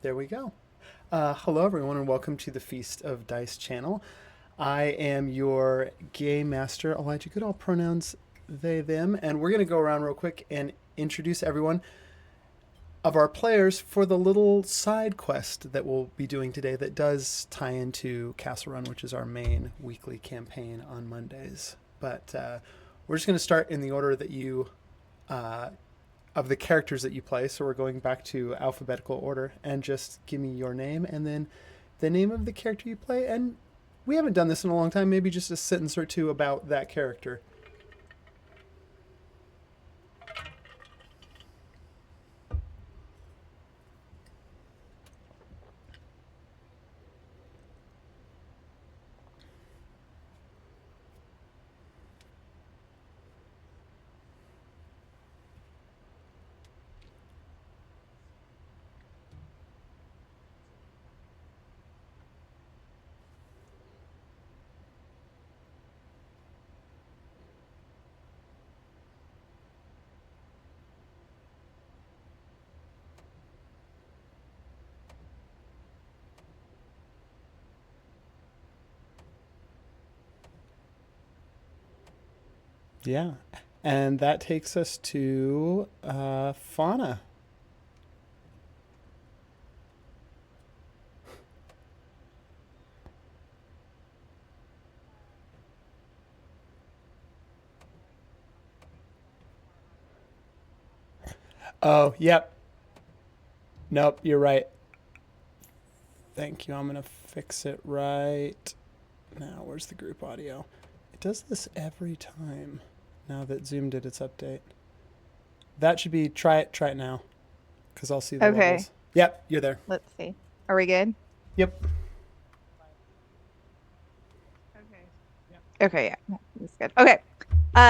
There we go. Hello, everyone, and welcome to the Feast of Dice channel. I am your game master, Elijah Goodall, pronouns they, them, and we're going to go around real quick and introduce everyone of our players for the little side quest that we'll be doing today that does tie into Castle Run, which is our main weekly campaign on Mondays. But we're just going to start in the order that you of the characters that you play. So we're going back to alphabetical order, and just give me your name and then the name of the character you play. And we haven't done this in a long time. Maybe just a sentence or two about that character. Yeah. And that takes us to Fauna. Oh, yep. Nope, you're right. Thank you. I'm going to fix it right now. Where's the group audio? It does this every time now that Zoom did its update. That should be try it now, because I'll see the Okay. levels. Yep, you're there. Let's see. Are we good? Yep. Okay, yeah, that's good. Okay.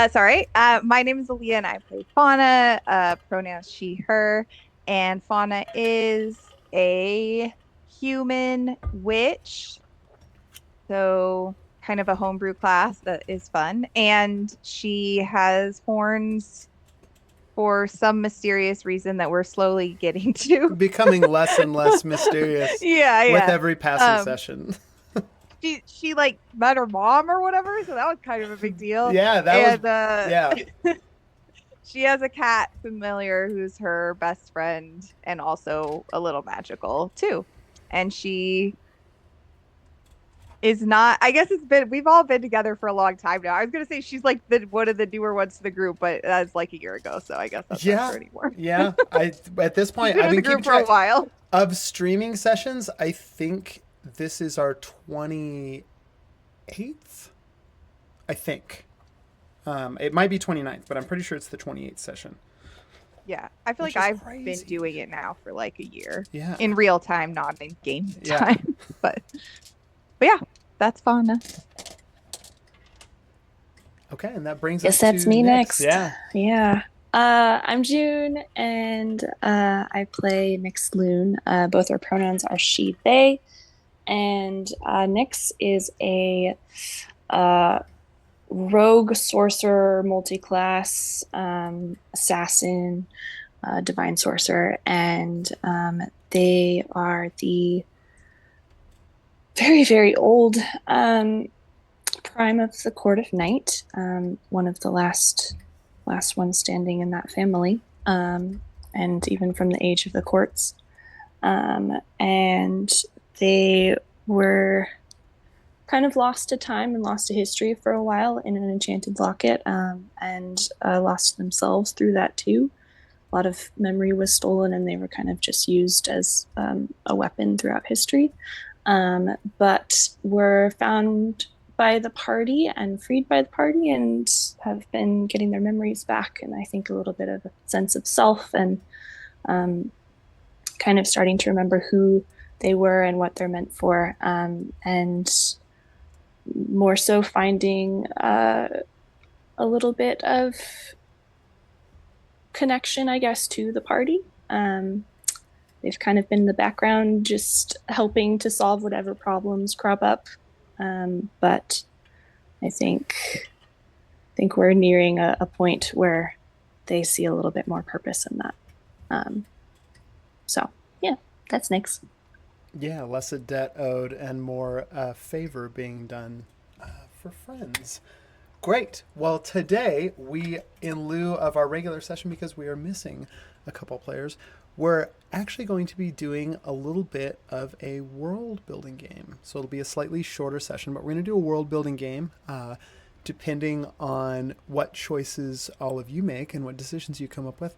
Sorry. My name is Aaliyah and I play Fauna, pronouns she, her, and Fauna is a human witch. So kind of a homebrew class that is fun. And she has horns for some mysterious reason that we're slowly getting to. Becoming less and less mysterious Yeah, with yeah. every passing session. She like met her mom or whatever, so that was kind of a big deal. Yeah, that was yeah. She has a cat familiar who's her best friend and also a little magical too. And she is not, I guess we've all been together for a long time now. I was gonna say she's like one of the newer ones to the group, but that's like a year ago, so I guess that's not true anymore. Yeah. At this point She's I've been in been the group keeping for a track while. of streaming sessions. I think this is our 28th. I think. It might be 29th, but I'm pretty sure it's the 28th session. Yeah, I feel Which like is I've been crazy. doing it now for like a year. Yeah. In real time, not in game Yeah. time. But yeah, that's fun. Okay, and that brings Guess us that's to me next. Yeah. Yeah. I'm June, and I play Nyx Loon. Both our pronouns are she, they. And Nyx is a rogue sorcerer, multi-class, assassin, divine sorcerer. And they are the very, very old prime of the Court of Night, one of the last ones standing in that family, and even from the age of the courts. And they were kind of lost to time and lost to history for a while in an enchanted locket, and lost themselves through that too. A lot of memory was stolen, and they were kind of just used as a weapon throughout history. But were found by the party and freed by the party, and have been getting their memories back, and I think a little bit of a sense of self, and kind of starting to remember who they were and what they're meant for, and more so finding a little bit of connection, I guess, to the party. They've kind of been in the background, just helping to solve whatever problems crop up. But I think we're nearing a point where they see a little bit more purpose in that. So yeah, that's Nyx. Yeah, less a debt owed and more a favor being done for friends. Great. Well, today in lieu of our regular session, because we are missing a couple players, we're actually going to be doing a little bit of a world building game. So it'll be a slightly shorter session, but we're going to do a world building game. Depending on what choices all of you make and what decisions you come up with,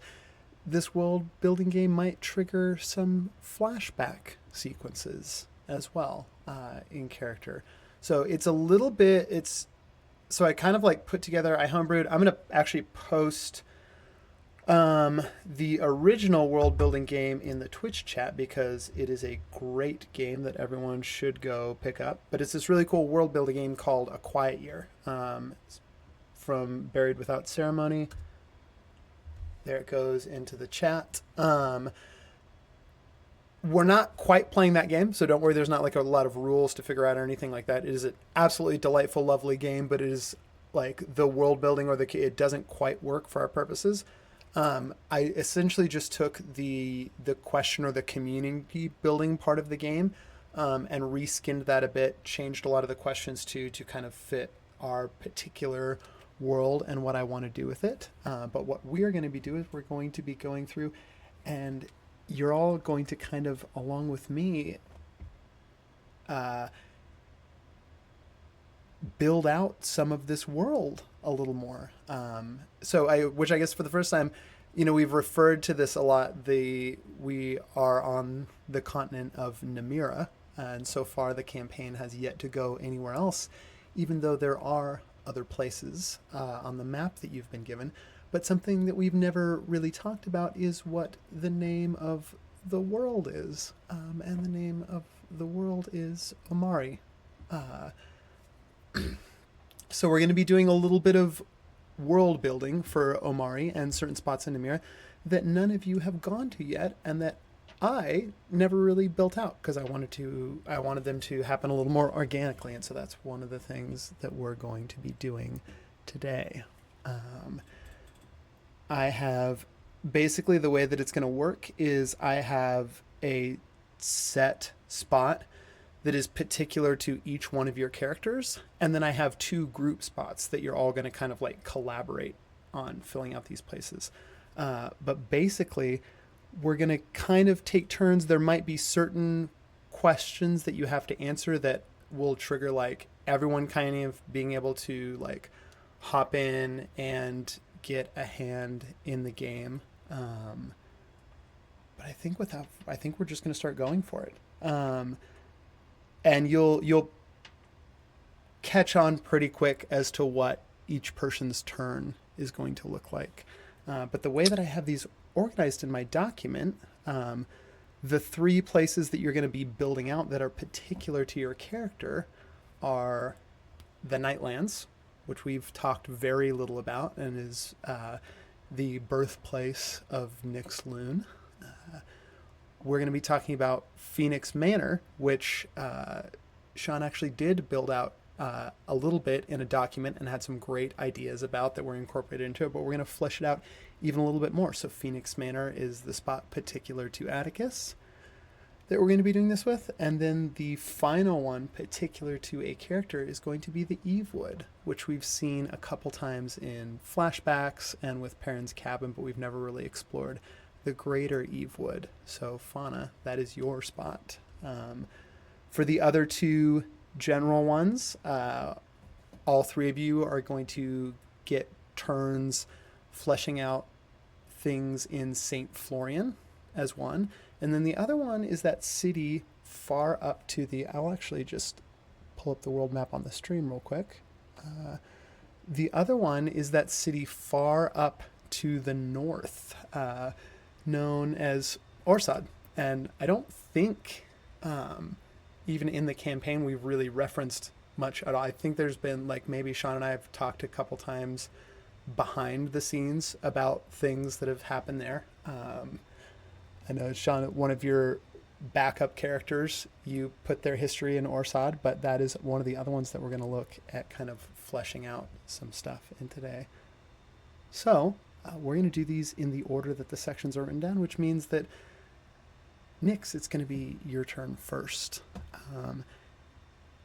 this world building game might trigger some flashback sequences as well in character. So it's a little bit, so I kind of like put together, I homebrewed, I'm going to actually post the original world building game in the Twitch chat because it is a great game that everyone should go pick up. But it's this really cool world building game called A Quiet Year from Buried Without Ceremony. There it goes into the chat. We're not quite playing that game, so don't worry. There's not like a lot of rules to figure out or anything like that. It is an absolutely delightful, lovely game, but it is like the world building it doesn't quite work for our purposes. I essentially just took the question or the community building part of the game and reskinned that a bit, changed a lot of the questions to kind of fit our particular world and what I want to do with it. But what we're going to be doing is we're going to be going through, and you're all going to kind of, along with me, build out some of this world a little more. Which I guess for the first time, we've referred to this a lot. We are on the continent of Namira, and so far the campaign has yet to go anywhere else, even though there are other places on the map that you've been given. But something that we've never really talked about is what the name of the world is. And the name of the world is Omari. So we're going to be doing a little bit of world building for Omari and certain spots in Namira that none of you have gone to yet, and that I never really built out because I wanted them to happen a little more organically, and so that's one of the things that we're going to be doing today. I have basically, the way that it's going to work is I have a set spot that is particular to each one of your characters, and then I have 2 group spots that you're all going to kind of like collaborate on filling out these places. But basically, we're going to kind of take turns. There might be certain questions that you have to answer that will trigger like everyone kind of being able to like hop in and get a hand in the game. But I think we're just going to start going for it. And you'll catch on pretty quick as to what each person's turn is going to look like. But the way that I have these organized in my document, the 3 places that you're going to be building out that are particular to your character are the Nightlands, which we've talked very little about and is the birthplace of Nyx Loon. We're going to be talking about Phoenix Manor, which Sean actually did build out a little bit in a document and had some great ideas about that were incorporated into it, but we're going to flesh it out even a little bit more. So Phoenix Manor is the spot particular to Atticus that we're going to be doing this with. And then the final one particular to a character is going to be the Evewood, which we've seen a couple times in flashbacks and with Perrin's cabin, but we've never really explored the greater Evewood. So Fauna, that is your spot. For the other 2 general ones, all 3 of you are going to get turns fleshing out things in St. Florian as one. And then the other one is that city far up to I'll actually just pull up the world map on the stream real quick. The other one is that city far up to the north, known as Orsad. And I don't think even in the campaign we've really referenced much at all. I think there's been like maybe Sean and I have talked a couple times behind the scenes about things that have happened there. I know, Sean, one of your backup characters, you put their history in Orsad, but that is one of the other ones that we're going to look at kind of fleshing out some stuff in today. So we're going to do these in the order that the sections are written down, which means that Nyx, it's going to be your turn first.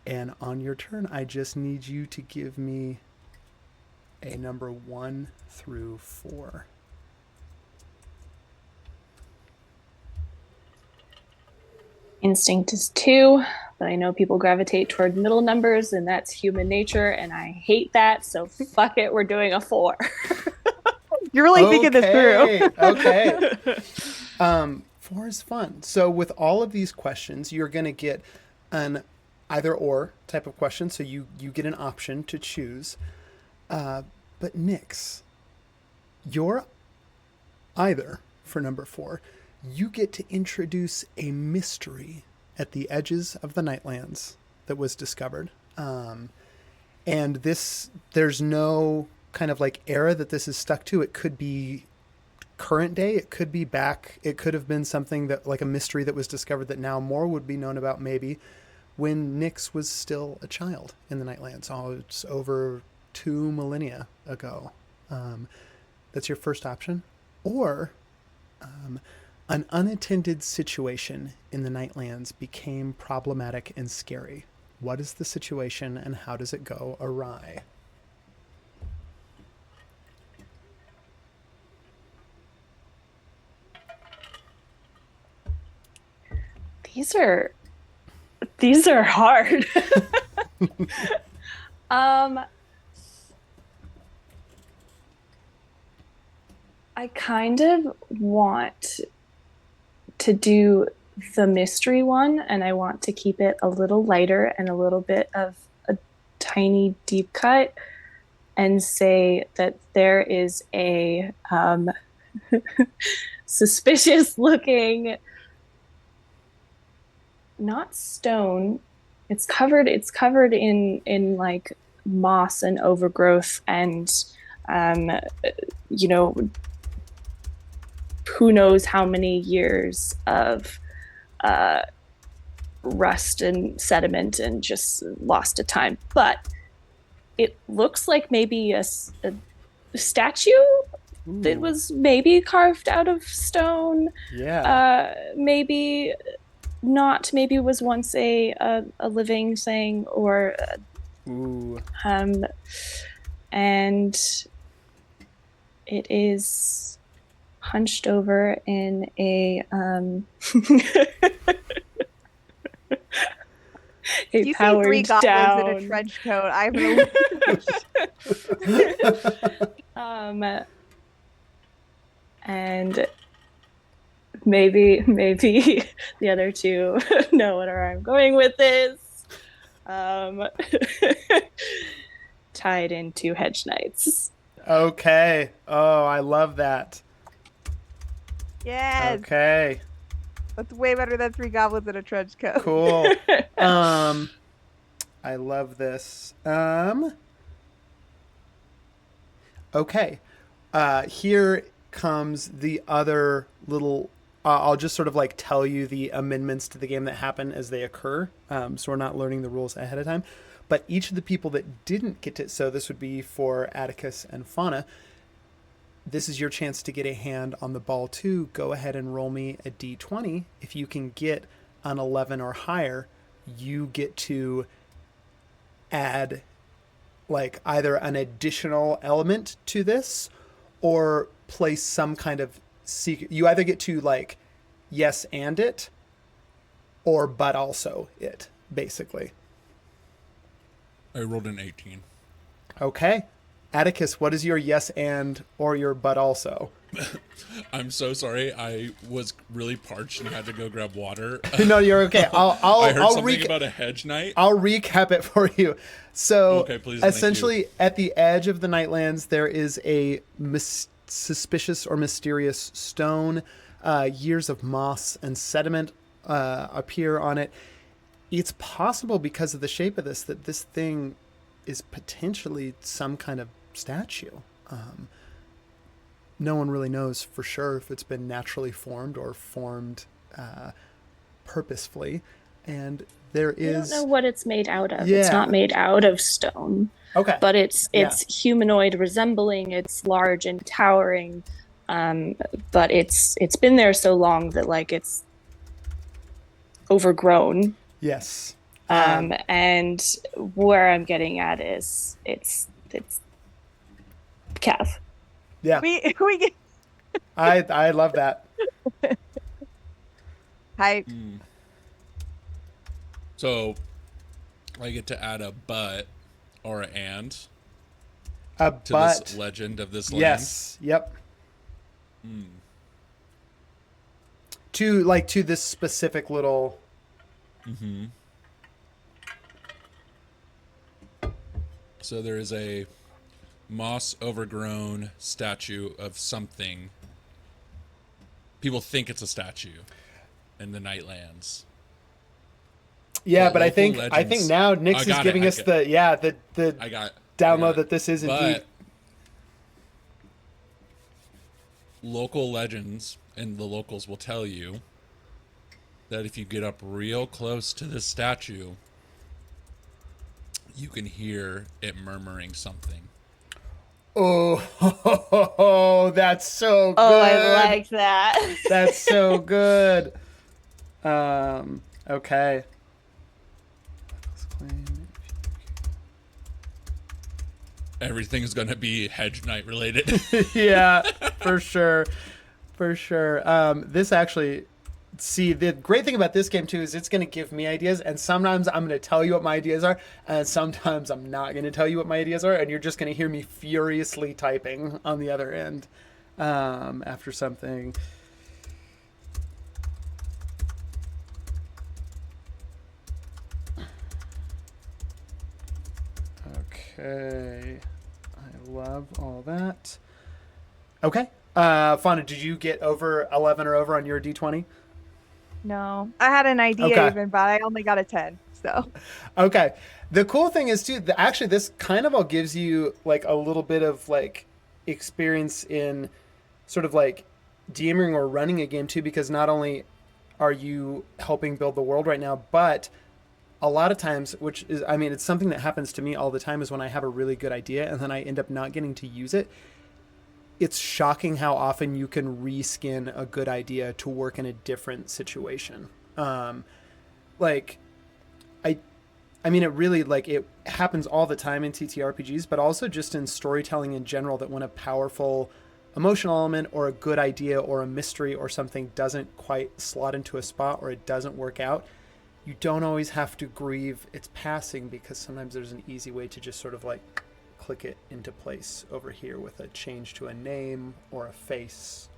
And on your turn, I just need you to give me a number 1 through 4. Instinct is 2, but I know people gravitate toward middle numbers, and that's human nature, and I hate that, so fuck it, we're doing a 4. You're really thinking this through. Okay. 4 is fun. So with all of these questions, you're going to get an either or type of question. So you get an option to choose. But Nyx, you're either for number 4. You get to introduce a mystery at the edges of the Nightlands that was discovered. And there's no kind of like era that this is stuck to. It could be current day. It could be back. It could have been something that like a mystery that was discovered that now more would be known about maybe when Nyx was still a child in the Nightlands. Oh, it's over 2 millennia ago. That's your first option. Or an unattended situation in the Nightlands became problematic and scary. What is the situation and how does it go awry? These are hard. I kind of want to do the mystery one, and I want to keep it a little lighter and a little bit of a tiny deep cut, and say that there is a suspicious looking, not stone. It's covered in like moss and overgrowth and who knows how many years of rust and sediment and just lost to time. But it looks like maybe a statue that was maybe carved out of stone. Yeah. Maybe not. Maybe it was once a living thing, or and it is hunched over in a You see 3 goblins in a trench coat. I'm and maybe the other 2 know where I'm going with this. Tied into hedge knights. Okay. Oh, I love that. Yes. Okay. That's way better than 3 goblins in a trench coat. Cool. I love this. Okay. Here comes the other little... I'll just sort of like tell you the amendments to the game that happen as they occur. So we're not learning the rules ahead of time. But each of the people that didn't get to... So this would be for Atticus and Fauna. This is your chance to get a hand on the ball too. Go ahead and roll me a d20. If you can get an 11 or higher, you get to add like either an additional element to this or place some kind of secret. You either get to like yes and it or but also it, basically. I rolled an 18. Okay. Atticus, what is your yes and or your but also? I'm so sorry. I was really parched and had to go grab water. No, you're okay. I heard something about a hedge knight. I'll recap it for you. So, okay, please, essentially, at the edge of the Nightlands, there is a suspicious or mysterious stone. Years of moss and sediment appear on it. It's possible because of the shape of this that this thing is potentially some kind of statue. No one really knows for sure if it's been naturally formed or formed purposefully. And there is... I don't know what it's made out of. Yeah. It's not made out of stone. Okay. But it's humanoid resembling. It's large and towering. But it's been there so long that like it's overgrown. Yes. And where I'm getting at is it's Cav. Yeah. We get I love that. hype. So I get to add a but or an and A to but. this legend of this land. Yes. Yep. To this specific little. So there is a moss overgrown statue of something. People think it's a statue in the Nightlands. Yeah, But but I local think legends- now Nyx I is got it, giving I us got- the I got download it. that this is indeed. But local legends and the locals will tell you that if you get up real close to this statue, you can hear it murmuring something. Oh, that's so good. Oh, I like that. That's so good. Okay. Everything's gonna be Hedge Knight related. Yeah, for sure. For sure. This actually, see, the great thing about this game too is it's going to give me ideas, and sometimes I'm going to tell you what my ideas are, and sometimes I'm not going to tell you what my ideas are, and you're just going to hear me furiously typing on the other end after something. Okay. I love all that. Okay. Fauna, did you get over 11 or over on your D20? No, I had an idea Okay. even, but I only got a 10. So Okay. The cool thing is too, actually this kind of all gives you like a little bit of like experience in sort of like DMing or running a game too, because not only are you helping build the world right now, but a lot of times, which is, I mean, it's something that happens to me all the time, is when I have a really good idea and then I end up not getting to use it. It's shocking how often you can reskin a good idea to work in a different situation. Like, I mean, it really, like, it happens all the time in TTRPGs, but also just in storytelling in general, that when a powerful emotional element or a good idea or a mystery or something doesn't quite slot into a spot or it doesn't work out, you don't always have to grieve its passing, because sometimes there's an easy way to just sort of like click it into place over here with a change to a name or a face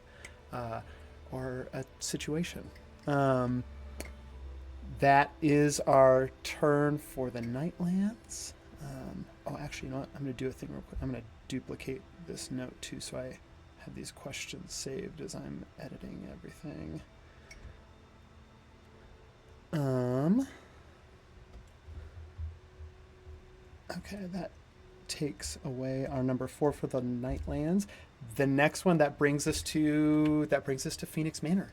or a situation. That is our turn for the Nightlands. Oh, actually, you know what? I'm going to do a thing real quick. I'm going to duplicate this note too, so I have these questions saved as I'm editing everything. Okay, that takes away our number 4 for the Nightlands. The next one that brings us to Phoenix Manor.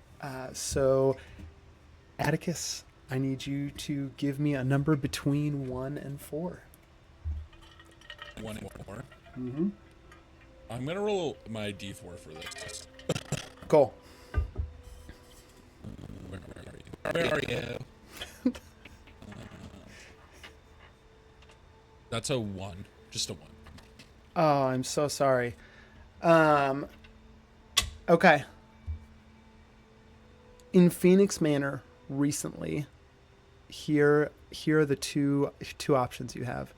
So, Atticus, I need you to give me a number between 1 and 4. 1 and 4. Mm-hmm. I'm gonna roll my D4 for this. Cool. Where are you? That's a 1. Just a 1. Oh, I'm so sorry. Okay. In Phoenix Manor recently, here are the two options you have.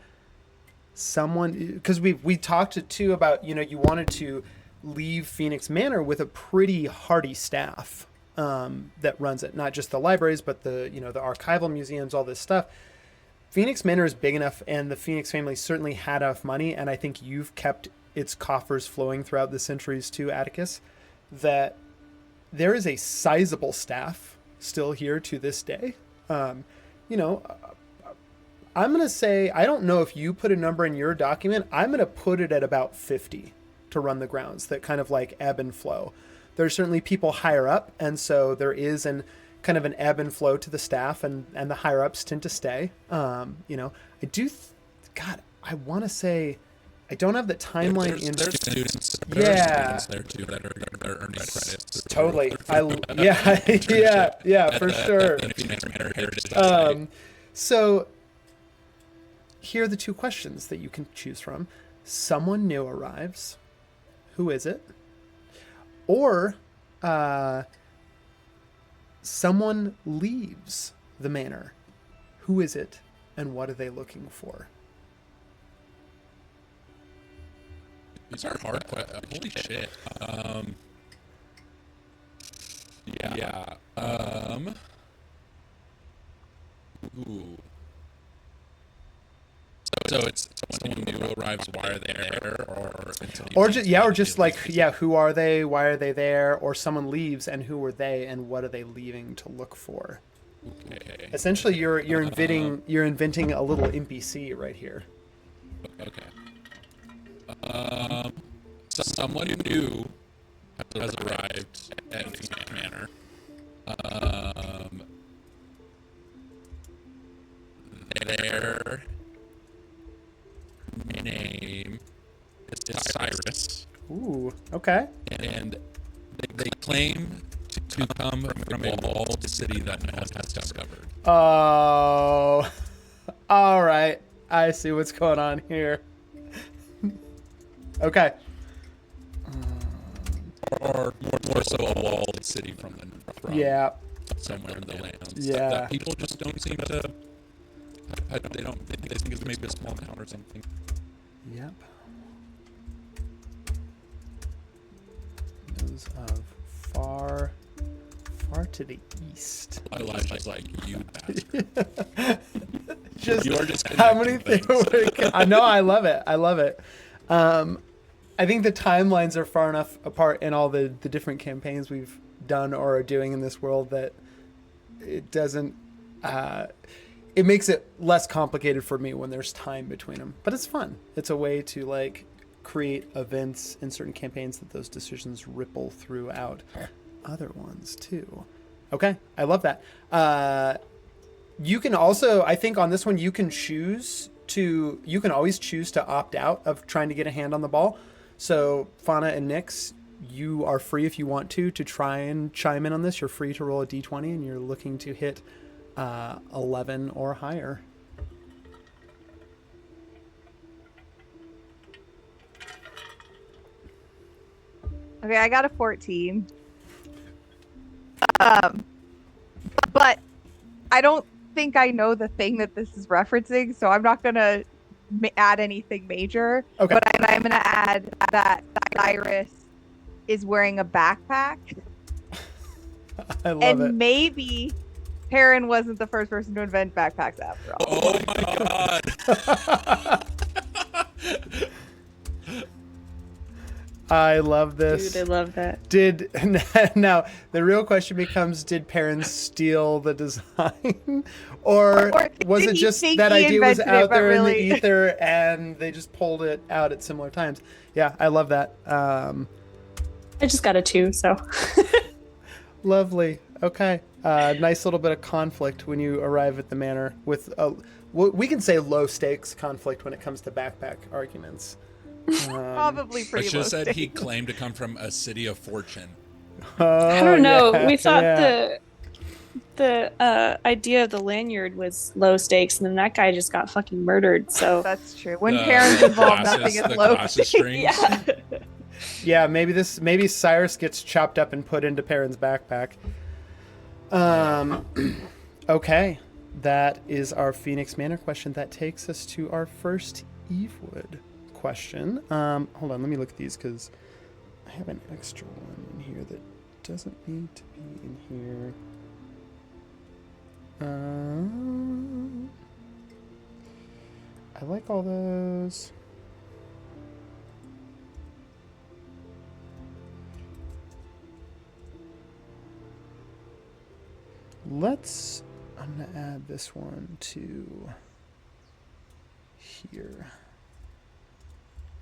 Someone, because we talked too about, you know, you wanted to leave Phoenix Manor with a pretty hardy staff that runs it, not just the libraries, but the archival museums, all this stuff. Phoenix Manor is big enough, and the Phoenix family certainly had enough money, and I think you've kept its coffers flowing throughout the centuries too, Atticus, that there is a sizable staff still here to this day. You know, I'm going to say, I don't know if you put a number in your document, I'm going to put it at about 50 to run the grounds that kind of like ebb and flow. There's certainly people higher up, and so there is kind of an ebb and flow to the staff, and the higher ups tend to stay. You know, I do, God, I want to say, I don't have the timeline There's students. Yeah. Students there too that are earning credit. Totally. Yeah, yeah, for sure. So here are the two questions that you can choose from. Someone new arrives. Who is it? Or someone leaves the manor. Who is it, and what are they looking for? These are hard questions. Holy shit. Yeah. Ooh. So it's someone new arrives. Why are they there? Or just like, who are they? Why are they there? Or someone leaves, and who are they, and what are they leaving to look for? Okay. Essentially, you're inventing a little NPC right here. Okay. So someone new has arrived at Phoenix Manor. Their name is Cyrus. Ooh, okay. And they claim to come from a walled city that no one has discovered. Oh, all right. I see what's going on here. Okay. Or more so a walled city from somewhere in the lands. Yeah. That people just don't seem to. They think it's maybe a small town or something. Yep. Those of far to the east. Elijah's like, you bastard. You are just how many things. I know. I love it. I think the timelines are far enough apart in all the different campaigns we've done or are doing in this world that it doesn't. It makes it less complicated for me when there's time between them. But it's fun. It's a way to like create events in certain campaigns that those decisions ripple throughout other ones too. Okay, I love that. You can also, I think on this one, you can always choose to opt out of trying to get a hand on the ball. So Fauna and Nyx, you are free if you want to try and chime in on this. You're free to roll a d20 and you're looking to hit 11 or higher. Okay, I got a 14. But I don't think I know the thing that this is referencing, so I'm not gonna add anything major. Okay. But I'm gonna add that Cyrus is wearing a backpack. I love it. And maybe Perrin wasn't the first person to invent backpacks after all. Oh my god! I love this. Dude, I love that. Now the real question becomes: did Perrin steal the design, or was it just that idea was out there in the ether and they just pulled it out at similar times? Yeah, I love that. I just got a 2, so. Lovely. Okay. Nice little bit of conflict when you arrive at the manor with we can say low stakes conflict when it comes to backpack arguments. Probably pretty I should low have said stakes. he claimed to come from a city of fortune. I don't know. Yeah, we thought yeah. the idea of the lanyard was low stakes, and then that guy just got fucking murdered. So That's true. When Perrin's involved, glasses- nothing is the low glasses stakes. strings. Yeah, maybe Cyrus gets chopped up and put into Perrin's backpack. Okay, that is our Phoenix Manor question. That takes us to our first Evewood question. Hold on, let me look at these because I have an extra one in here that doesn't need to be in here. I like all those. I'm gonna add this one to here.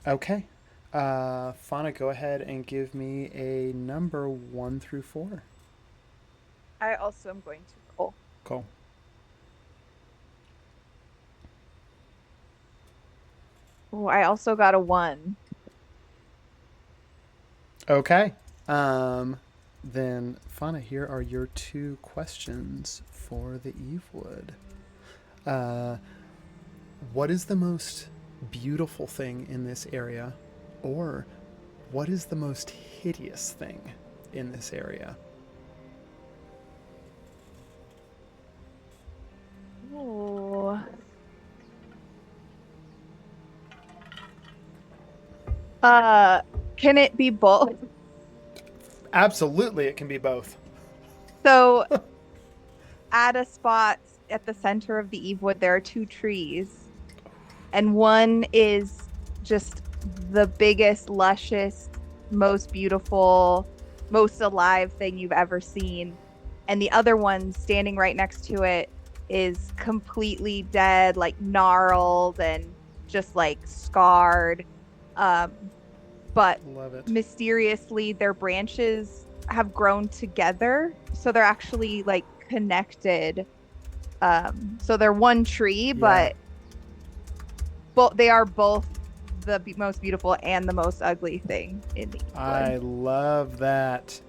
Okay. Fauna, go ahead and give me a number 1 through 4. I also am going to roll. Cool. Oh, I also got a 1. Okay. then Fauna, here are your 2 questions for the Evewood. What is the most beautiful thing in this area, or what is the most hideous thing in this area? Oh. Can it be both? Absolutely, it can be both. So, at a spot at the center of the Evewood, there are 2 trees, and one is just the biggest, luscious, most beautiful, most alive thing you've ever seen, and the other one standing right next to it is completely dead, like gnarled and just like scarred. But Love it. mysteriously, their branches have grown together, so they're actually like connected. So they're one tree, but they are both the most beautiful and the most ugly thing in the I Evewood. love that.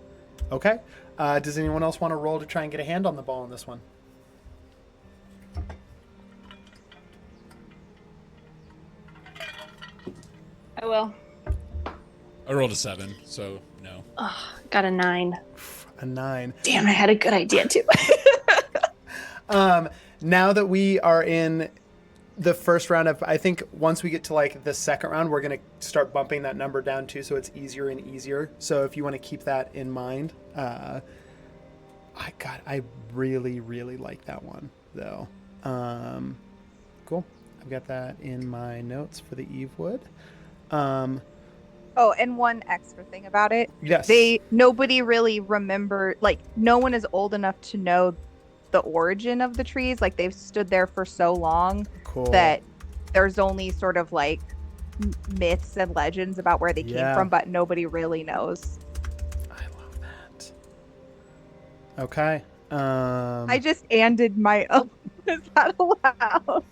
Okay. Does anyone else want to roll to try and get a hand on the ball on this one? I will. I rolled a 7, so no. Oh, got a 9. A 9. Damn, I had a good idea too. Now that we are in the first round of, I think once we get to like the second round, we're going to start bumping that number down too, so it's easier and easier. So if you want to keep that in mind, I really, really like that one though. Cool. I've got that in my notes for the Evewood. Oh, and one extra thing about it. Yes. Nobody really remember, like no one is old enough to know the origin of the trees. Like they've stood there for so long Cool. that there's only sort of like myths and legends about where they came from, but nobody really knows. I love that. Okay. I just anded my own. Is that allowed?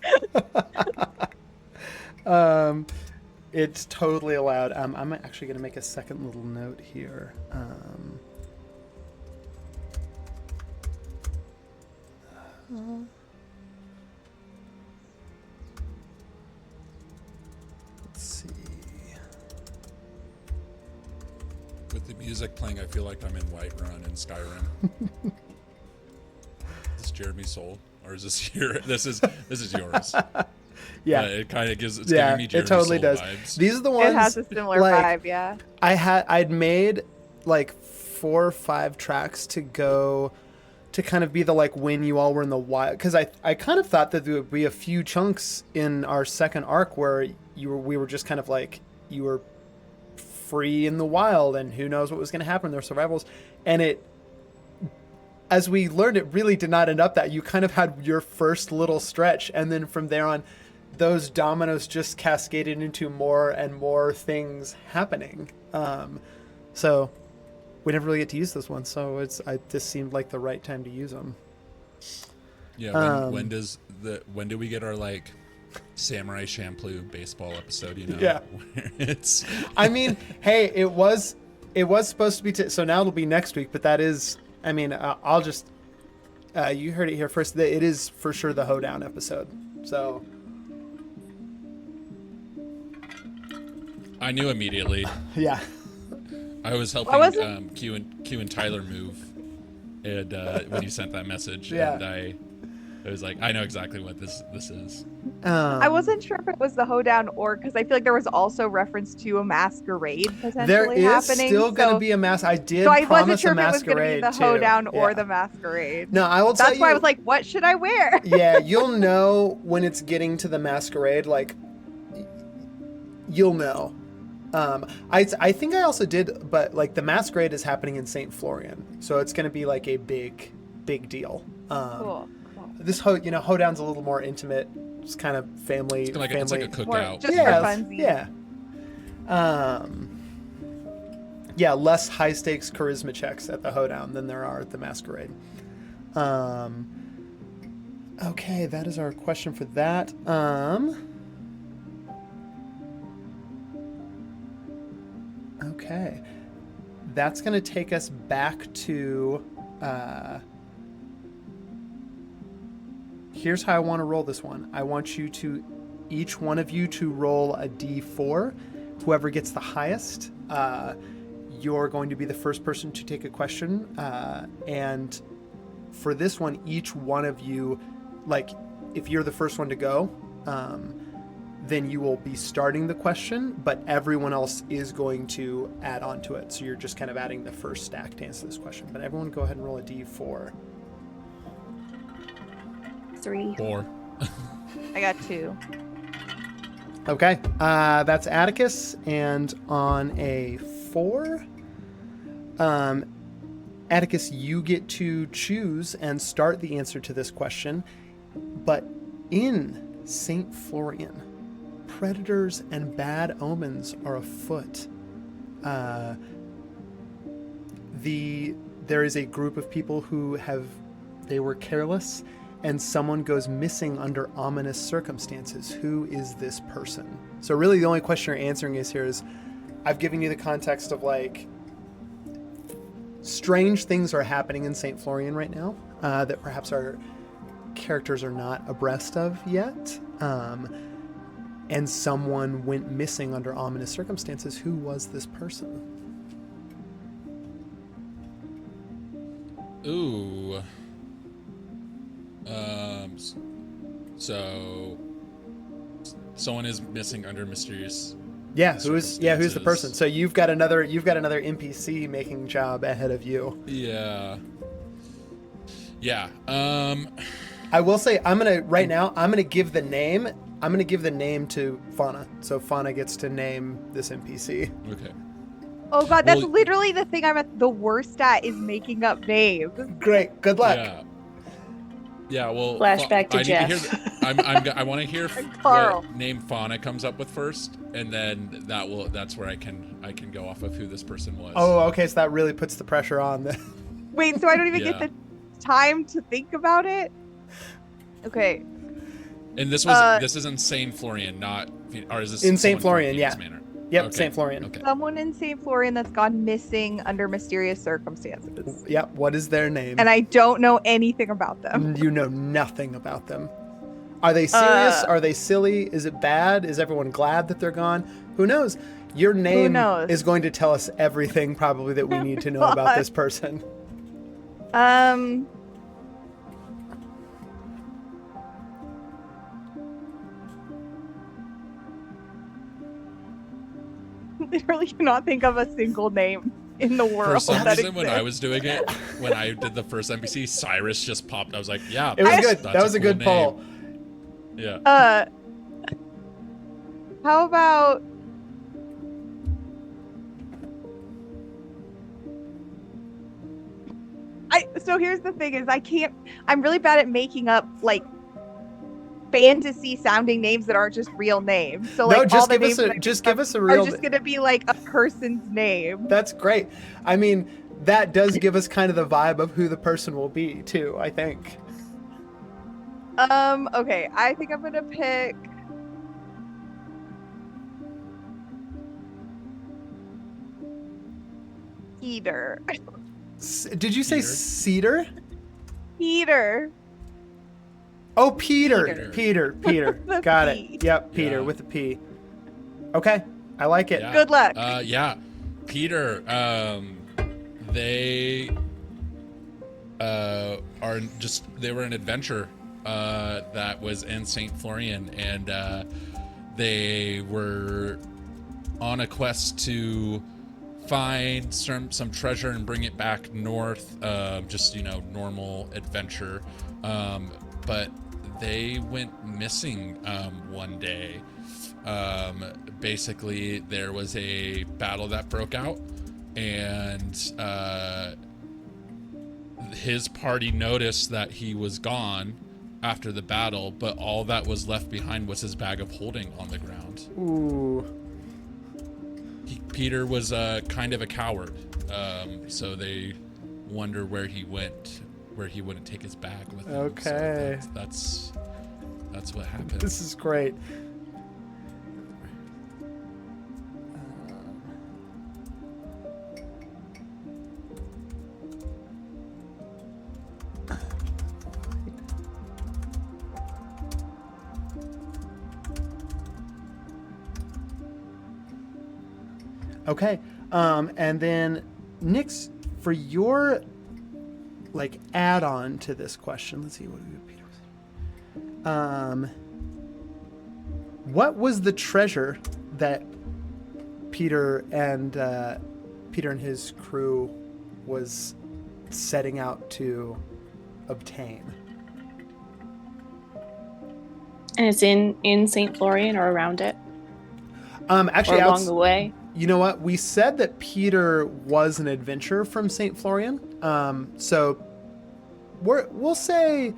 It's totally allowed. I'm actually going to make a second little note here. Let's see. With the music playing, I feel like I'm in Whiterun and Skyrim. Is this Jeremy Soul, or is this your? This is yours. Yeah, it kind of gives. It's giving me Jeremy it totally Soul does. vibes. These are the ones. It has a similar like, vibe, yeah. I'd made like 4 or 5 tracks to go to kind of be the like when you all were in the wild, because I kind of thought that there would be a few chunks in our second arc where we were just kind of like you were free in the wild and who knows what was going to happen in their survivals, and it, as we learned, it really did not end up that. You kind of had your first little stretch, and then from there on those dominoes just cascaded into more and more things happening. So we never really get to use this one, so this seemed like the right time to use them. Yeah. When do we get our like Samurai Champloo baseball episode? You know. Yeah. Where it's. I mean, hey, it was supposed to be so now it'll be next week, but that is. I mean, I'll just. You heard it here first. It is for sure the Hoedown episode. So. I knew immediately. Yeah. I was helping Q and Tyler move, and when you sent that message, and I was like, I know exactly what this is. I wasn't sure if it was the Hoedown or because I feel like there was also reference to a masquerade potentially there is happening. Still going to be a mask. I did. So I promise wasn't sure a if it was going to be the masquerade, Hoedown too. or the masquerade. No, I will tell you. That's why I was like, what should I wear? Yeah, you'll know when it's getting to the masquerade. Like, you'll know. I think I also did, but like the masquerade is happening in St. Florian, so it's going to be like a big deal. Cool. This Hoedown's a little more intimate. It's kind of family. It's like a cookout. More just for funsies. Yeah. Yeah, less high stakes charisma checks at the Hoedown than there are at the masquerade. Okay, that is our question for that. Okay. that's going to take us back to... here's how I want to roll this one. I want you to, each one of you, to roll a d4. Whoever gets the highest, you're going to be the first person to take a question. And for this one, each one of you, like, if you're the first one to go, then you will be starting the question, but everyone else is going to add on to it. So you're just kind of adding the first stack to answer this question. But everyone go ahead and roll a d4. 3. 4. I got 2. Okay, that's Atticus, and on a 4, Atticus, you get to choose and start the answer to this question, but in St. Florian, predators and bad omens are afoot. There is a group of people who they were careless, and someone goes missing under ominous circumstances. Who is this person? So really the only question you're answering is I've given you the context of, like, strange things are happening in St. Florian right now that perhaps our characters are not abreast of yet. And someone went missing under ominous circumstances. Who was this person? Ooh. So someone is missing under mysterious. Who's the person? So you've got another NPC making job ahead of you. Yeah. I will say I'm gonna give the name. I'm gonna give the name to Fauna. So Fauna gets to name this NPC. Okay. Oh god, that's literally the thing I'm at the worst at, is making up names. Great. Good luck. Yeah, well, Flashback to Jeff. I want to hear Carl. what name Fauna comes up with first, and then that's where I can go off of who this person was. Oh, okay. So that really puts the pressure on. Wait, so I don't even get the time to think about it? Okay. And this is in St. Florian, not, or is this in St. Florian? Yeah. Manor? Yep, Okay. St. Florian. Okay. Someone in St. Florian that's gone missing under mysterious circumstances. Yep. What is their name? And I don't know anything about them. You know nothing about them. Are they serious? Are they silly? Is it bad? Is everyone glad that they're gone? Who knows? Your name is going to tell us everything probably that we need to know about this person. Literally cannot think of a single name in the world. For some that reason, when I exists. was doing it, when I did the first NPC, Cyrus just popped. I was like, yeah, It was good. that's That was a cool good name. poll. Yeah. How about so here's the thing is I'm really bad at making up, like, fantasy sounding names that aren't just real names. So, like, No, all the names give us a are real. just gonna be like a person's name. That's great. I mean, that does give us kind of the vibe of who the person will be too, I think. Okay, I think I'm gonna pick Peter. Did you say Peter? Cedar? Peter. Oh, Peter. Peter. Peter. The Got P. it. Yep, Peter Yeah. with a P. Okay, I like it. Yeah. Good luck. Yeah. Peter, they they were an adventure that was in St. Florian, and they were on a quest to find some treasure and bring it back north. Just, normal adventure. But they went missing one day. Basically, there was a battle that broke out, and his party noticed that he was gone after the battle, but all that was left behind was his bag of holding on the ground. Ooh. Peter was kind of a coward, so they wonder where he went, where he wouldn't take his bag with him. Okay. So that's what happened. This is great. Okay. And then Nix, for your like add-on to this question, let's see what Peter was. What was the treasure that Peter and his crew was setting out to obtain? And it's in St. Florian or around it? Actually, or along the way? You know what? We said that Peter was an adventurer from St. Florian. So we'll say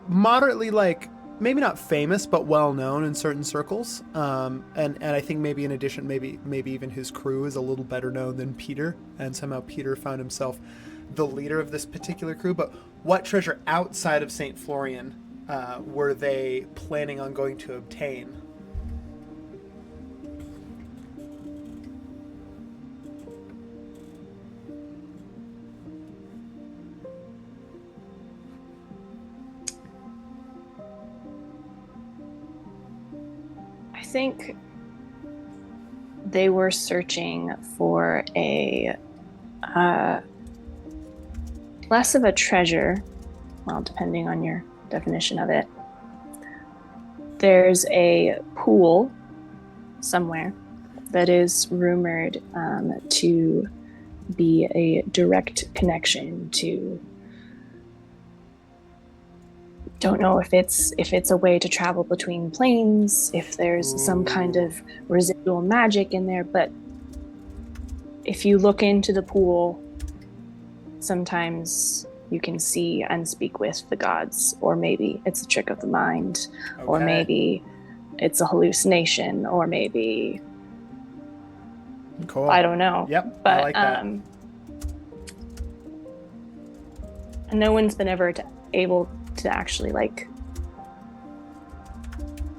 moderately, like, maybe not famous, but well known in certain circles. And I think maybe in addition, maybe even his crew is a little better known than Peter. And somehow Peter found himself the leader of this particular crew. But what treasure outside of St. Florian were they planning on going to obtain? I think they were searching for a less of a treasure, well, depending on your definition of it. There's a pool somewhere that is rumored to be a direct connection to, don't know if it's a way to travel between planes, if there's some kind of residual magic in there, but if you look into the pool, sometimes you can see and speak with the gods, or maybe it's a trick of the mind, or maybe it's a hallucination, or maybe cool. I don't know. Yep, but I like that. And no one's been ever able to actually like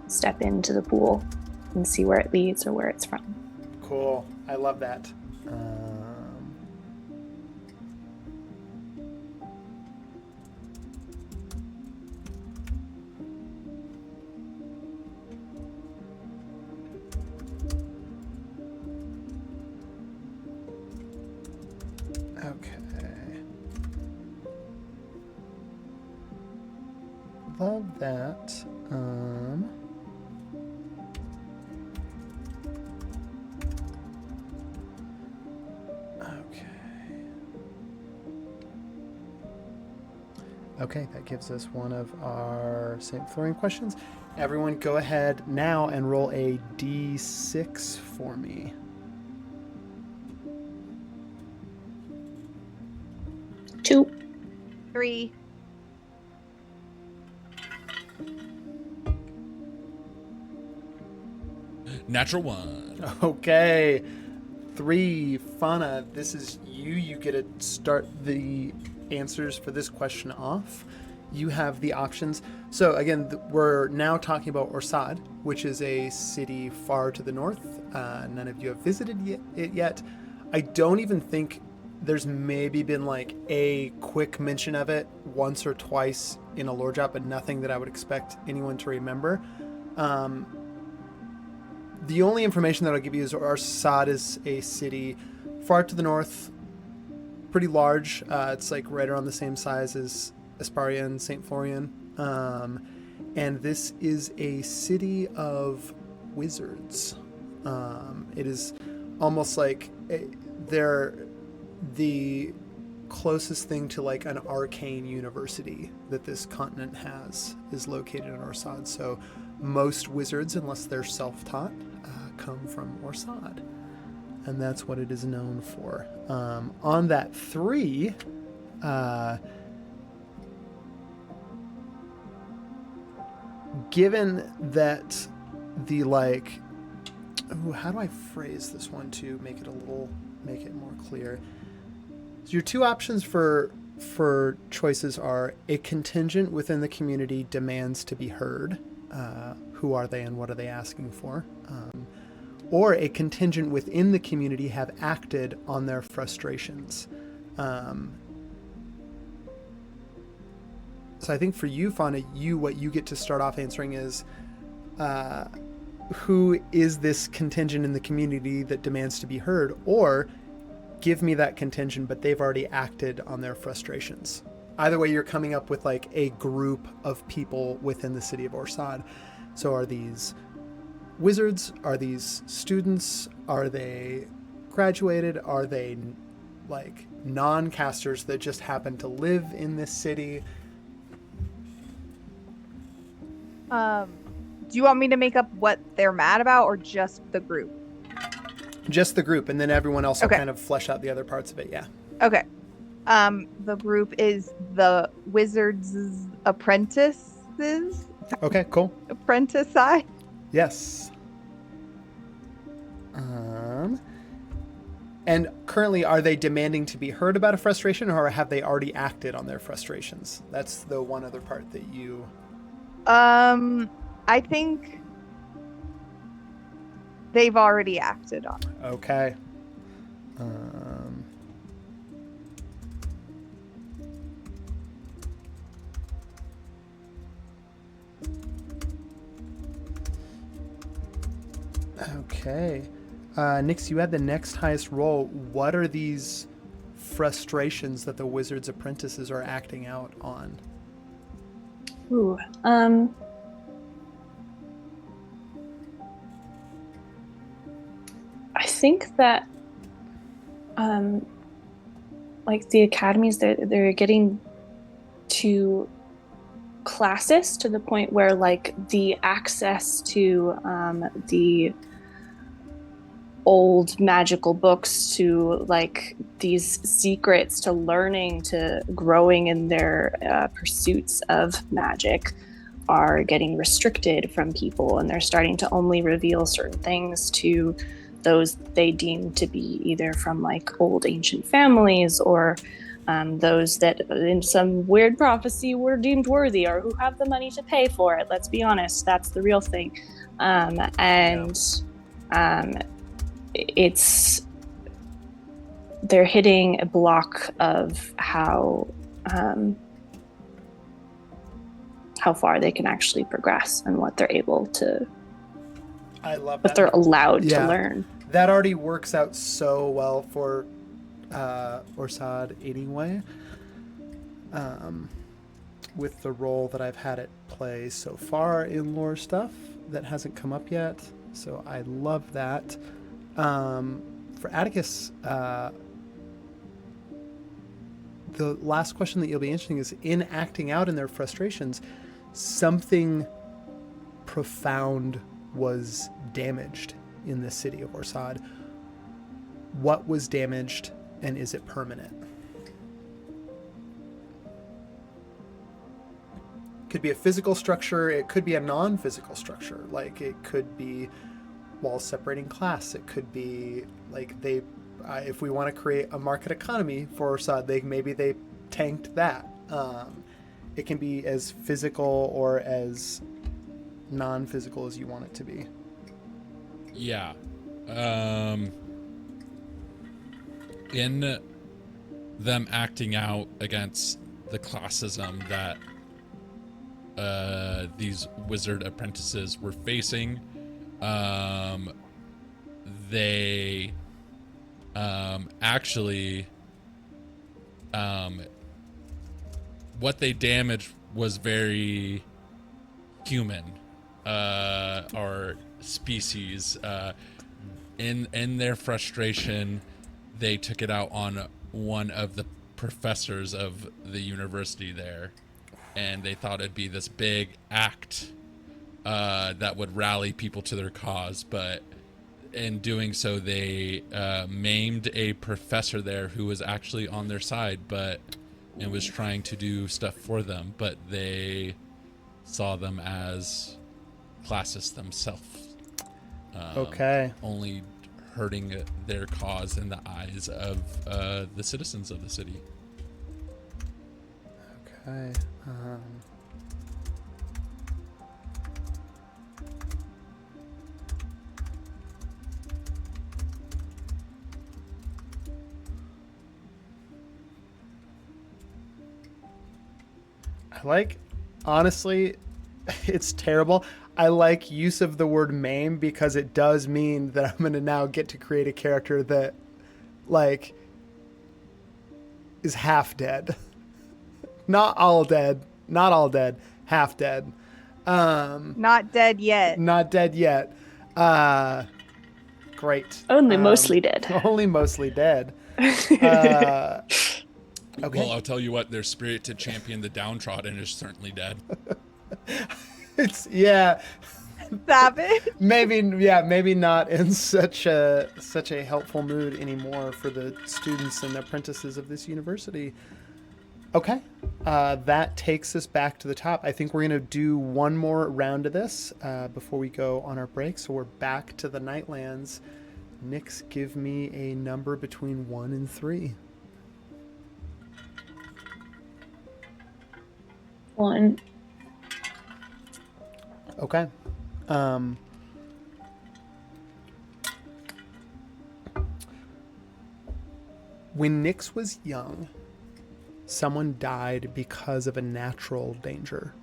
step into the pool and see where it leads or where it's from. Cool. I love that. Okay. Love that. Okay, that gives us one of our St. Florian questions. Everyone go ahead now and roll a d6 for me. 2. 3. Natural 1. Okay. 3. Fauna, this is you. You get to start the answers for this question off. You have the options. So again, we're now talking about Orsad, which is a city far to the north. None of you have visited it yet. I don't even think there's maybe been like a quick mention of it once or twice in a lore drop, but nothing that I would expect anyone to remember. The only information that I'll give you is Orsad is a city far to the north, pretty large. It's like right around the same size as Esparia and St. Florian. And this is a city of wizards. It is almost like they're the closest thing to like an arcane university that this continent has is located in Orsad. So most wizards, unless they're self-taught, come from Orsad. And that's what it is known for. On that 3, given that the like, how do I phrase this one to make it more clear? So your 2 options for choices are: a contingent within the community demands to be heard. Who are they and what are they asking for? Or a contingent within the community have acted on their frustrations. So I think for you, Fauna, what you get to start off answering is who is this contingent in the community that demands to be heard, or give me that contingent, but they've already acted on their frustrations. Either way, you're coming up with like a group of people within the city of Orsad. So are these wizards? Are these students? Are they graduated? Are they like non-casters that just happen to live in this city? Do you want me to make up what they're mad about or just the group? Just the group, and then everyone else will Okay. kind of flesh out the other parts of it. Yeah. Okay. The group is the wizards' apprentices. Okay, cool. Apprentice side. Yes. And currently, are they demanding to be heard about a frustration, or have they already acted on their frustrations? That's the one other part that you... I think they've already acted on it. Okay. Okay. Nix, you had the next highest roll. What are these frustrations that the wizard's apprentices are acting out on? Ooh. I think that like the academies, they're getting too classist to the point where like the access to the old magical books, to like these secrets, to learning, to growing in their pursuits of magic are getting restricted from people, and they're starting to only reveal certain things to those they deem to be either from like old ancient families, or those that in some weird prophecy were deemed worthy, or who have the money to pay for it. Let's be honest, that's the real thing. It's they're hitting a block of how far they can actually progress and what they're able to, I love what that. they're allowed Yeah. to learn. That already works out so well for Orsad anyway. With the role that I've had it play so far in lore stuff that hasn't come up yet. So I love that. For Atticus, the last question that you'll be answering is, in acting out in their frustrations, something profound was damaged in the city of Orsad. What was damaged, and is it permanent? Could be a physical structure, it could be a non-physical structure, like it could be walls separating class, it could be like they if we want to create a market economy for Orsad, maybe they tanked that. It can be as physical or as non-physical as you want it to be. Yeah. In them acting out against the classism that these wizard apprentices were facing, they actually what they damaged was very human, our species. In their frustration, they took it out on one of the professors of the university there, and they thought it'd be this big act that would rally people to their cause, but in doing so, they maimed a professor there who was actually on their side, and was trying to do stuff for them, but they saw them as classist themselves. Okay. Only hurting their cause in the eyes of the citizens of the city. Okay. Honestly, it's terrible. I like use of the word maim because it does mean that I'm going to now get to create a character that, like, is half dead. Not all dead. Not all dead. Half dead. Not dead yet. Not dead yet. Great. Only mostly dead. Only mostly dead. Okay. Well, I'll tell you what, their spirit to champion the downtrodden is certainly dead. It's yeah. Savage. Maybe not in such a helpful mood anymore for the students and apprentices of this university. Okay, that takes us back to the top. I think we're gonna do one more round of this before we go on our break. So we're back to the Nightlands. Nix, give me a number between 1 and 3. 1. Okay. When Nix was young, someone died because of a natural danger.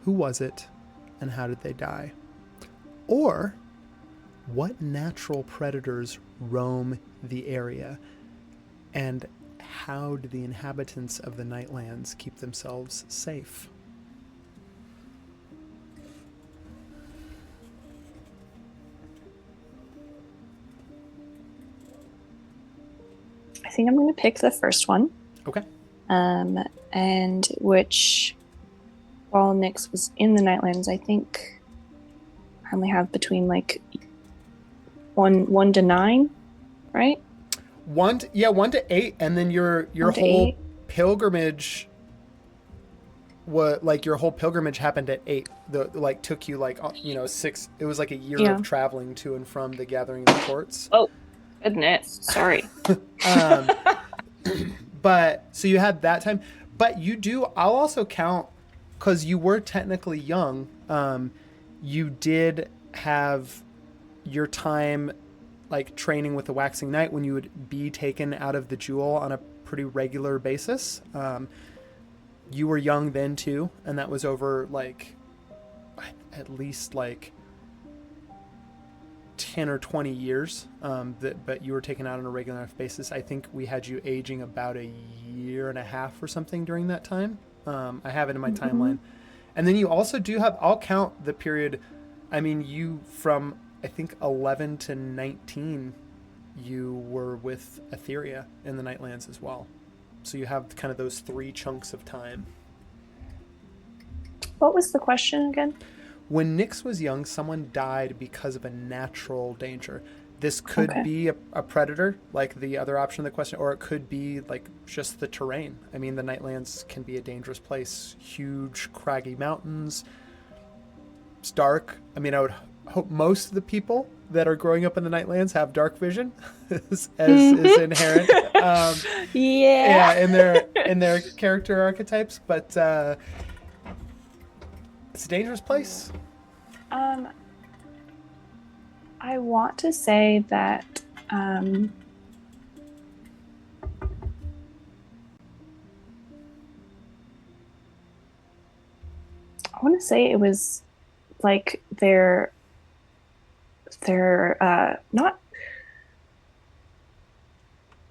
Who was it, and how did they die? Or, what natural predators roam the area, and how do the inhabitants of the Nightlands keep themselves safe? I think I'm going to pick the first one. Okay. And which, while Nyx was in the Nightlands, I think I only have between like 1 to 9, right? 1 to 8, and then your 1 to whole 8. pilgrimage. What, like, your whole pilgrimage happened at 8. Took you 6. It was like a year Yeah. of traveling to and from the gathering of the courts. Oh, goodness. Sorry. But so you had that time, but I'll also count, because you were technically young. You did have your time like training with the Waxing Knight when you would be taken out of the Jewel on a pretty regular basis. You were young then too, and that was over like at least like 10 or 20 years, but you were taken out on a regular enough basis. I think we had you aging about a year and a half or something during that time. I have it in my timeline. And then you also do have, I'll count the period, I mean, you from, I think, 11 to 19, you were with Etheria in the Nightlands as well. So you have kind of those 3 chunks of time. What was the question again? When Nyx was young, someone died because of a natural danger. This could be a predator, like the other option of the question, or it could be like just the terrain. I mean, the Nightlands can be a dangerous place. Huge, craggy mountains. It's dark. I mean, I would hope most of the people that are growing up in the Nightlands have dark vision, as is inherent. In their character archetypes, but it's a dangerous place. I want to say that I want to say it was like their not,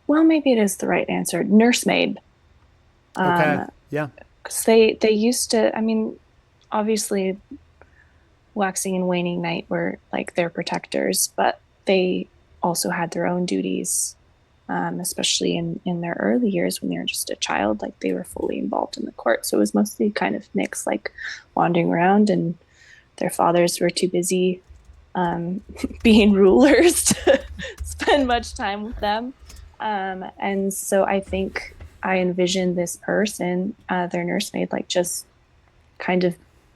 well, maybe it is the right answer, nursemaid. Okay. Yeah. Because they used to, I mean, obviously Waxing and Waning Night were like their protectors, but they also had their own duties, especially in their early years when they were just a child. Like, they were fully involved in the court, so it was mostly kind of Nyx, like wandering around, and their fathers were too busy being rulers to spend much time with them. And so I think I envisioned this person, their nursemaid, like just kind of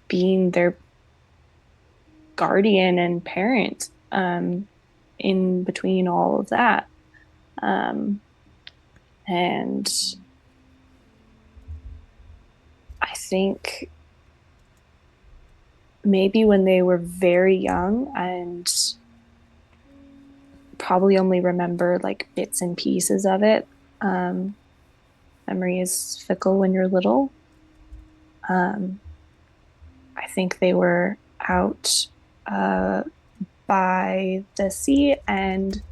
being their guardian and parent in between all of that. And I think maybe when they were very young and probably only remember like bits and pieces of it. Memory is fickle when you're little. I think they were out by the sea, and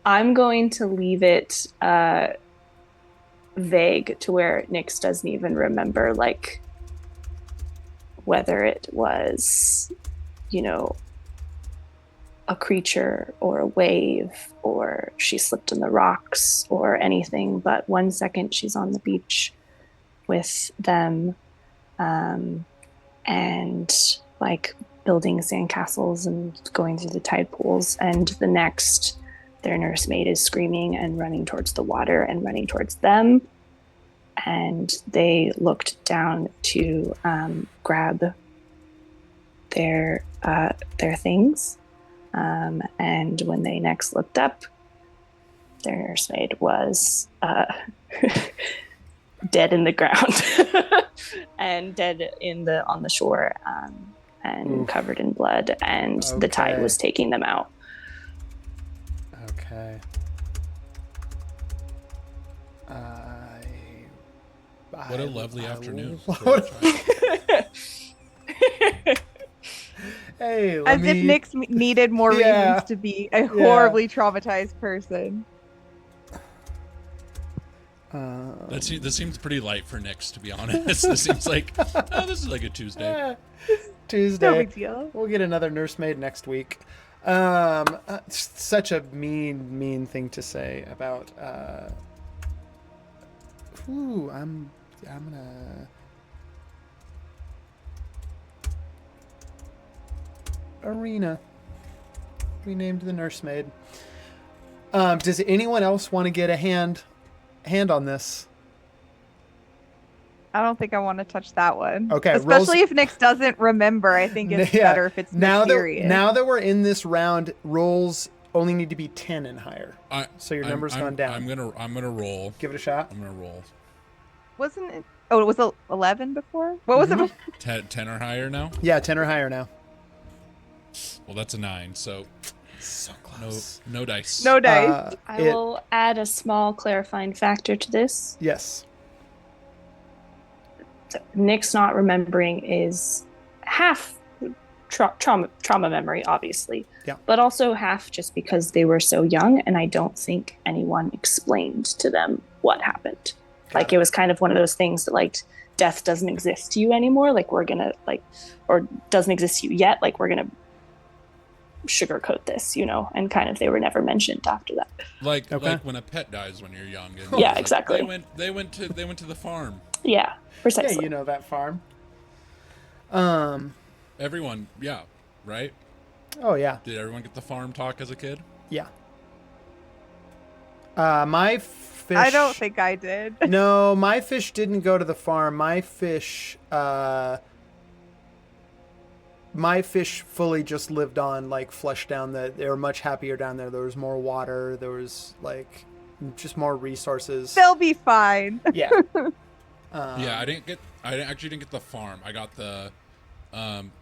I'm going to leave it vague to where Nyx doesn't even remember, like, whether it was, you know, a creature or a wave or she slipped in the rocks or anything. But 1 second she's on the beach with them, and like building sandcastles and going through the tide pools, and the next their nursemaid is screaming and running towards the water and running towards them, and they looked down to grab their things, and when they next looked up, their nursemaid was dead in the ground and dead on the shore, and Oof. covered in blood, and the tide Okay. was taking them out. Okay. What a lovely afternoon. Hey, As if Nyx needed more Yeah. reasons to be a horribly traumatized person. This seems pretty light for Nyx, to be honest. This seems like, oh, this is like a Tuesday. Tuesday. No big deal. We'll get another nursemaid next week. Such a mean thing to say about. I'm gonna. Arena. Renamed the nursemaid. Does anyone else want to get a hand on this? I don't think I want to touch that one. Okay, Especially if Nyx doesn't remember. I think it's better if it's mysterious. Now that we're in this round, rolls only need to be 10 and higher. So your number's gone down. I'm gonna roll. Give it a shot. I'm gonna roll. Wasn't it? Oh, it was 11 before? What was it before? 10 or higher now? Yeah, 10 or higher now. Well, that's a 9, so close. No dice. No dice. I will add a small clarifying factor to this. Yes. Nyx not remembering is half trauma memory, obviously. Yeah. But also half just because they were so young, and I don't think anyone explained to them what happened. It was kind of one of those things that, like, death doesn't exist to you anymore. Like, we're gonna, like, or doesn't exist to you yet. Like, we're gonna sugarcoat this, and kind of they were never mentioned after that. Like when a pet dies when you're young. And yeah, exactly. They went to the farm. Yeah, precisely. Yeah, that farm. Everyone, yeah, right? Oh yeah. Did everyone get the farm talk as a kid? Yeah. My fish. I don't think I did. No, my fish didn't go to the farm. My fish fully just lived on, like, flushed down. They were much happier down there. There was more water. There was, like, just more resources. They'll be fine. Yeah. Yeah, I actually didn't get the farm. I got the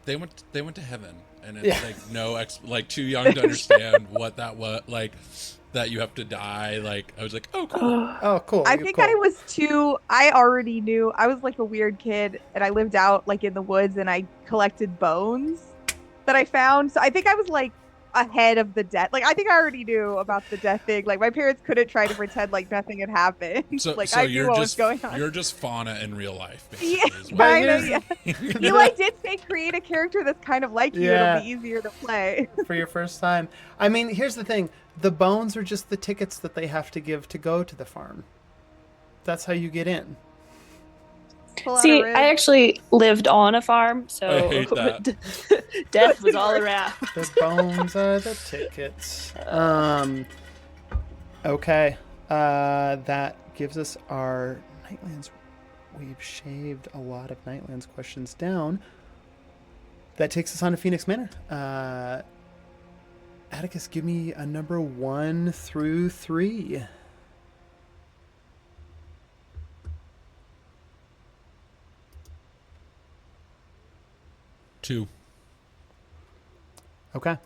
they went to heaven, and it's like too young to understand what that was, like, that you have to die. Like, I was like, oh cool. Oh cool. I think I was I already knew. I was like a weird kid, and I lived out, like, in the woods, and I collected bones that I found. So I think I was, like, ahead of the death. Like, I think I already knew about the death thing. Like, my parents couldn't try to pretend like nothing had happened. So, like, so I knew what was going on. You're just Fauna in real life, Yeah, basically. kind of. Yeah. Eli did say create a character that's kind of like you. Yeah. It'll be easier to play. For your first time. I mean, here's the thing. The bones are just the tickets that they have to give to go to the farm. That's how you get in. See, I actually lived on a farm, so I hate that. death was all around. The bones are the tickets. Okay. That gives us our Nightlands. We've shaved a lot of Nightlands questions down. That takes us on to Phoenix Manor. Atticus, give me a number 1 through 3. Two. Okay.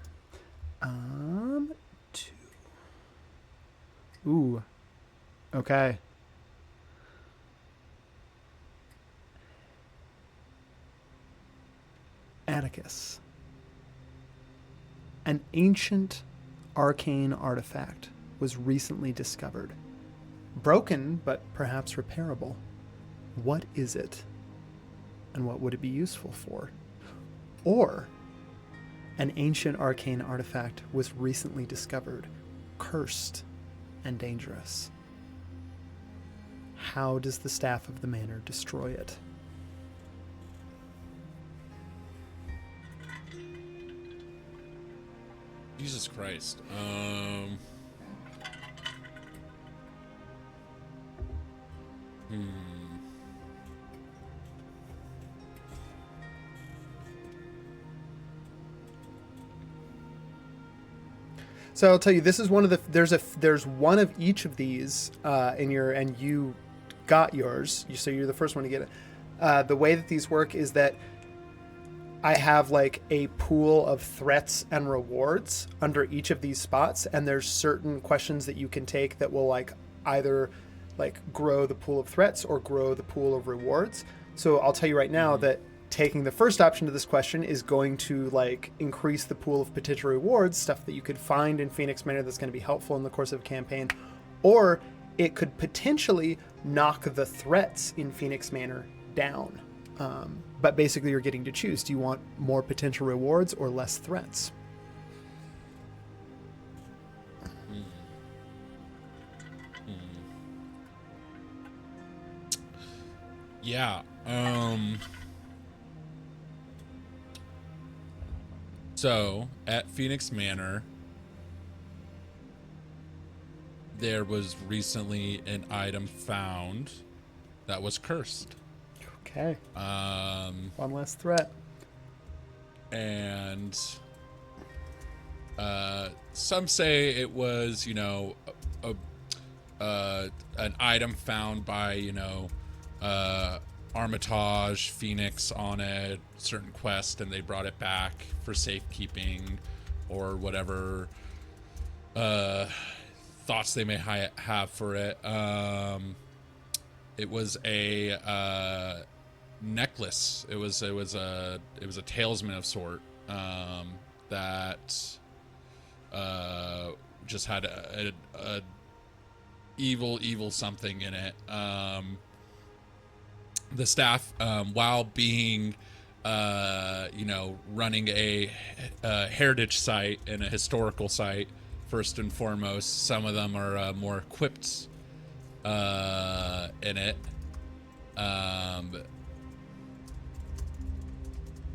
2. Ooh. Okay. Atticus. An ancient arcane artifact was recently discovered. Broken, but perhaps repairable. What is it? And what would it be useful for? Or, an ancient arcane artifact was recently discovered, cursed and dangerous. How does the staff of the manor destroy it? Jesus Christ. So I'll tell you, this is one of the there's one of each of these in your, and you got yours. So you're the first one to get it. The way that these work is that I have like a pool of threats and rewards under each of these spots, and there's certain questions that you can take that will like either like grow the pool of threats or grow the pool of rewards. So I'll tell you right now that taking the first option to this question is going to like increase the pool of potential rewards, stuff that you could find in Phoenix Manor that's going to be helpful in the course of a campaign, or it could potentially knock the threats in Phoenix Manor down. But basically you're getting to choose. Do you want more potential rewards or less threats? Yeah. So at Phoenix Manor, there was recently an item found that was cursed. Okay. One less threat. And some say it was, you know, an item found by, you know, Armitage Phoenix on a certain quest, and they brought it back for safekeeping or whatever thoughts they may have for it. It was a necklace. It was a talisman of sort that just had a evil something in it. The staff, while being you know, running a heritage site and a historical site first and foremost, some of them are more equipped in it.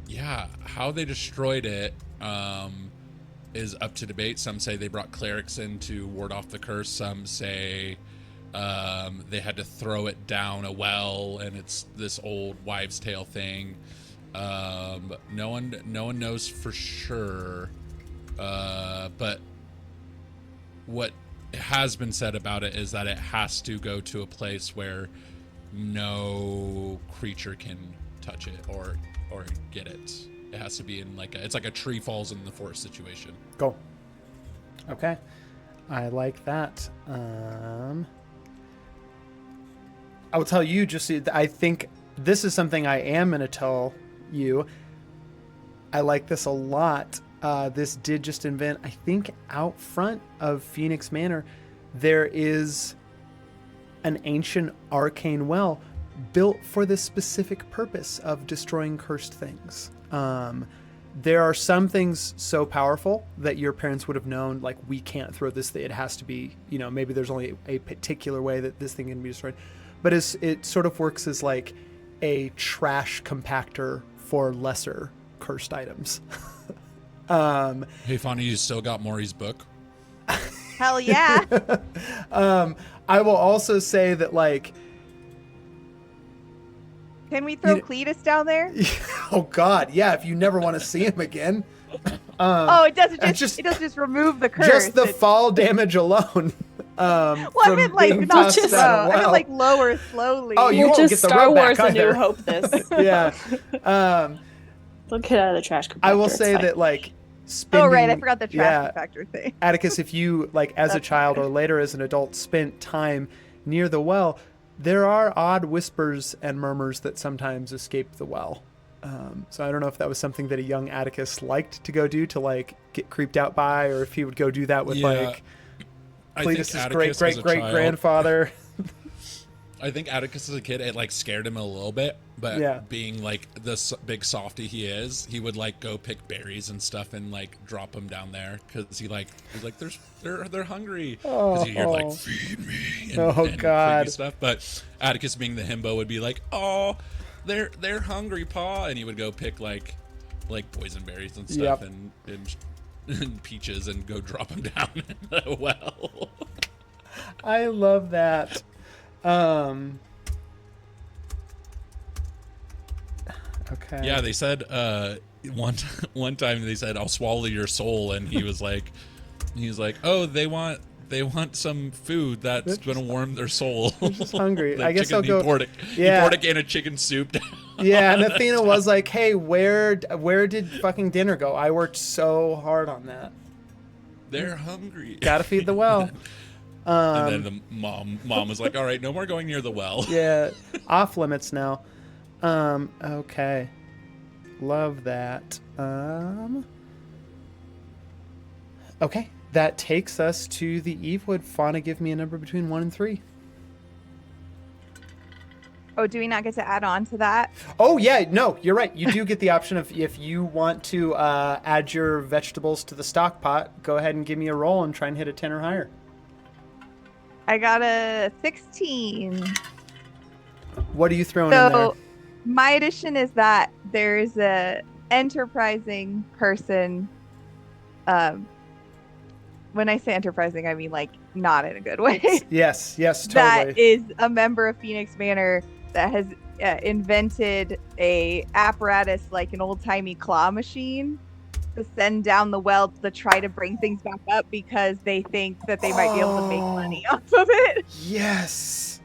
Yeah, how they destroyed it is up to debate. Some say they brought clerics in to ward off the curse. Some say they had to throw it down a well, and it's this old wives' tale thing. No one knows for sure. But what has been said about it is that it has to go to a place where no creature can touch it or get it. It has to be in like it's like a tree falls in the forest situation. Go. Okay. I like that. I will tell you, just I think this is something I am going to tell you. I like this a lot. This did just invent, I think, out front of Phoenix Manor, there is an ancient arcane well built for the specific purpose of destroying cursed things. There are some things so powerful that your parents would have known, like, we can't throw this thing. It has to be, you know, maybe there's only a particular way that this thing can be destroyed. But it sort of works as like a trash compactor for lesser cursed items. Hey, Fonny, you still got Maury's book? Hell yeah. I will also say that, like, Can we throw Cletus down there? Oh God, yeah. If you never want to see him again. It doesn't just remove the curse. Just the fall damage alone. Well, I meant like not just I meant like lower slowly. Oh, you won't just get the Star rope Wars: back A New either. Hope. This. Yeah. They'll get out of the trash compactor. I will it's say fine. that, like, spending, Oh right, I forgot the trash compactor thing. Atticus, if you, like, as a child or later as an adult, spent time near the well, there are odd whispers and murmurs that sometimes escape the well. So I don't know if that was something that a young Atticus liked to go do to like get creeped out by, or if he would go do that with like I think Cletus's Atticus as a great child- grandfather. I think Atticus as a kid, it like scared him a little bit, but Yeah. being like the big softy he is, he would like go pick berries and stuff and like drop them down there because he's like they're hungry because he heard like feed me and, and God. creepy stuff. But Atticus being the himbo would be like, oh, they're hungry, paw, and he would go pick like boysenberries and stuff and peaches and go drop them down in the well. I love that. Okay. Yeah, they said one time they said I'll swallow your soul, and he was like, oh, they want some food that's gonna warm their soul. They're just hungry. Like I guess I'll go. He poured a can of chicken soup down. Yeah, and Athena was like, "Hey, where did fucking dinner go? I worked so hard on that. They're hungry. Gotta feed the well." And then the mom was like, all right, no more going near the well. Yeah, off limits now. Okay. Love that. Okay, that takes us to the Evewood. Fauna, give me a number between 1 and 3. Oh, do we not get to add on to that? Oh, yeah, no, you're right. You do get the option of if you want to add your vegetables to the stock pot, go ahead and give me a roll and try and hit a 10 or higher. I got a 16. What are you throwing in there? So my addition is that there's a enterprising person. When I say enterprising, I mean like not in a good way. Yes, totally. That is a member of Phoenix Manor that has invented a apparatus like an old-timey claw machine to send down the well to try to bring things back up because they think that they might be able to make money off of it. Yes.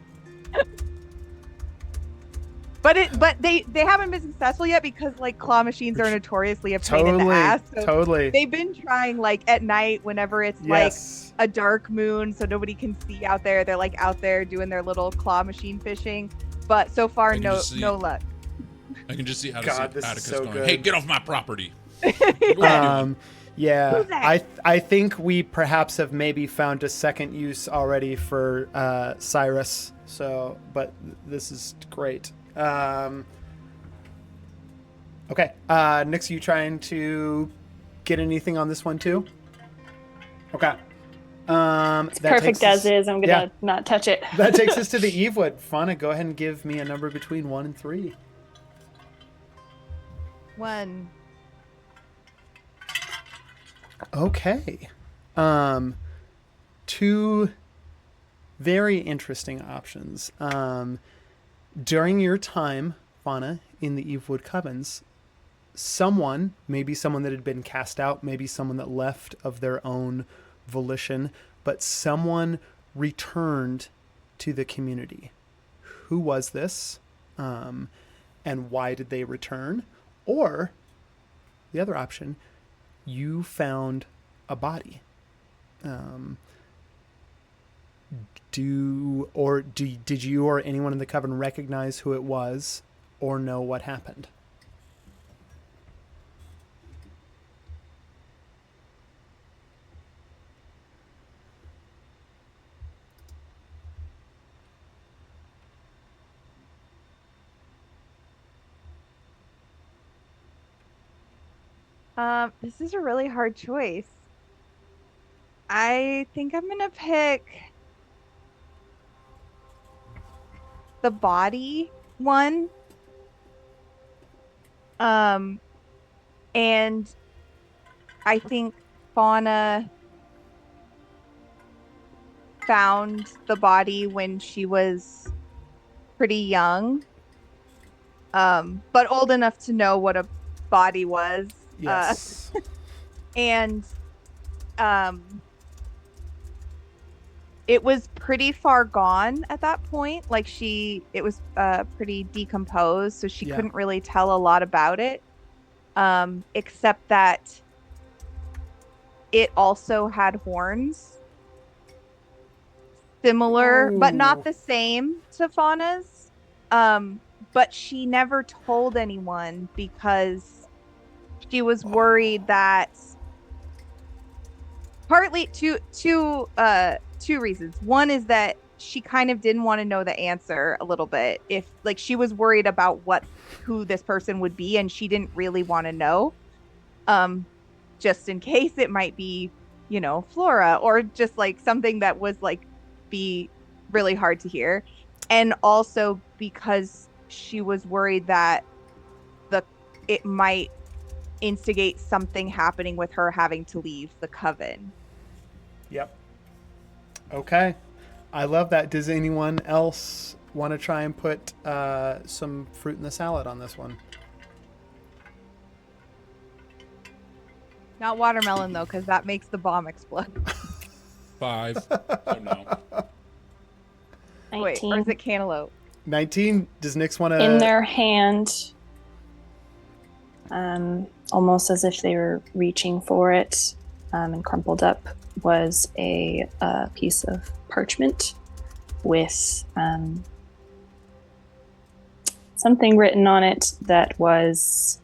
But they haven't been successful yet because like claw machines are notoriously a pain in the ass. So Totally. they've been trying like at night whenever it's like a dark moon so nobody can see out there. They're like out there doing their little claw machine fishing. But so far no luck. I can just see God, this is Atticus so going, good. hey, get off my property. Yeah, Who's that? I think we perhaps have maybe found a second use already for Cyrus. So, but this is great. Okay, Nix, you trying to get anything on this one too? Okay. It's perfect as is. I'm gonna not touch it. That takes us to the Evewood. Fauna, go ahead and give me a number between 1 and 3. 1. Okay. 2 very interesting options. During your time, Fauna, in the Evewood Covens, someone, maybe someone that had been cast out, maybe someone that left of their own volition, but someone returned to the community. Who was this? And why did they return? Or, the other option, you found a body. Did you or anyone in the coven recognize who it was or know what happened? This is a really hard choice. I think I'm gonna pick the body one. And I think Fauna found the body when she was pretty young. But old enough to know what a body was. Yes. And it was pretty far gone at that point. Like it was pretty decomposed, so she couldn't really tell a lot about it, except that it also had horns, similar but not the same to Fauna's. but she never told anyone because she was worried that partly two reasons. One is that she kind of didn't want to know the answer a little bit. If like she was worried about who this person would be, and she didn't really want to know. Just in case it might be, Flora, or just like something that was like be really hard to hear. And also because she was worried that it might instigate something happening with her having to leave the coven. Yep. Okay. I love that. Does anyone else want to try and put some fruit in the salad on this one? Not watermelon, though, because that makes the bomb explode. 5. So no. 19. Wait, or is it cantaloupe? 19. Does Nyx want to... In their hand, almost as if they were reaching for it, and crumpled up, was a piece of parchment with something written on it that was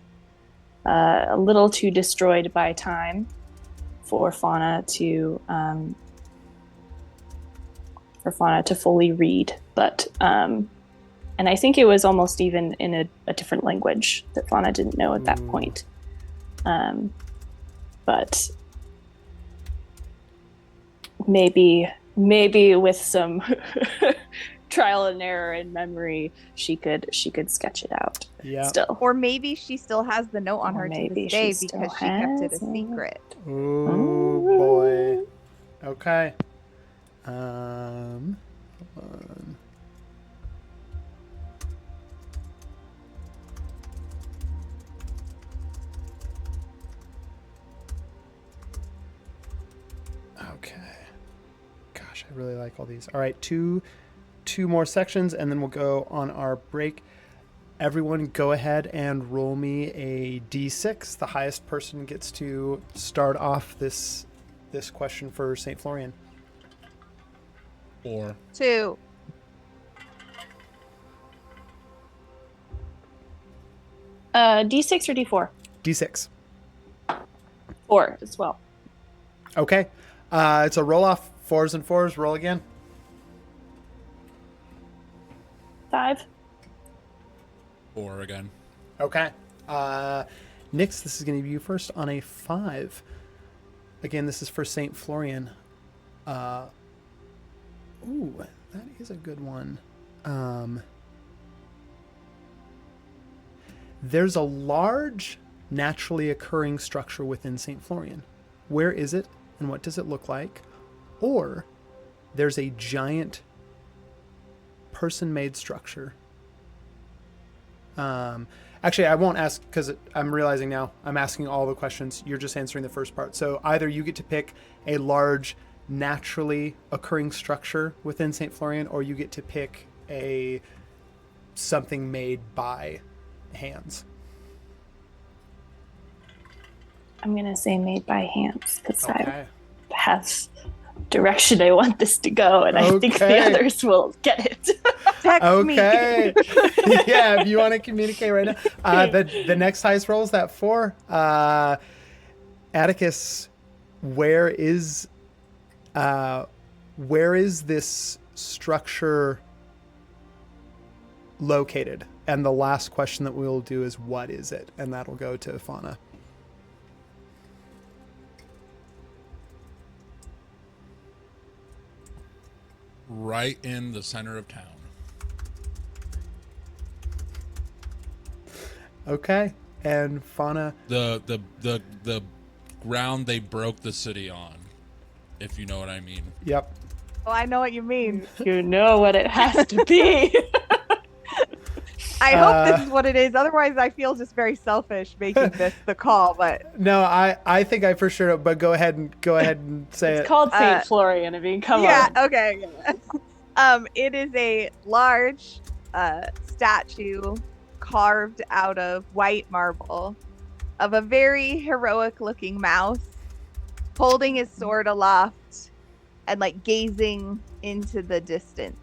a little too destroyed by time for Fauna to fully read, but and I think it was almost even in a different language that Fauna didn't know at that point. But maybe with some trial and error in memory, she could sketch it out. Yeah. Still, Or maybe she still has the note on Or her to maybe this day she because still she kept it a has it. secret. Oh boy. Okay. Hold on. Okay. Gosh, I really like all these. All right, two more sections, and then we'll go on our break. Everyone go ahead and roll me a d6. The highest person gets to start off this question for St. Florian. 4. 2. D6 or D4? D6. 4 as well. Okay. It's a roll off. 4s and 4s. Roll again. 5. 4 again. Okay. Nyx, this is going to be you first on a 5. Again, this is for St. Florian. Ooh, that is a good one. There's a large naturally occurring structure within St. Florian. Where is it and what does it look like? Or there's a giant person-made structure. Actually, I won't ask because I'm realizing now I'm asking all the questions. You're just answering the first part. So either you get to pick a large naturally occurring structure within St. Florian, or you get to pick something made by hands. I'm going to say made by hands because Okay. I have direction I want this to go, and I think the Okay. others will get it. Text me. Okay. Yeah, if you want to communicate right now. The next highest roll is that 4. Atticus, where is this structure located? And the last question that we'll do is, what is it? And that'll go to Fauna. Right in the center of town. Okay. And Fauna. The ground they broke the city on, if you know what I mean. Yep. Well, I know what you mean. You know what it has to be. I hope this is what it is. Otherwise, I feel just very selfish making this the call. But No, I think I for sure. But go ahead and say It's it. called St. Florian. I mean, come yeah, on. okay. It is a large statue carved out of white marble of a very heroic-looking mouse holding his sword aloft and like gazing into the distance.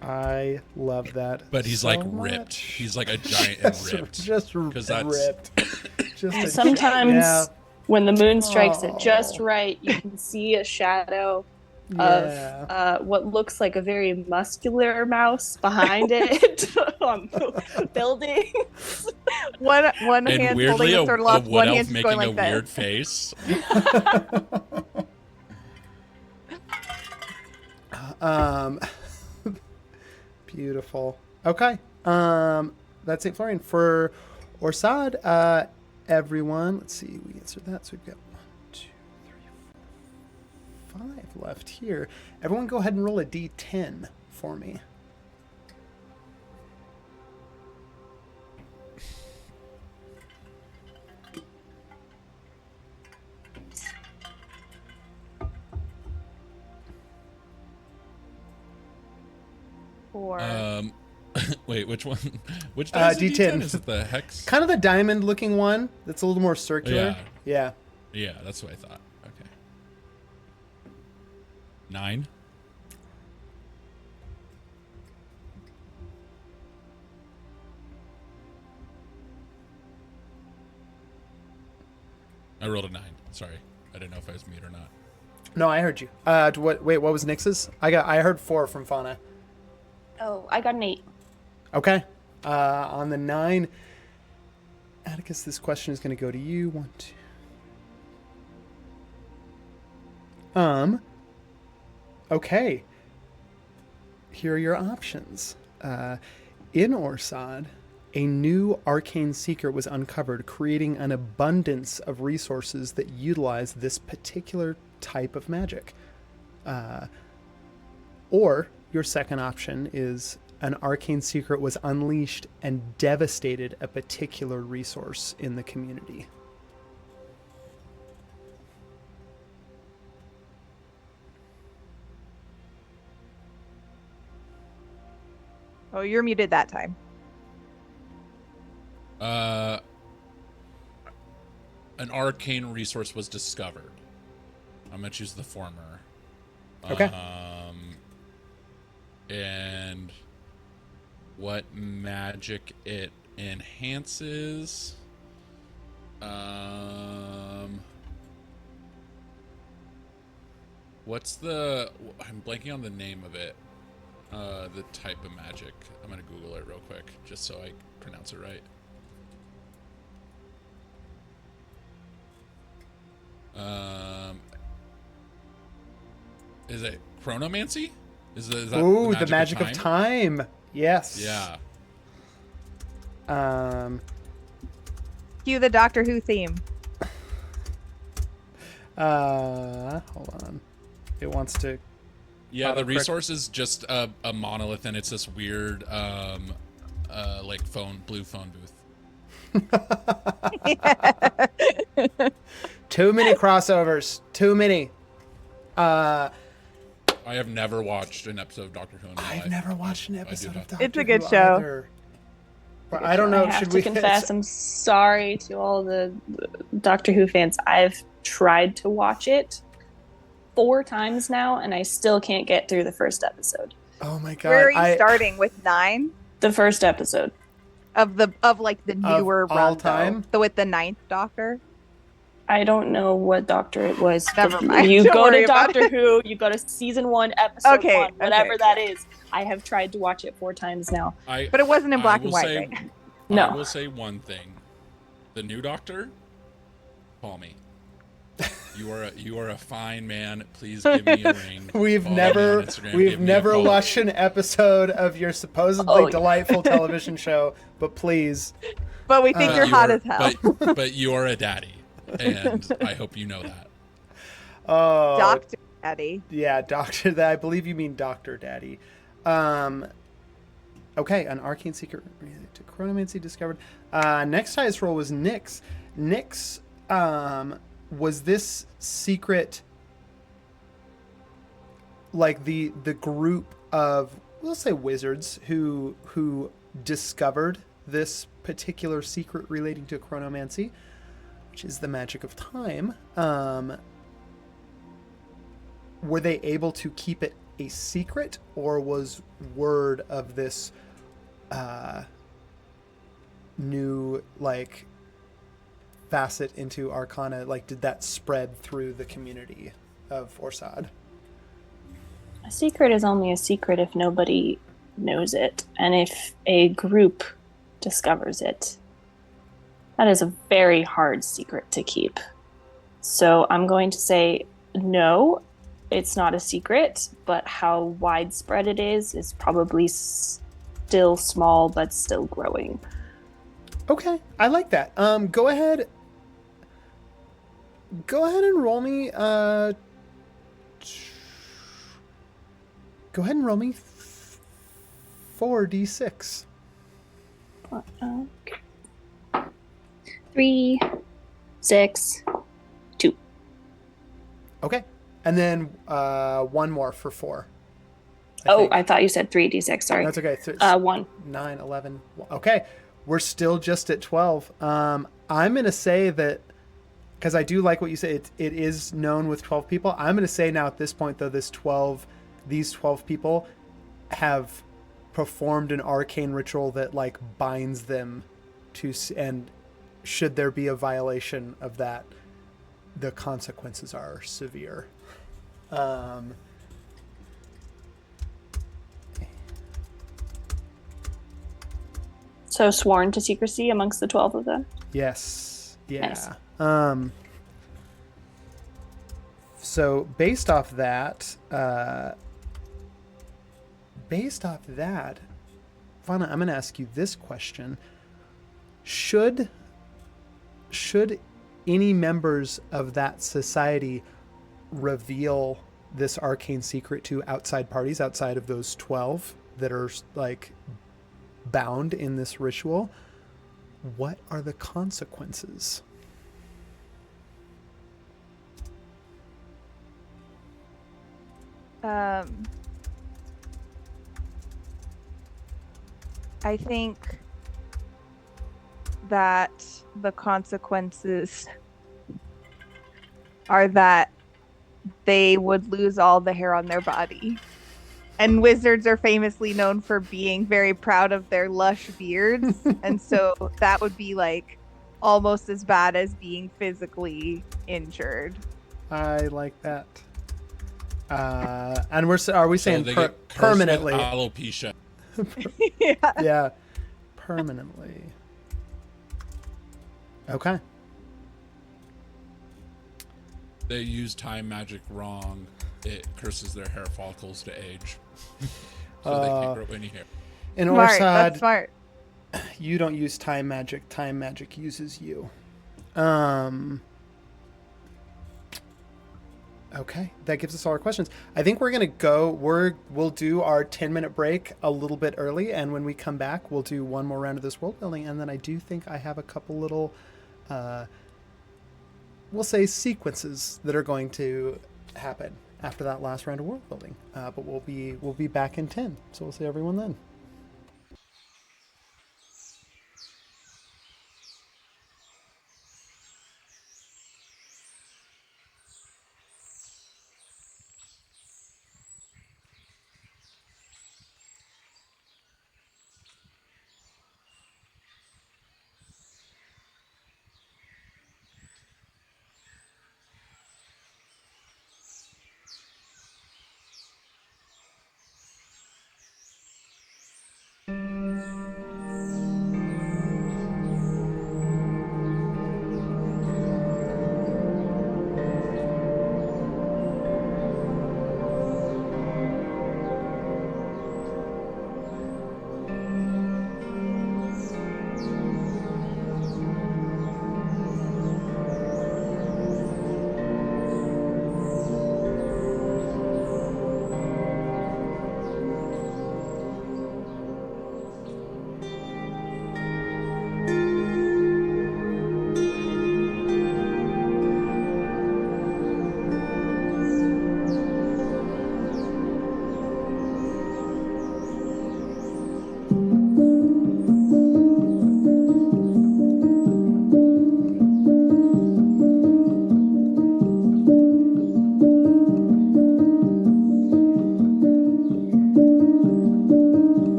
I love that. But he's so like much. ripped. He's like a giant and ripped. Just 'Cause that's- ripped. Just a Sometimes yeah. when the moon strikes it Oh. just right, you can see a shadow Yeah. of what looks like a very muscular mouse behind it on the building. One And hand holding weirdly, the a turtle off, wood one elf hand just going making like a weird this. face. Beautiful. Okay. That's St. Florian. For Orsad, everyone, let's see, we answered that. So we've got 1, 2, 3, 4, 5 left here. Everyone go ahead and roll a d10 for me. Four. Wait, which one? Which dice is D10. D10? Is it the hex? Kind of the diamond looking one that's a little more circular. Yeah. Yeah, that's what I thought. Okay. 9. I rolled a 9. Sorry. I didn't know if I was mute or not. No, I heard you. What was Nix's? I heard 4 from Fauna. Oh, I got an 8. Okay. On the 9, Atticus, this question is going to go to you. 1, 2. Okay. Here are your options. In Orsad, a new arcane secret was uncovered, creating an abundance of resources that utilize this particular type of magic. Or your second option is an arcane secret was unleashed and devastated a particular resource in the community. Oh, you're muted that time. An arcane resource was discovered. I'm gonna choose the former. Okay. And what magic it enhances? What's the? I'm blanking on the name of it. The type of magic. I'm gonna Google it real quick just so I pronounce it right. Is it chronomancy? Is that Ooh, the magic of time. Yes. Yeah. Cue the Doctor Who theme. Hold on. It wants to. Yeah, the autocorrect. resource is just a monolith, and it's this weird, like blue phone booth. Too many crossovers. Too many. I have never watched an episode of Doctor Who in my life. I've never watched an I do episode not. of Doctor It's a good Who show. either. But I don't know. I have Should to we confess, I'm sorry to all the Doctor Who fans. I've tried to watch it 4 times now, and I still can't get through the first episode. Oh my god! Where are you starting with 9 The first episode. of the newer all run time? though, with the 9th Doctor? I don't know what Doctor it was. Never mind. You Don't go worry to about Doctor Who, you go to season 1, episode Okay, 1, whatever okay. that is. I have tried to watch it 4 times now. But it wasn't in black and white, say, right? No. I will say one thing: the new Doctor, call me. You are a fine man. Please give me a ring. We've Follow me on never Instagram, we've give me a never call. watched an episode of your supposedly Oh, yeah. delightful television show, but please. But we think you're You hot are- as hell. But you are a daddy, and I hope you know that. Oh, Doctor Eddie. yeah, Doctor. I believe you mean Doctor Daddy. Okay, an arcane secret related to chronomancy discovered. Next highest roll was Nyx. Nyx, was this secret like the group of, we'll say, wizards who discovered this particular secret relating to chronomancy, which is the magic of time? Were they able to keep it a secret, or was word of this new like facet into Arcana, like did that spread through the community of Orsad? A secret is only a secret if nobody knows it, and if a group discovers it. That is a very hard secret to keep. So I'm going to say no, it's not a secret, but how widespread it is probably still small, but still growing. Okay, I like that. Go ahead and roll me. Go ahead and roll me 4d6. Okay. 3, 6, 2. Okay, and then one more for 4. I thought you said 3d6. Sorry. That's okay. So 1. 9, 11. Okay, we're still just at 12. I'm gonna say that, because I do like what you say, it is known with 12 people. I'm gonna say now at this point though, these 12 people have performed an arcane ritual that like binds them to, and should there be a violation of that, the consequences are severe. So sworn to secrecy amongst the 12 of them? Yes. Yeah. Nice. So based off that, Fauna, I'm going to ask you this question. Should any members of that society reveal this arcane secret to outside parties outside of those 12 that are like bound in this ritual, what are the consequences? I think that the consequences are that they would lose all the hair on their body. And wizards are famously known for being very proud of their lush beards. And so that would be like almost as bad as being physically injured. I like that. And are we saying So they get cursed with permanently? alopecia. Yeah. Yeah, permanently. Okay. They use time magic wrong. It curses their hair follicles to age. So they can't grow any hair. In Smart. That's Orsad, smart. you don't use time magic. Time magic uses you. Okay, that gives us all our questions. I think we're gonna go. We'll do our 10-minute break a little bit early, and when we come back, we'll do one more round of this world building, and then I do think I have a couple little, we'll say, sequences that are going to happen after that last round of world building. But we'll be back in 10, so we'll see everyone then.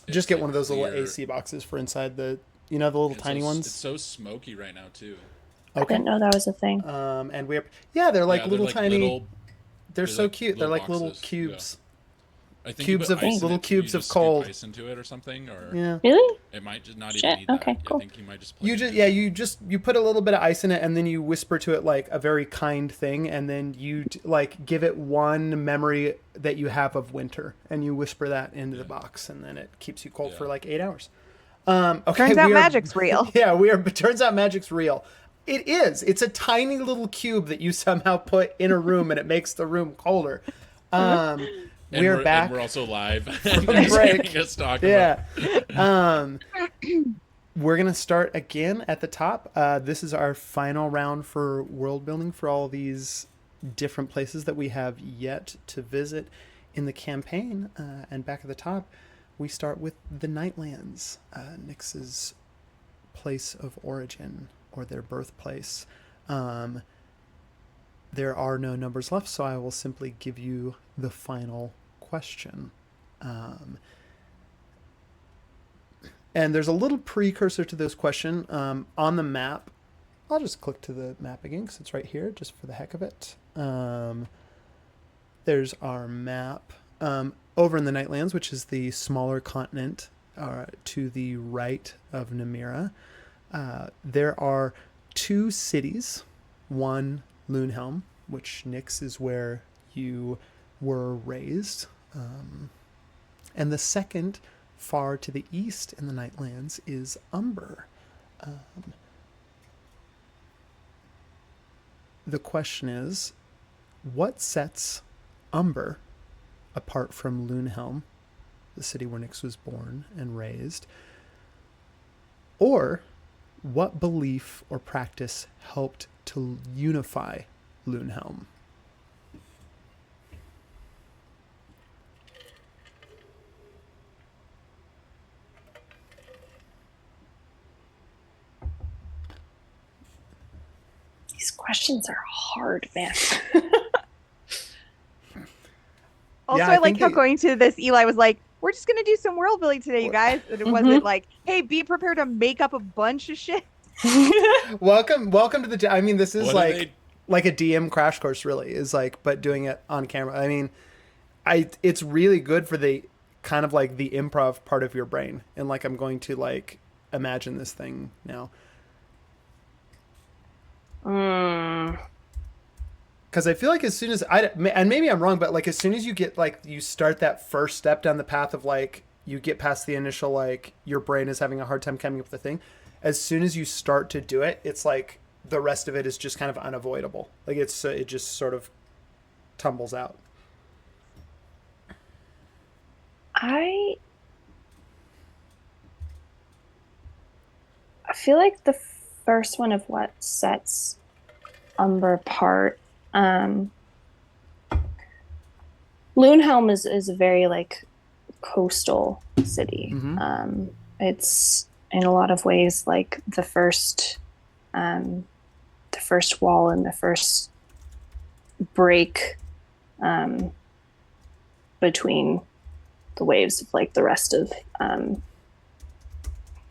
Just get one of those clear. little AC boxes for inside the, the little tiny ones. It's so smoky right now too. I didn't know that was a thing. And they're like little tiny. They're so cute. They're like little boxes. cubes. Yeah. I think Cubes of little cubes of coal. Ice into it or something, or Really? it might just not Shit, even need that. okay, cool. I think you might just plug it in. You put a little bit of ice in it, and then you whisper to it like a very kind thing, and then you like give it one memory that you have of winter, and you whisper that into the box, and then it keeps you cold for like 8 hours. Okay, Turns out magic's real. Yeah, but turns out magic's real. It is. It's a tiny little cube that you somehow put in a room, and it makes the room colder. We're back. And we're also live. From break. Yeah. We're going to start again at the top. This is our final round for world building for all these different places that we have yet to visit in the campaign. And back at the top, we start with the Nightlands, Nyx's place of origin, or their birthplace. There are no numbers left, so I will simply give you the final question. And there's a little precursor to this question on the map. I'll just click to the map again because it's right here, just for the heck of it. There's our map over in the Nightlands, which is the smaller continent to the right of Namira. There are 2 cities, one Loonhelm, which Nyx is where you were raised, and the second, far to the east in the Nightlands, is Umber. The question is, what sets Umber apart from Loonhelm, the city where Nyx was born and raised? Or what belief or practice helped to unify Loonhelm? These questions are hard, man. Also, I like how going to this, Eli was like, we're just going to do some world building today, you guys. And it wasn't like, hey, be prepared to make up a bunch of shit. Welcome to the... I mean, this is like a DM crash course, really, is like, but doing it on camera. I mean, it's really good for the kind of like the improv part of your brain. And like, I'm going to like imagine this thing now. Because I feel like as soon as and maybe I'm wrong, but like as soon as you get like you start that first step down the path of like you get past the initial like your brain is having a hard time coming up with the thing, as soon as you start to do it, it's like the rest of it is just kind of unavoidable. Like it just sort of tumbles out. I feel like the first one of what sets Umber apart. Loonhelm is a very like coastal city. it's in a lot of ways like the first wall and the first break between the waves of like the rest of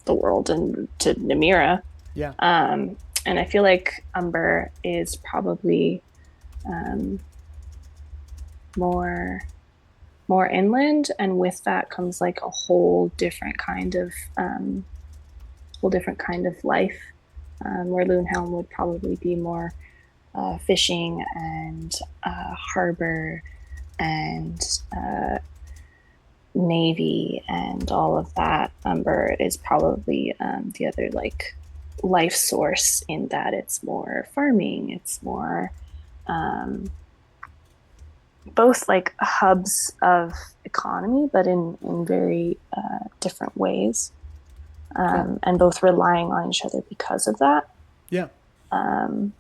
the world and to Namira. Yeah. And I feel like Umber is probably more inland, and with that comes like a whole different kind of life, where Loonhelm would probably be more fishing and harbor and navy and all of that. Umber is probably the other like life source, in that it's more farming, it's more both like hubs of economy, but in very different ways, and both relying on each other because of that. Yeah. And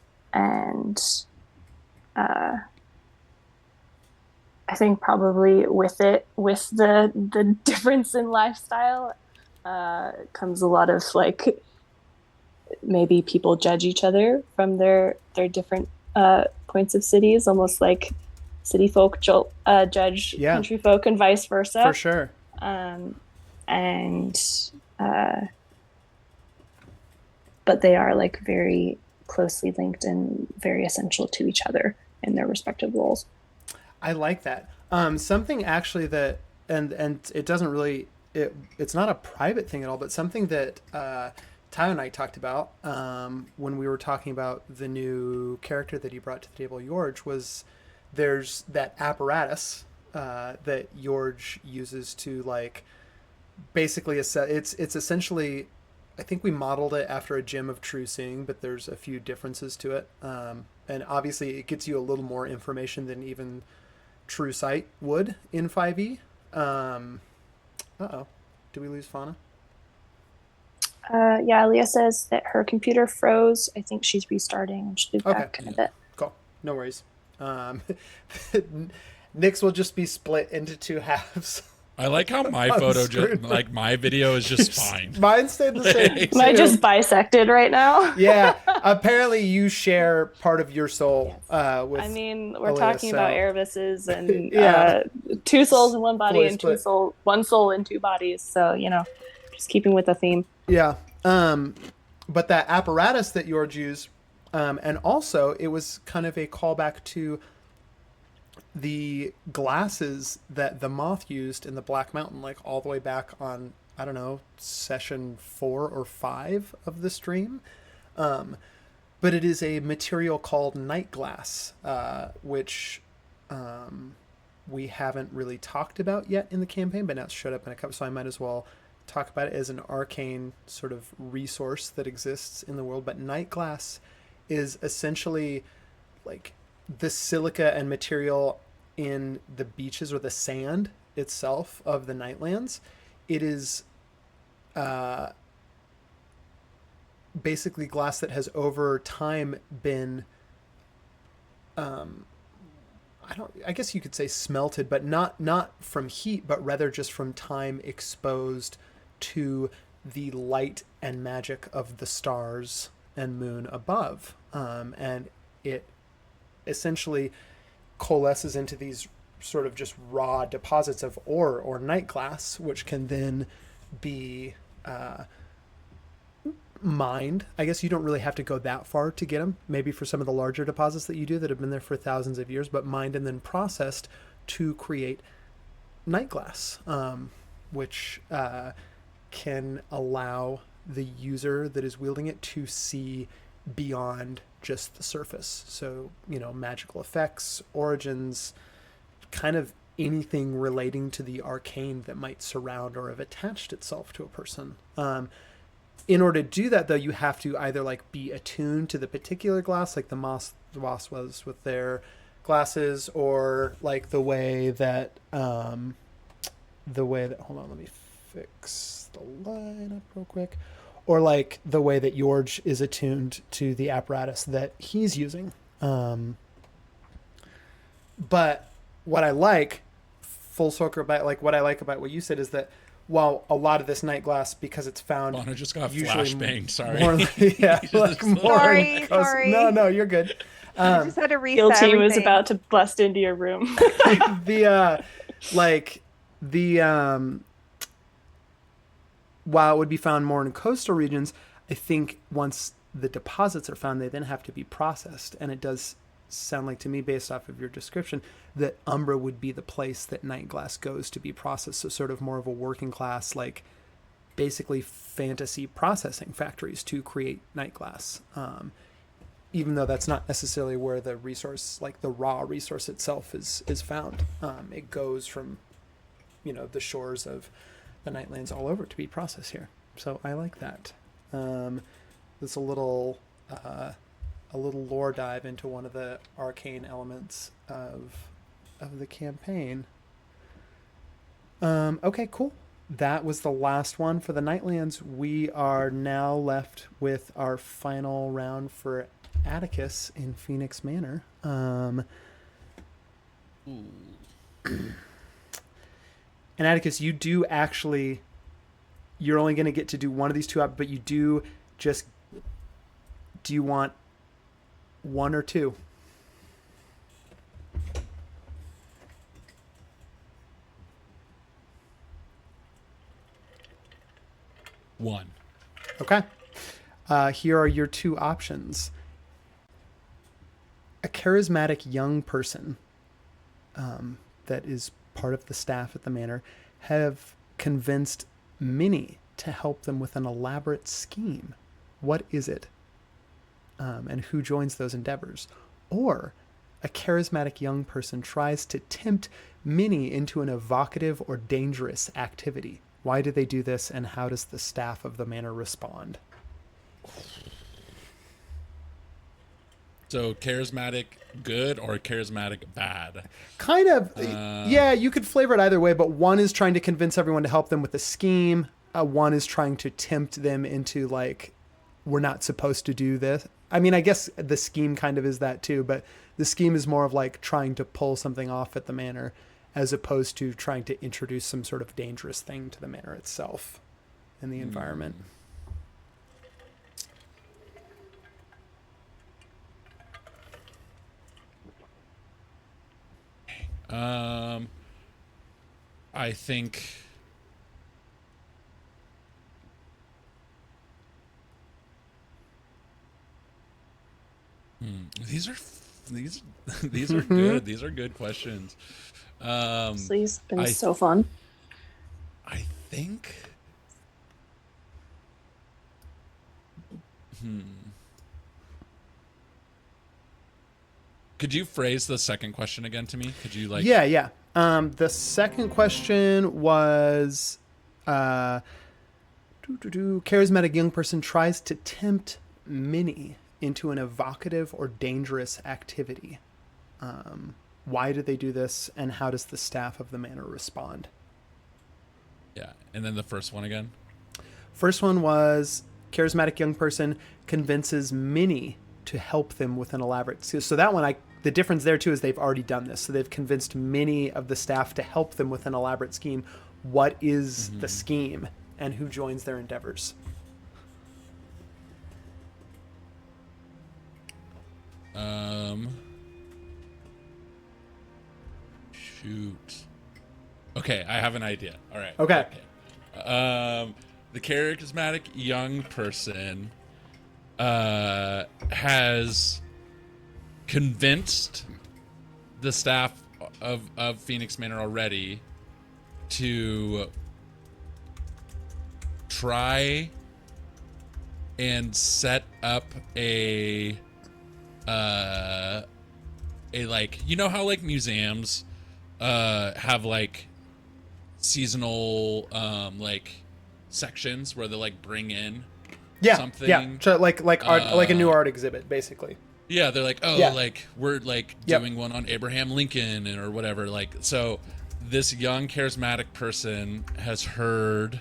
I think probably with the difference in lifestyle comes a lot of like, maybe people judge each other from their different points of cities, almost like city folk judge country folk and vice versa. For sure. But they are like very closely linked and very essential to each other in their respective roles. I like that. Something actually that, and it doesn't really, it's not a private thing at all, but something that Ty and I talked about when we were talking about the new character that he brought to the table, George, was there's that apparatus that George uses to like basically assess. It's essentially, I think we modeled it after a gem of true seeing, but there's a few differences to it. And obviously it gets you a little more information than even true sight would in 5e. Uh-oh. Did we lose Fauna? Yeah, Leah says that her computer froze. I think she's restarting and she'll be back in a bit. Cool. No worries. Nyx will just be split into two halves. I like how my like my video is just fine. Mine stayed the same. Am I just bisected right now? Yeah. Apparently you share part of your soul with I mean, we're Aaliyah, talking about Erebus's and Yeah. two souls in one body Fully and split. one soul in two bodies. So, just keeping with the theme. Yeah. But that apparatus that George used, and also it was kind of a callback to the glasses that the moth used in the Black Mountain, like all the way back on, I don't know, session 4 or 5 of the stream. But it is a material called night glass, which we haven't really talked about yet in the campaign, but now it's showed up in a couple, so I might as well talk about it as an arcane sort of resource that exists in the world. But night glass is essentially like the silica and material in the beaches or the sand itself of the Nightlands. It is basically glass that has over time been I guess you could say smelted, but not from heat, but rather just from time exposed to the light and magic of the stars and moon above. And it essentially coalesces into these sort of just raw deposits of ore or night glass, which can then be mined. I guess you don't really have to go that far to get them. Maybe for some of the larger deposits that you do that have been there for thousands of years, but mined and then processed to create night glass, which can allow the user that is wielding it to see beyond just the surface. So, magical effects, origins, kind of anything relating to the arcane that might surround or have attached itself to a person. In order to do that, though, you have to either like be attuned to the particular glass, like the Wasp was with their glasses, or like the way that hold on, let me fix the line up real quick, or like the way that George is attuned to the apparatus that he's using. But what I like, full circle back, like what I like about what you said is that while a lot of this night glass, because it's found Lana just got usually flashbang. Sorry. more, yeah, like more Sorry, in coast- sorry. No, you're good. I just had to reset Guilty everything. was about to bust into your room. While it would be found more in coastal regions, I think once the deposits are found, they then have to be processed. And it does sound like to me, based off of your description, that Umbra would be the place that night glass goes to be processed. So sort of more of a working class, like basically fantasy processing factories to create night glass. Even though that's not necessarily where the resource, like the raw resource itself, is found. It goes from, the shores of the Nightlands all over to be processed here. So I like that. There's a little lore dive into one of the arcane elements of the campaign. Okay, cool. That was the last one for the Nightlands. We are now left with our final round for Atticus in Phoenix Manor. And Atticus, you do actually, you're only going to get to do one of these two, but you do you want one or two? One. Okay. Here are your two options. A charismatic young person that is part of the staff at the manor have convinced Minnie to help them with an elaborate scheme. What is it? And who joins those endeavors? Or a charismatic young person tries to tempt Minnie into an evocative or dangerous activity. Why do they do this, and how does the staff of the manor respond? So charismatic good or charismatic bad? Kind of, yeah, you could flavor it either way, but one is trying to convince everyone to help them with the scheme. One is trying to tempt them into, like, we're not supposed to do this. I mean, I guess the scheme kind of is that too, but the scheme is more of like trying to pull something off at the manor as opposed to trying to introduce some sort of dangerous thing to the manor itself and the environment. I think these are good. These are good questions. It's been I- so fun. I think. Could you phrase the second question again to me? Could you Yeah. The second question was, charismatic young person tries to tempt Minnie into an evocative or dangerous activity. Why do they do this, and how does the staff of the manor respond? Yeah, and then the first one again. First one was charismatic young person convinces Minnie to help them with an elaborate. So that one, the difference there too is they've already done this. So they've convinced Minnie of the staff to help them with an elaborate scheme. What is the scheme, and who joins their endeavors? Shoot. Okay, I have an idea. All right. Okay. The charismatic young person has convinced the staff of Phoenix Manor already to try and set up a like, you know how like museums have like seasonal like sections where they like bring in something. Yeah, so like art, like a new art exhibit, basically. Yeah, they're like, like we're like doing one on Abraham Lincoln or whatever. Like, so this young charismatic person has heard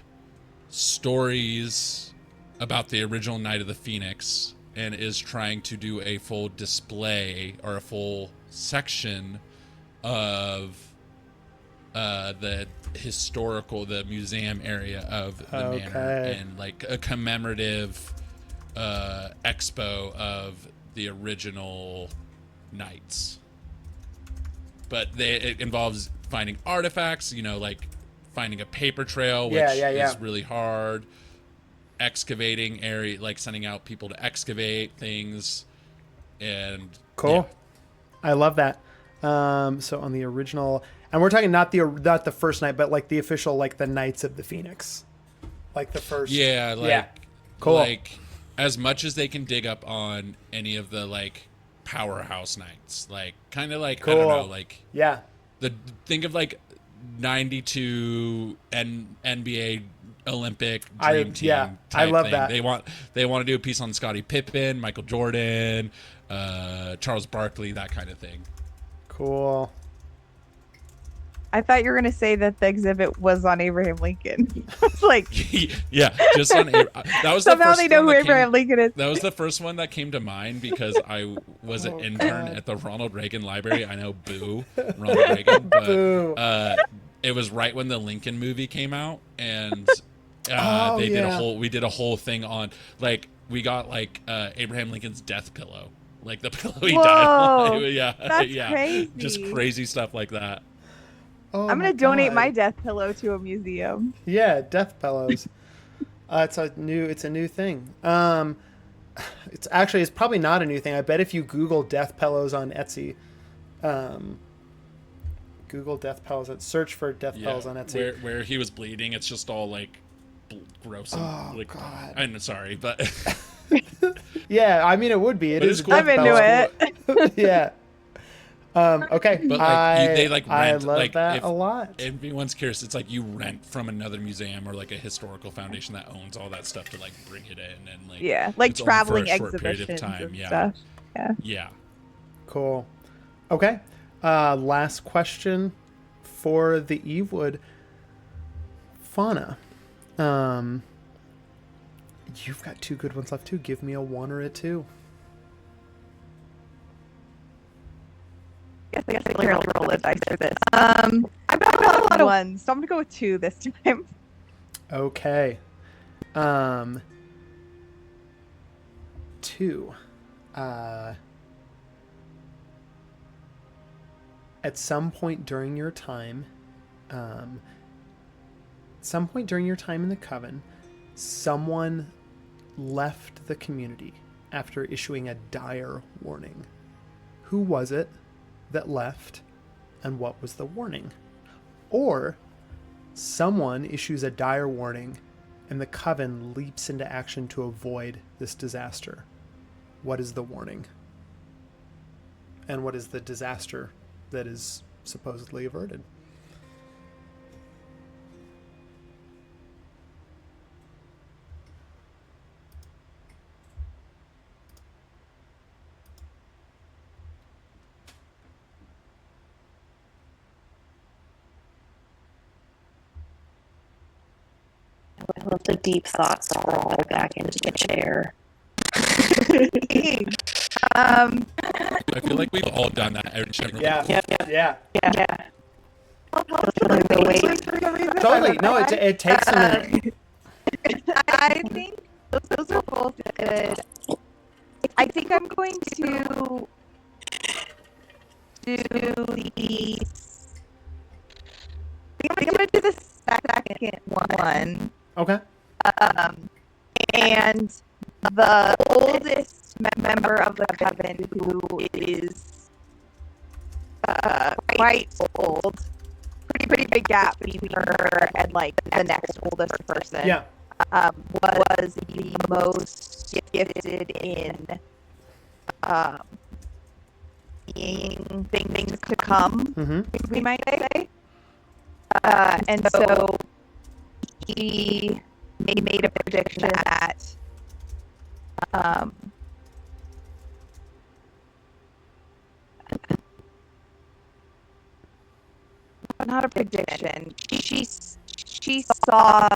stories about the original Night of the Phoenix and is trying to do a full display or a full section of the museum area of the manor, and like a commemorative expo of the original knights. But it involves finding artifacts, like finding a paper trail, which is really hard. Excavating area, like sending out people to excavate things, and cool. I love that. So on the original, and we're talking not the first night, but like the official, like the Knights of the Phoenix, like the first. Cool. Like as much as they can dig up on any of the like powerhouse knights, like kind of like cool. I don't know, like think of like 92 NBA Olympic dream team type I love thing. that. They want to do a piece on Scottie Pippen, Michael Jordan, Charles Barkley, that kind of thing. Cool. I thought you were gonna say that the exhibit was on Abraham Lincoln. It's like just on that was somehow the first they know who Abraham Lincoln is. That was the first one that came to mind because I was an intern at the Ronald Reagan Library. I know, boo, Ronald Reagan, but it was right when the Lincoln movie came out, and we did a whole thing on like we got like Abraham Lincoln's death pillow, like the pillow he died on. That's crazy. Just crazy stuff like that. Oh, I'm gonna donate my death pillow to a museum. Yeah, death pillows. It's a new thing. It's probably not a new thing. I bet if you Google death pillows on Etsy, Google death pillows, search for death pillows on Etsy. Where he was bleeding, it's just all like gross and God. I'm sorry, but yeah, I mean it would be. It is cool. I'm into it. Yeah. Okay, but like they like rent, I love like that if a lot. Anyone's curious, it's like you rent from another museum or like a historical foundation that owns all that stuff to like bring it in and like like it's traveling only for a short period exhibitions of time. and stuff. Yeah. Cool. Okay. Last question for the Evewood. Fauna. You've got two good ones left too. Give me a 1 or a 2. I guess I really roll the dice for this. I've got a lot of ones, so I'm gonna go with 2 this time. Okay. 2. At some point during your time in the Coven, someone left the community after issuing a dire warning. Who was it that left, and what was the warning? Or someone issues a dire warning and the Coven leaps into action to avoid this disaster. What is the warning? And what is the disaster that is supposedly averted? I love the deep thoughts fall back into the chair. I feel like we've all done that. Yeah. Totally. No, it takes a minute. I think those are both good. I think I'm going to do the. I think I'm going to do the second one. Okay. And the oldest member of the Coven, who is quite old, pretty big gap between her and like the next oldest person. Yeah. Was the most gifted in seeing things to come, we might say. And so he made a prediction that not a prediction. She saw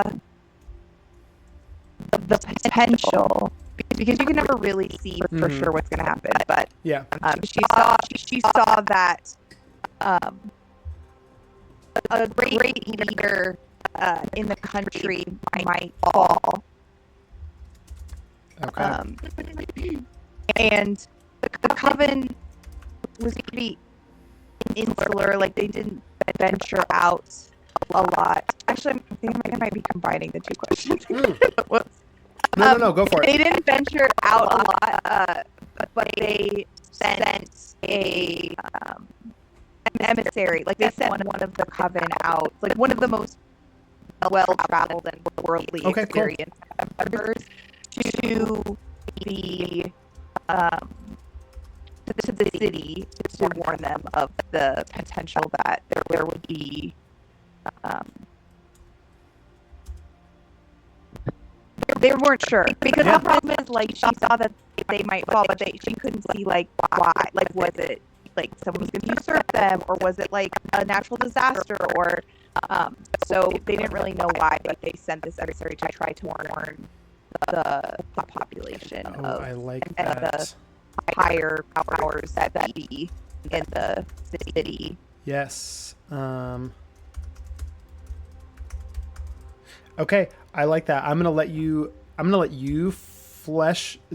the potential, because you can never really see for sure what's going to happen, but she saw that a great leader in the country might fall. Okay. And the coven was pretty insular, like they didn't venture out a lot. Actually, I think I might be combining the two questions. Whoops. No, go for it. They didn't venture out a lot, but they sent an emissary. Like they sent one of the coven out, like one of the most well-traveled and worldly experienced members to the to the city to warn them of the potential that there would be they weren't sure because the problem is like she saw that they might fall, but she couldn't see like why. Like was it like someone was going to usurp them, or was it like a natural disaster, or so they didn't really know why, but they sent this emissary to try to warn the population of I like and that. the higher powers that be in the city. Yes. Okay, I like that. I'm gonna let you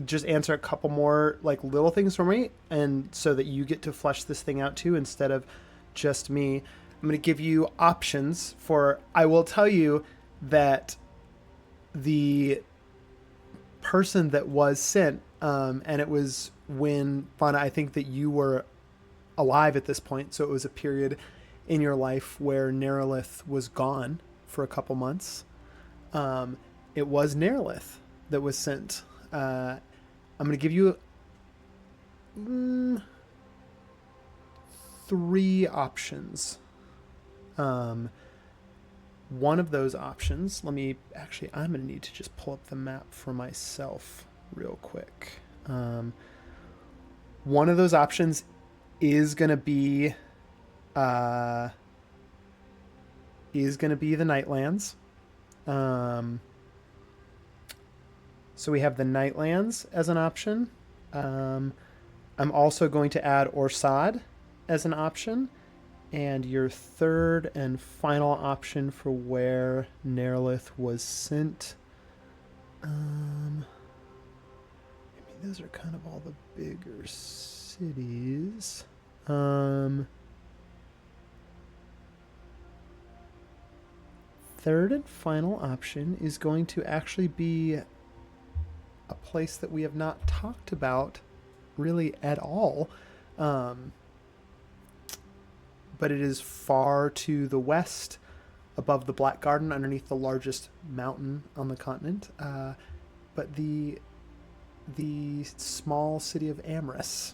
just answer a couple more like little things for me, and so that you get to flesh this thing out too instead of just me. I'm gonna give you options for. I will tell you that the person that was sent, and it was when Fauna, I think that you were alive at this point, so it was a period in your life where Nerolith was gone for a couple months. It was Nerolith that was sent. I'm going to give you 3 options. One of those options, I'm going to need to just pull up the map for myself real quick. One of those options is going to be the Nightlands. So we have the Nightlands as an option. I'm also going to add Orsad as an option. And your third and final option for where Nerolith was sent. Those are kind of all the bigger cities. Third and final option is going to actually be a place that we have not talked about really at all. But it is far to the west above the Black Garden underneath the largest mountain on the continent. But the small city of Amris.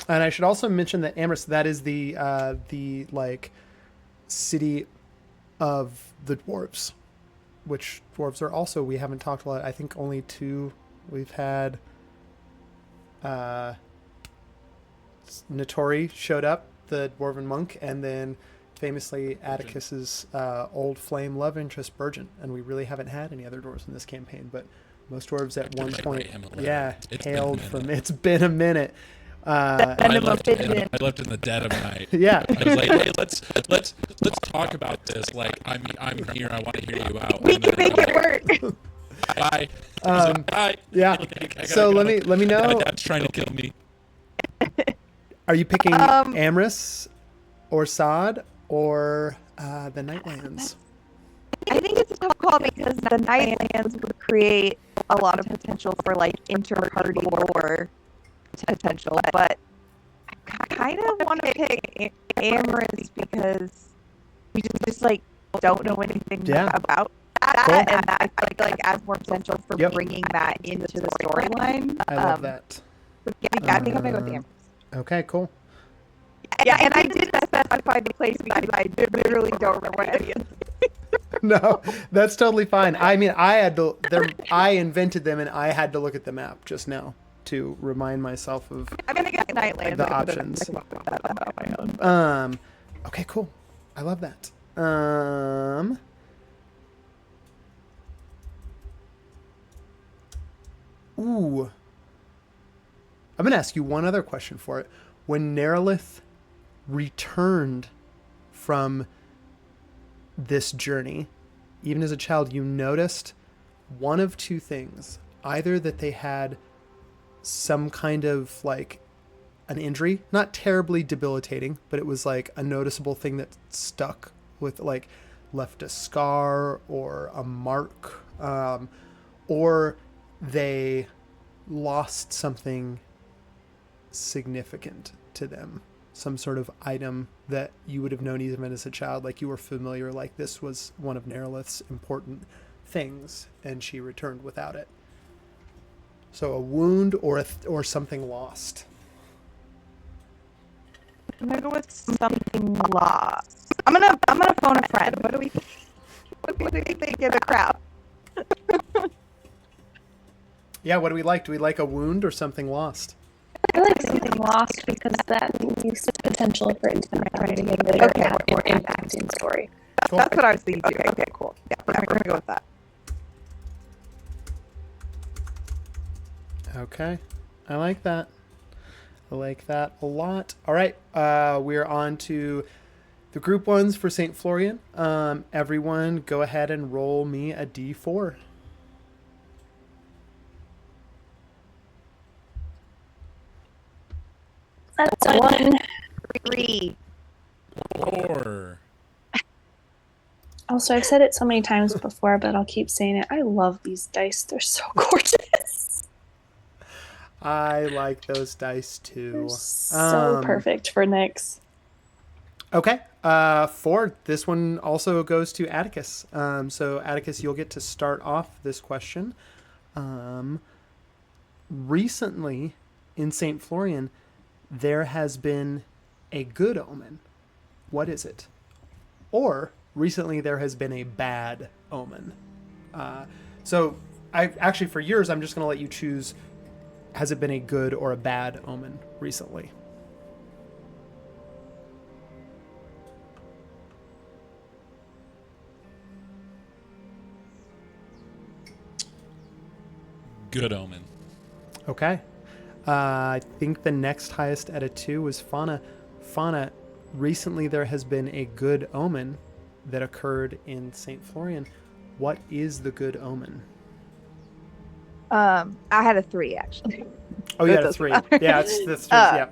And I should also mention that Amris, that is the like city of the dwarves, which dwarves are also, we haven't talked a lot. I think only 2 we've had. Notori showed up, the dwarven monk, and then famously Atticus's old flame love interest, Burgeon. And we really haven't had any other dwarves in this campaign, but most dwarves at one point, hailed from. It's been a minute. I left in the dead of night. Yeah, I was like, hey, let's talk about this. Like, I'm here. I want to hear you out. We can make it work. Bye. Bye. Yeah. So let me know. My dad's trying to kill me. Are you picking Amris, Orsad, or the Nightlands? I think it's a tough call because the Nightlands would create a lot of potential for like inter-party war potential, but I kind of want to pick Amherst because we just like don't know anything about that, cool. And that I feel like adds more potential for bringing that into the storyline. I love that. Yeah, I think I'm gonna go with Amherst. Okay, cool. Yeah, and I did specify the place because I literally don't remember any of it. No, that's totally fine. I mean, I invented them, and I had to look at the map just now to remind myself of I'm gonna guess Nightlands. the options. Okay, cool. I love that. Ooh. I'm going to ask you one other question for it. When Nerlith returned from this journey, even as a child, you noticed one of two things. Either that they had some kind of like an injury, not terribly debilitating, but it was like a noticeable thing that stuck with, like, left a scar or a mark, or they lost something significant to them, some sort of item that you would have known even as a child, like you were familiar, like this was one of Nerlith's important things, and she returned without it. So a wound or something lost. I'm gonna go with something lost. I'm gonna phone a friend. What do we think of the crowd? Yeah, what do we like? Do we like a wound or something lost? I like something lost because that leaves the potential for it to be writing a bigger and more impacting story. Cool. That's what I was thinking too. Okay, cool. Yeah, we're gonna go with that. Okay, I like that. I like that a lot. All right, we're on to the group ones for St. Florian. Everyone, go ahead and roll me a d4. That's a 1. 3. 4. Also, I've said it so many times before, but I'll keep saying it. I love these dice. They're so gorgeous. I like those dice too. They're so perfect for Nyx. Okay. 4. This one also goes to Atticus. So Atticus, you'll get to start off this question. Recently in St. Florian, there has been a good omen. What is it? Or recently there has been a bad omen. So I actually, for yours, I'm just going to let you choose. Has it been a good or a bad omen recently? Good omen. Okay. I think the next highest at a 2 was Fauna. Fauna, recently there has been a good omen that occurred in St. Florian. What is the good omen? I had a 3 actually. Oh, you had a 3. Yeah, it's the 3. Yeah.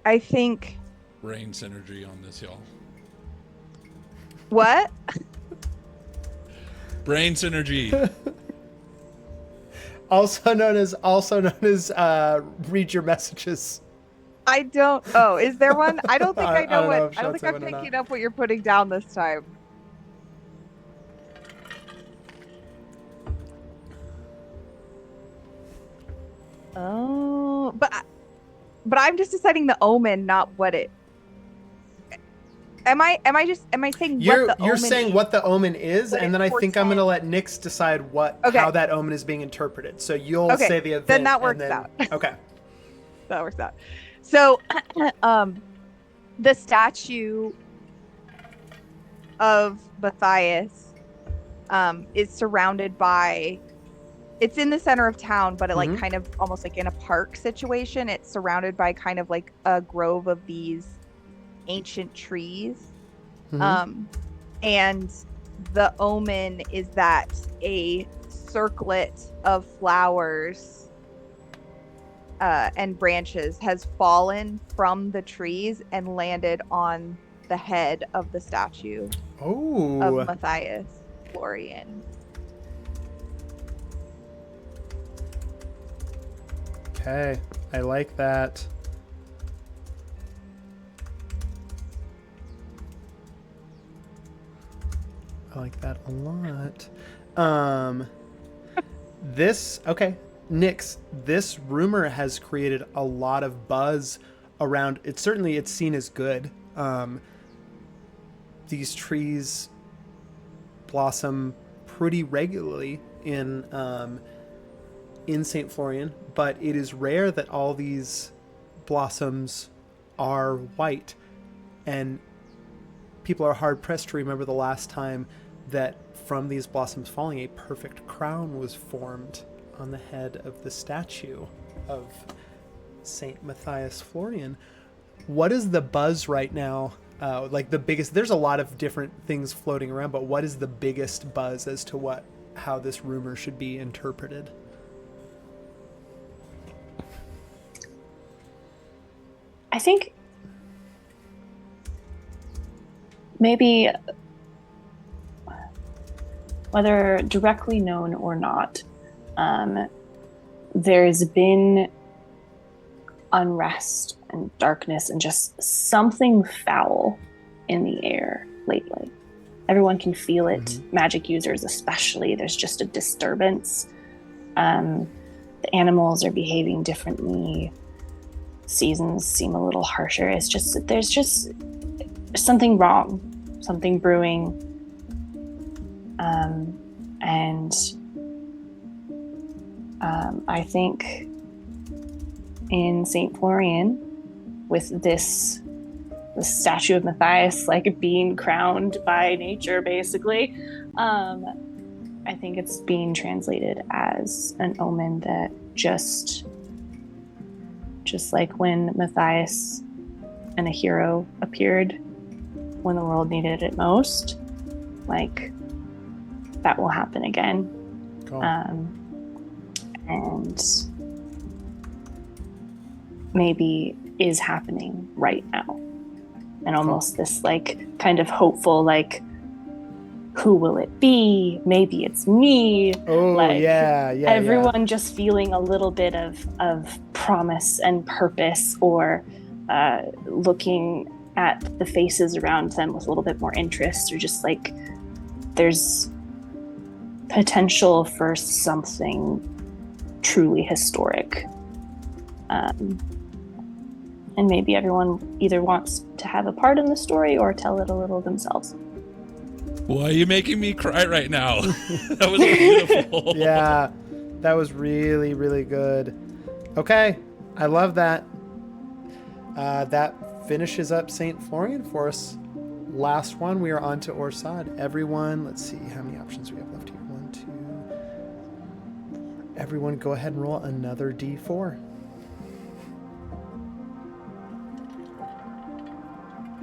I think. Brain synergy on this, y'all. What? Brain synergy. Also known as read your messages. I don't. Oh, is there one? I don't think I know don't know if what. I don't Sean's think I'm having or picking not. up what you're putting down this time. Oh, but I'm just deciding the omen, not what it. Am I saying You're what the omen saying is? what the omen is, What and it then I think I'm going to portends. let Nyx decide Okay. how that omen is being interpreted. So you'll Okay, say the event. then that and works then- out. Okay. That works out. So, the statue of Matthias is surrounded by. It's in the center of town, but it like kind of almost like in a park situation. It's surrounded by kind of like a grove of these ancient trees. And the omen is that a circlet of flowers and branches has fallen from the trees and landed on the head of the statue of Matthias Florian. Okay, I like that. I like that a lot. Nyx, this rumor has created a lot of buzz around it. Certainly it's seen as good. These trees blossom pretty regularly in St. Florian, but it is rare that all these blossoms are white, and people are hard pressed to remember the last time that from these blossoms falling, a perfect crown was formed on the head of the statue of Saint Matthias Florian. What is the buzz right now? Like the biggest, there's a lot of different things floating around, but what is the biggest buzz as to how this rumor should be interpreted? I think maybe, whether directly known or not, there's been unrest and darkness and just something foul in the air lately. Everyone can feel it. Mm-hmm. Magic users especially. There's just a disturbance. The animals are behaving differently. Seasons seem a little harsher. There's just something wrong, something brewing. And I think in St. Florian, with this statue of Matthias like being crowned by nature, basically, I think it's being translated as an omen that just like when Matthias and a hero appeared when the world needed it most, like that will happen again. Cool. And maybe is happening right now. And almost this like kind of hopeful, like, who will it be? Maybe it's me. Oh, like, yeah. Everyone just feeling a little bit of promise and purpose, or looking at the faces around them with a little bit more interest, or just like there's potential for something truly historic. And maybe everyone either wants to have a part in the story or tell it a little themselves. Why are you making me cry right now? That was beautiful. Yeah, that was really, really good. Okay, I love that. That finishes up St. Florian for us. Last one, we are on to Orsad. Everyone, let's see how many options we have left here. 1, 2. Everyone go ahead and roll another D4.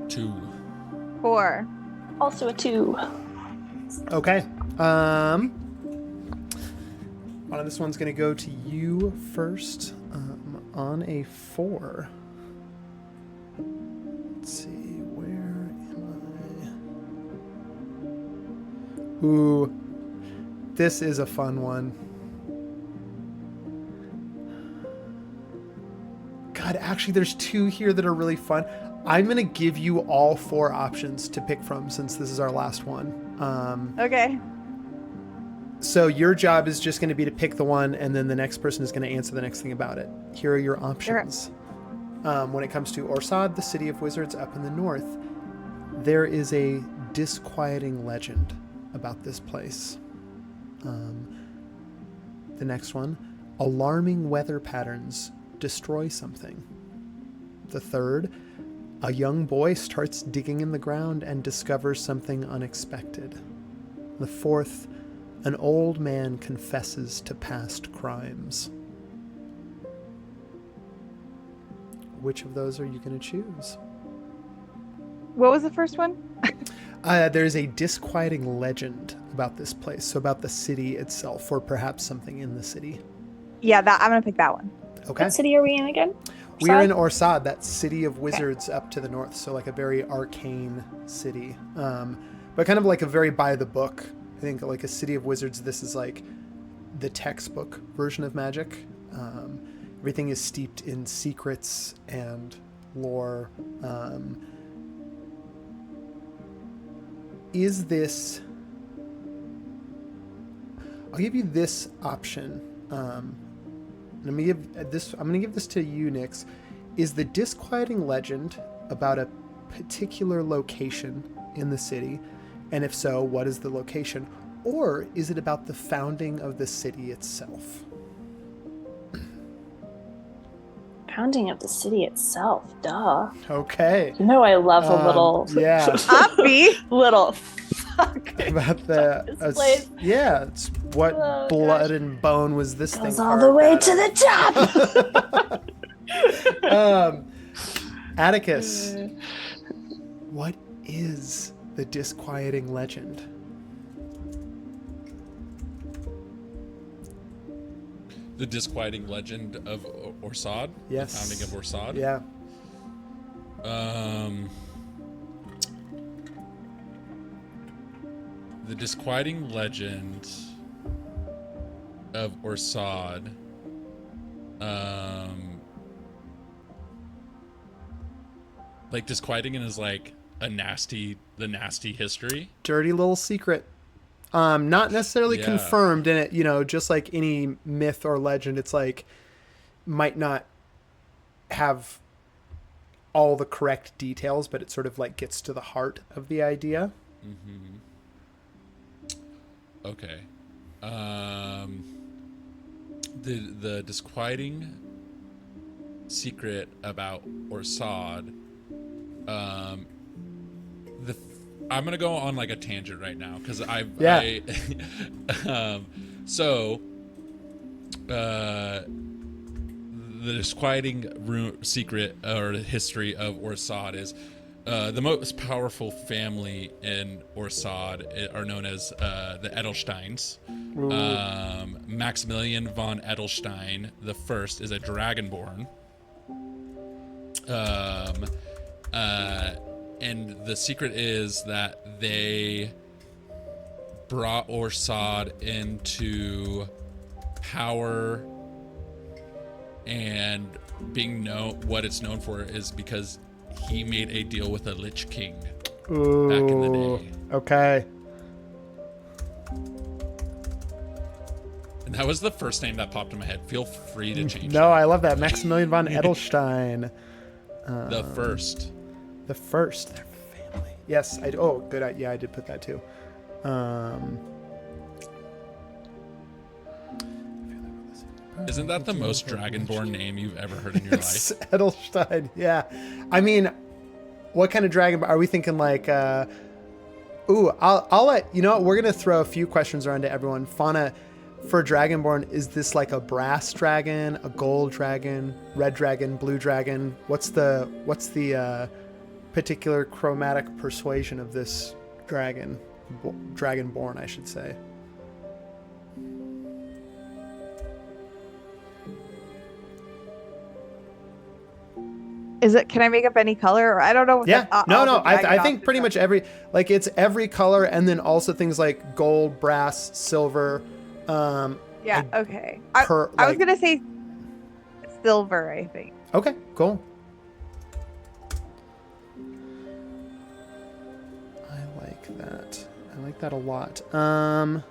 2. 4. Also a 2. Okay. This one's going to go to you first. On a 4. Let's see, where am I? Ooh, this is a fun one. God, actually, there's 2 here that are really fun. I'm going to give you all 4 options to pick from since this is our last one. Okay. So your job is just going to be to pick the one, and then the next person is going to answer the next thing about it. Here are your options. Sure. When it comes to Orsad, the city of wizards up in the north, there is a disquieting legend about this place. The next one, alarming weather patterns destroy something. The third, a young boy starts digging in the ground and discovers something unexpected. The fourth, an old man confesses to past crimes. Which of those are you going to choose? What was the first one? There's a disquieting legend about this place, so about the city itself, or perhaps something in the city. Yeah, I'm going to pick that one. Okay. What city are we in again? We're in Orsad, that city of wizards up to the north, so like a very arcane city. But kind of like a very by the book. I think like a city of wizards, this is like the textbook version of magic. Everything is steeped in secrets and lore. Is this... I'll give you this option. I'm going to give this to you, Nix. Is the disquieting legend about a particular location in the city? And if so, what is the location? Or is it about the founding of the city itself? Founding of the city itself, duh. Okay. You know I love a little... Yeah. Upbeat. little About the This place. yeah, it's what Oh, blood gosh. and bone was this Goes thing all the carved way out to of? the top. Atticus, what is the disquieting legend? The disquieting legend of Orsad. Yes. The founding of Orsad. Yeah. The disquieting legend of Orsad. Like disquieting is like the nasty history. Dirty little secret. Not necessarily Yeah. confirmed in it, you know, just like any myth or legend, it's like might not have all the correct details, but it sort of like gets to the heart of the idea. Mm-hmm. Okay. The disquieting secret about Orsad. I'm gonna go on like a tangent right now because the disquieting secret or the history of Orsad is the most powerful family in Orsad are known as the Edelsteins. Maximilian von Edelstein the First is a dragonborn. And the secret is that they brought Orsad into power, and being known, what it's known for is because he made a deal with a Lich King back in the day. Okay. And that was the first name that popped in my head. Feel free to change No, I love that. Maximilian von Edelstein. the first. The first. Their family. Yes. Oh, good. Yeah, I did put that too. Isn't that the most dragonborn name you've ever heard in your life? Edelstein. Yeah. I mean, what kind of dragon are we thinking? Like, I'll let you know. We're gonna throw a few questions around to everyone. Fauna, for dragonborn, is this like a brass dragon, a gold dragon, red dragon, blue dragon? What's the particular chromatic persuasion of this dragonborn, I should say? Is it? Can I make up any color? Or I don't know. Yeah. No. I think think pretty much it's every color, and then also things like gold, brass, silver. Yeah. Okay. I was like- gonna say silver. I think. Okay. Cool. I like that a lot. Let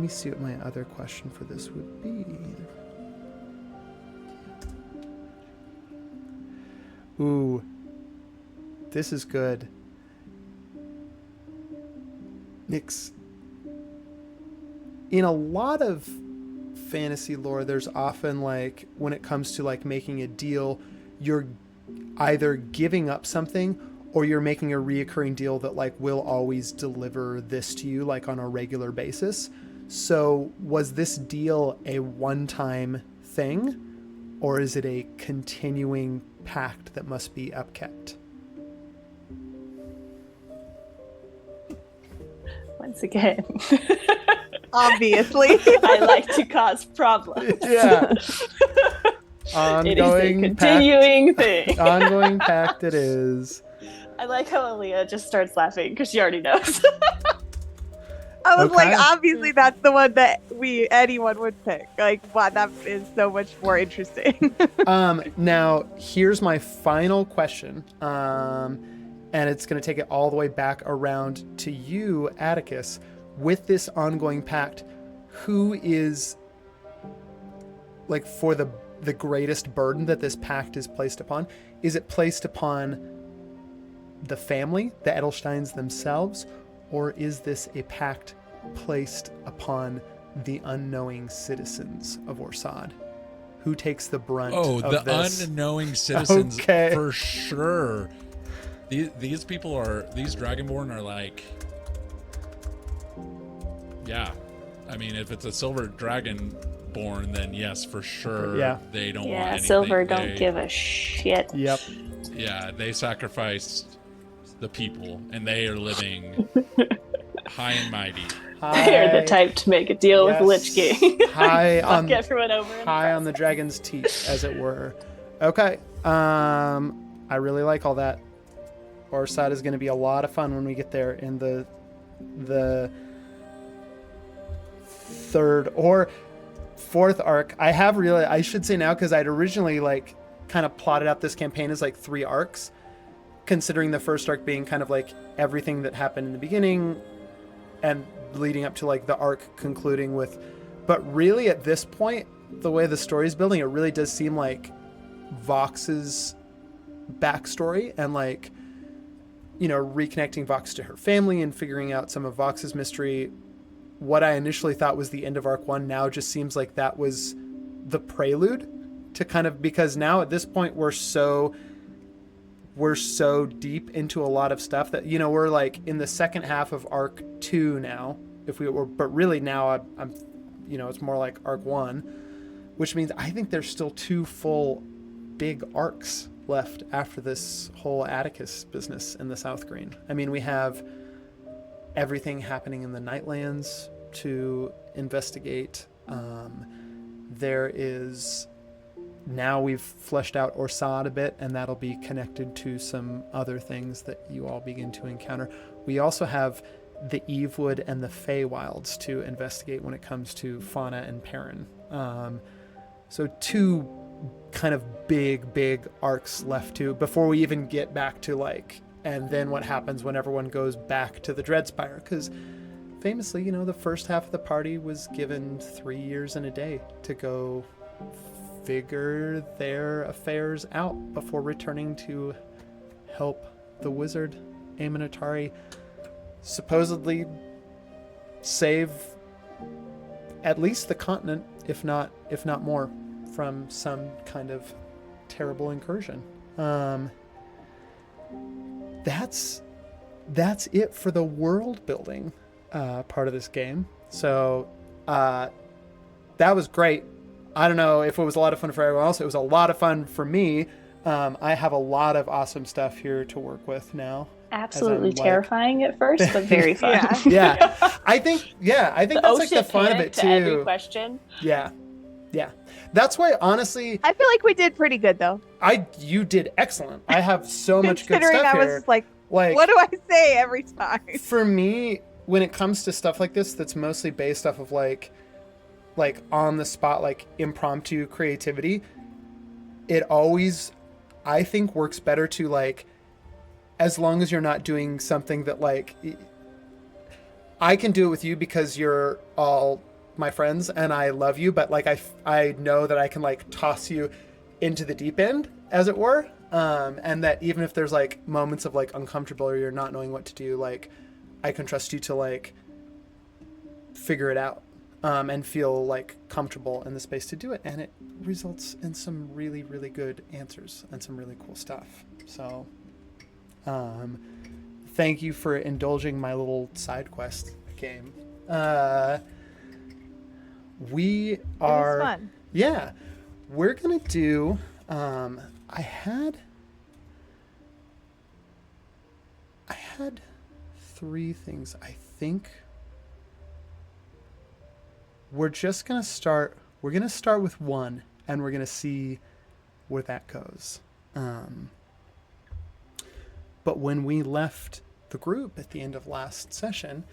me see what my other question for this would be. Ooh, this is good. Nix. In a lot of fantasy lore, there's often like, when it comes to like making a deal, you're either giving up something or you're making a reoccurring deal that like will always deliver this to you like on a regular basis. So was this deal a one-time thing, or is it a continuing pact that must be upkept? Once again, Obviously. I like to cause problems. Yeah. It is a Ongoing continuing thing. Ongoing pact it is. I like how Aaliyah just starts laughing because she already knows. I was like, Okay. obviously that's the one that anyone would pick. Like, wow, that is so much more interesting. Now here's my final question. And it's going to take it all the way back around to you, Atticus. With this ongoing pact, who is, like, for the greatest burden that this pact is placed upon? Is it placed upon the family, the Edelsteins themselves, or is this a pact placed upon the unknowing citizens of Orsad? Who takes the brunt Oh, of the this? unknowing citizens Okay. for sure. these people are, these Dragonborn are like, yeah. I mean, if it's a silver dragonborn, then yes, for sure. Yeah. They don't want Yeah, anything. silver don't give a shit. Yep. Yeah, they sacrificed the people, and they are living high and mighty. They're the type to make a deal with Lich King. High Fuck on everyone over. high on the dragon's teeth, as it were. Okay. I really like all that. Orsad is going to be a lot of fun when we get there in the third or fourth arc. I should say now, because I'd originally like kind of plotted out this campaign as like 3 arcs, considering the first arc being kind of like everything that happened in the beginning and leading up to like the arc concluding with, but really at this point, the way the story is building, it really does seem like Vox's backstory and like, you know, reconnecting Vox to her family and figuring out some of Vox's mystery. What I initially thought was the end of arc 1 now just seems like that was the prelude to kind of, because now at this point we're so deep into a lot of stuff that, you know, we're like in the second half of arc 2 now, if we were, but really now I'm you know, it's more like arc 1, which means I think there's still 2 full big arcs left after this whole Atticus business in the South Green. I mean, we have everything happening in the Nightlands to investigate. There is, now we've fleshed out Orsad a bit, and that'll be connected to some other things that you all begin to encounter. We also have the Evewood and the Feywilds to investigate when it comes to Fauna and Perrin. So 2 kind of big arcs left to, before we even get back to like, and then what happens when everyone goes back to the Dreadspire, because famously, you know, the first half of the party was given 3 years and a day to go figure their affairs out before returning to help the wizard Aemon Atari supposedly save at least the continent, if not more, from some kind of terrible incursion. That's it for the world building part of this game. So that was great. I don't know if it was a lot of fun for everyone else. It was a lot of fun for me. I have a lot of awesome stuff here to work with now. Absolutely terrifying at first, but very fun. Yeah. I think that's like the fun of it too. Every question. Yeah. That's why, honestly, I feel like we did pretty good though. You did excellent. I have so much good Considering stuff I here. was like, what do I say every time? For me, when it comes to stuff like this, that's mostly based off of like on the spot, like impromptu creativity, it always, I think, works better to like, as long as you're not doing something that like, I can do it with you because you're all my friends and I love you, but like I know that I can like toss you into the deep end, as it were, and that even if there's like moments of like uncomfortable or you're not knowing what to do, like I can trust you to like figure it out and feel like comfortable in the space to do it, and it results in some really, really good answers and some really cool stuff. So thank you for indulging my little side quest game. We are, it was fun. Yeah, we're gonna do, I had 3 things. I think we're just gonna start with one, and we're gonna see where that goes. But when we left the group at the end of last session,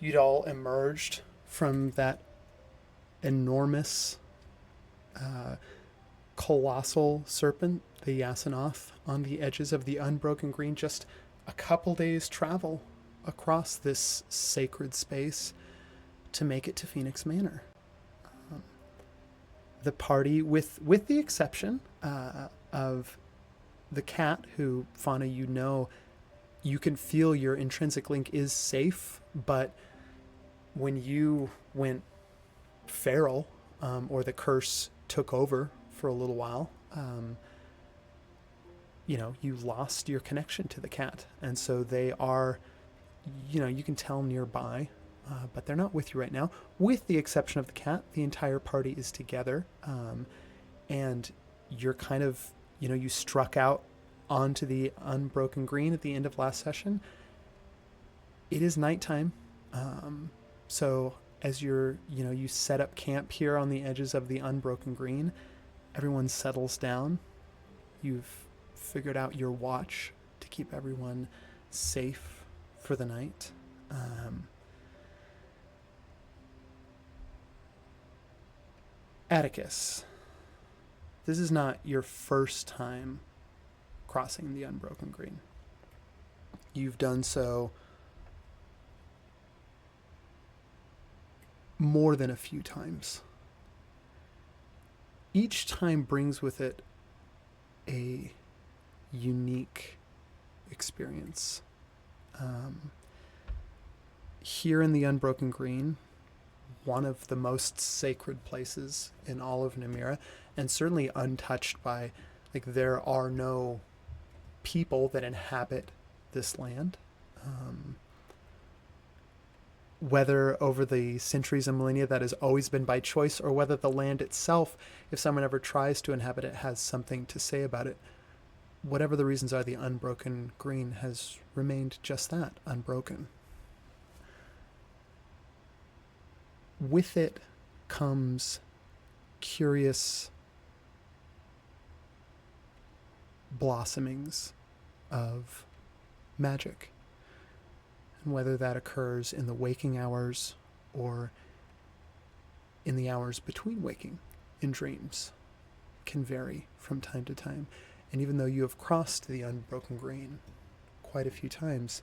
you'd all emerged from that enormous, colossal serpent, the Yasinoth, on the edges of the Unbroken Green, just a couple days travel across this sacred space to make it to Phoenix Manor. The party, with the exception of the cat, who, Fauna, you can feel your intrinsic link is safe, but when you went feral, or the curse took over for a little while, you lost your connection to the cat. And so they are, you can tell nearby, but they're not with you right now. With the exception of the cat, the entire party is together. And you're kind of, you struck out onto the unbroken green at the end of last session. It is nighttime. So as you set up camp here on the edges of the unbroken green, everyone settles down. You've figured out your watch to keep everyone safe for the night. Atticus, this is not your first time crossing the unbroken green. You've done so more than a few times. Each time brings with it a unique experience. Here in the unbroken green, one of the most sacred places in all of Namira, and certainly untouched by, there are no people that inhabit this land. Whether over the centuries and millennia that has always been by choice, or whether the land itself, if someone ever tries to inhabit it, has something to say about it. Whatever the reasons are, the unbroken green has remained just that, unbroken. With it comes curious blossomings of magic. And whether that occurs in the waking hours or in the hours between waking in dreams can vary from time to time. And even though you have crossed the unbroken green quite a few times,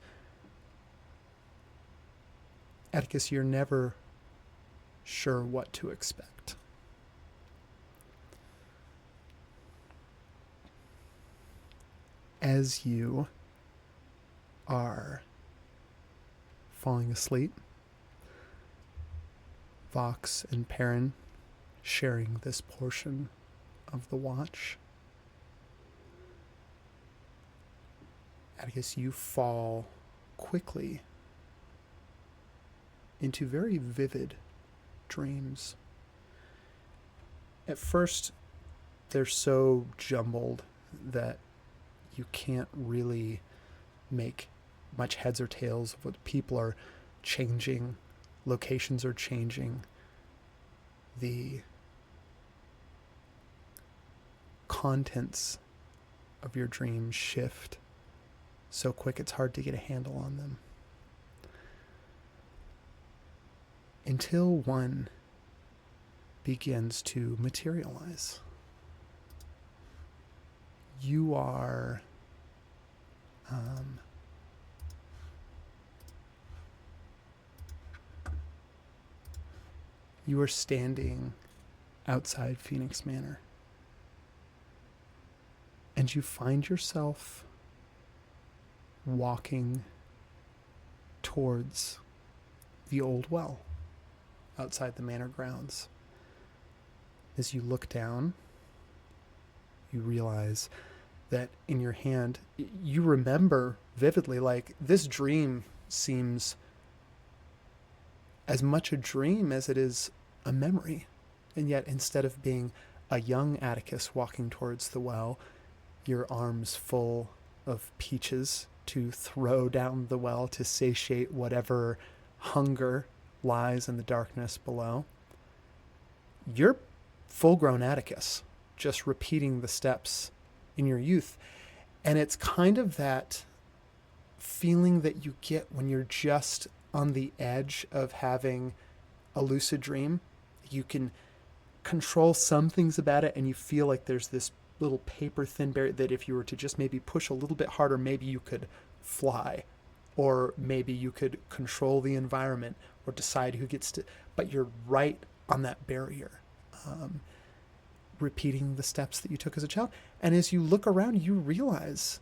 Atticus, you're never sure what to expect. As you are falling asleep, Vox and Perrin sharing this portion of the watch, Atticus, you fall quickly into very vivid dreams. At first, they're so jumbled that you can't really make much heads or tails of what people are changing, locations are changing, the contents of your dreams shift so quick it's hard to get a handle on them. Until one begins to materialize. You are standing outside Phoenix Manor, and you find yourself walking towards the old well outside the manor grounds. As you look down, you realize that in your hand, you remember vividly, this dream seems as much a dream as it is a memory. And yet, instead of being a young Atticus walking towards the well, your arms full of peaches to throw down the well to satiate whatever hunger lies in the darkness below. You're full-grown Atticus, just repeating the steps in your youth. And it's kind of that feeling that you get when you're just on the edge of having a lucid dream. You can control some things about it, and you feel like there's this little paper thin barrier that if you were to just maybe push a little bit harder, maybe you could fly, or maybe you could control the environment or decide who gets to, but you're right on that barrier, repeating the steps that you took as a child. And as you look around, you realize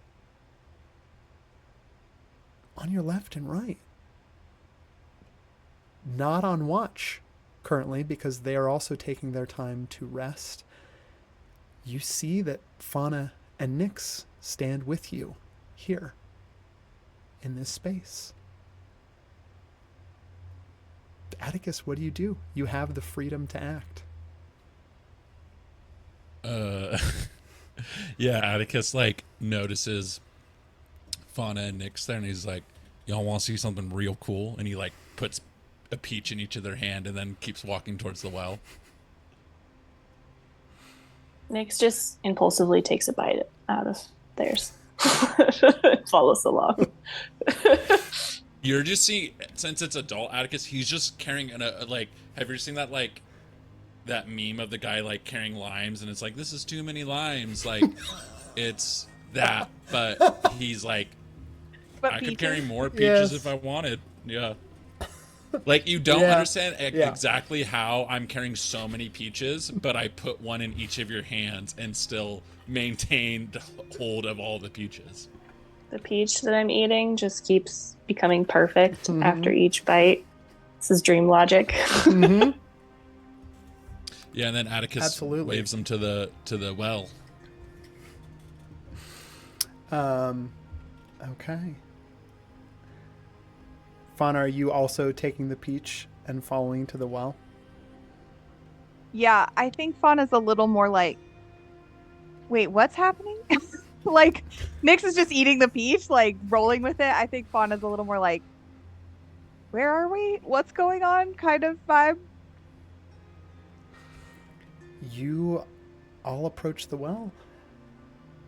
on your left and right, not on watch currently because they are also taking their time to rest, you see that Fauna and Nyx stand with you here in this space. Atticus, what do? You have the freedom to act. Yeah, Atticus like notices Fauna and Nyx there, and he's like, y'all want to see something real cool? And he like puts a peach in each of their hand and then keeps walking towards the well. Nyx just impulsively takes a bite out of theirs. Follows along. You're just seeing, since it's adult Atticus, he's just carrying like, have you seen that like that meme of the guy like carrying limes and it's like, this is too many limes, like it's that, but he's like, But I peaches? could carry more peaches Yes. if I wanted. Yeah. Like, you don't Yeah. understand Yeah. exactly how I'm carrying so many peaches, but I put one in each of your hands and still maintained hold of all the peaches. The peach that I'm eating just keeps becoming perfect Mhm. after each bite. This is dream logic. Mm-hmm. Yeah, and then Atticus Absolutely. waves them to the well. Okay. Fauna, are you also taking the peach and following to the well? Yeah, I think Fauna's a little more like, wait, what's happening? Like, Nyx is just eating the peach, like rolling with it. I think Fauna's a little more like, where are we? What's going on? Kind of vibe. You all approach the well.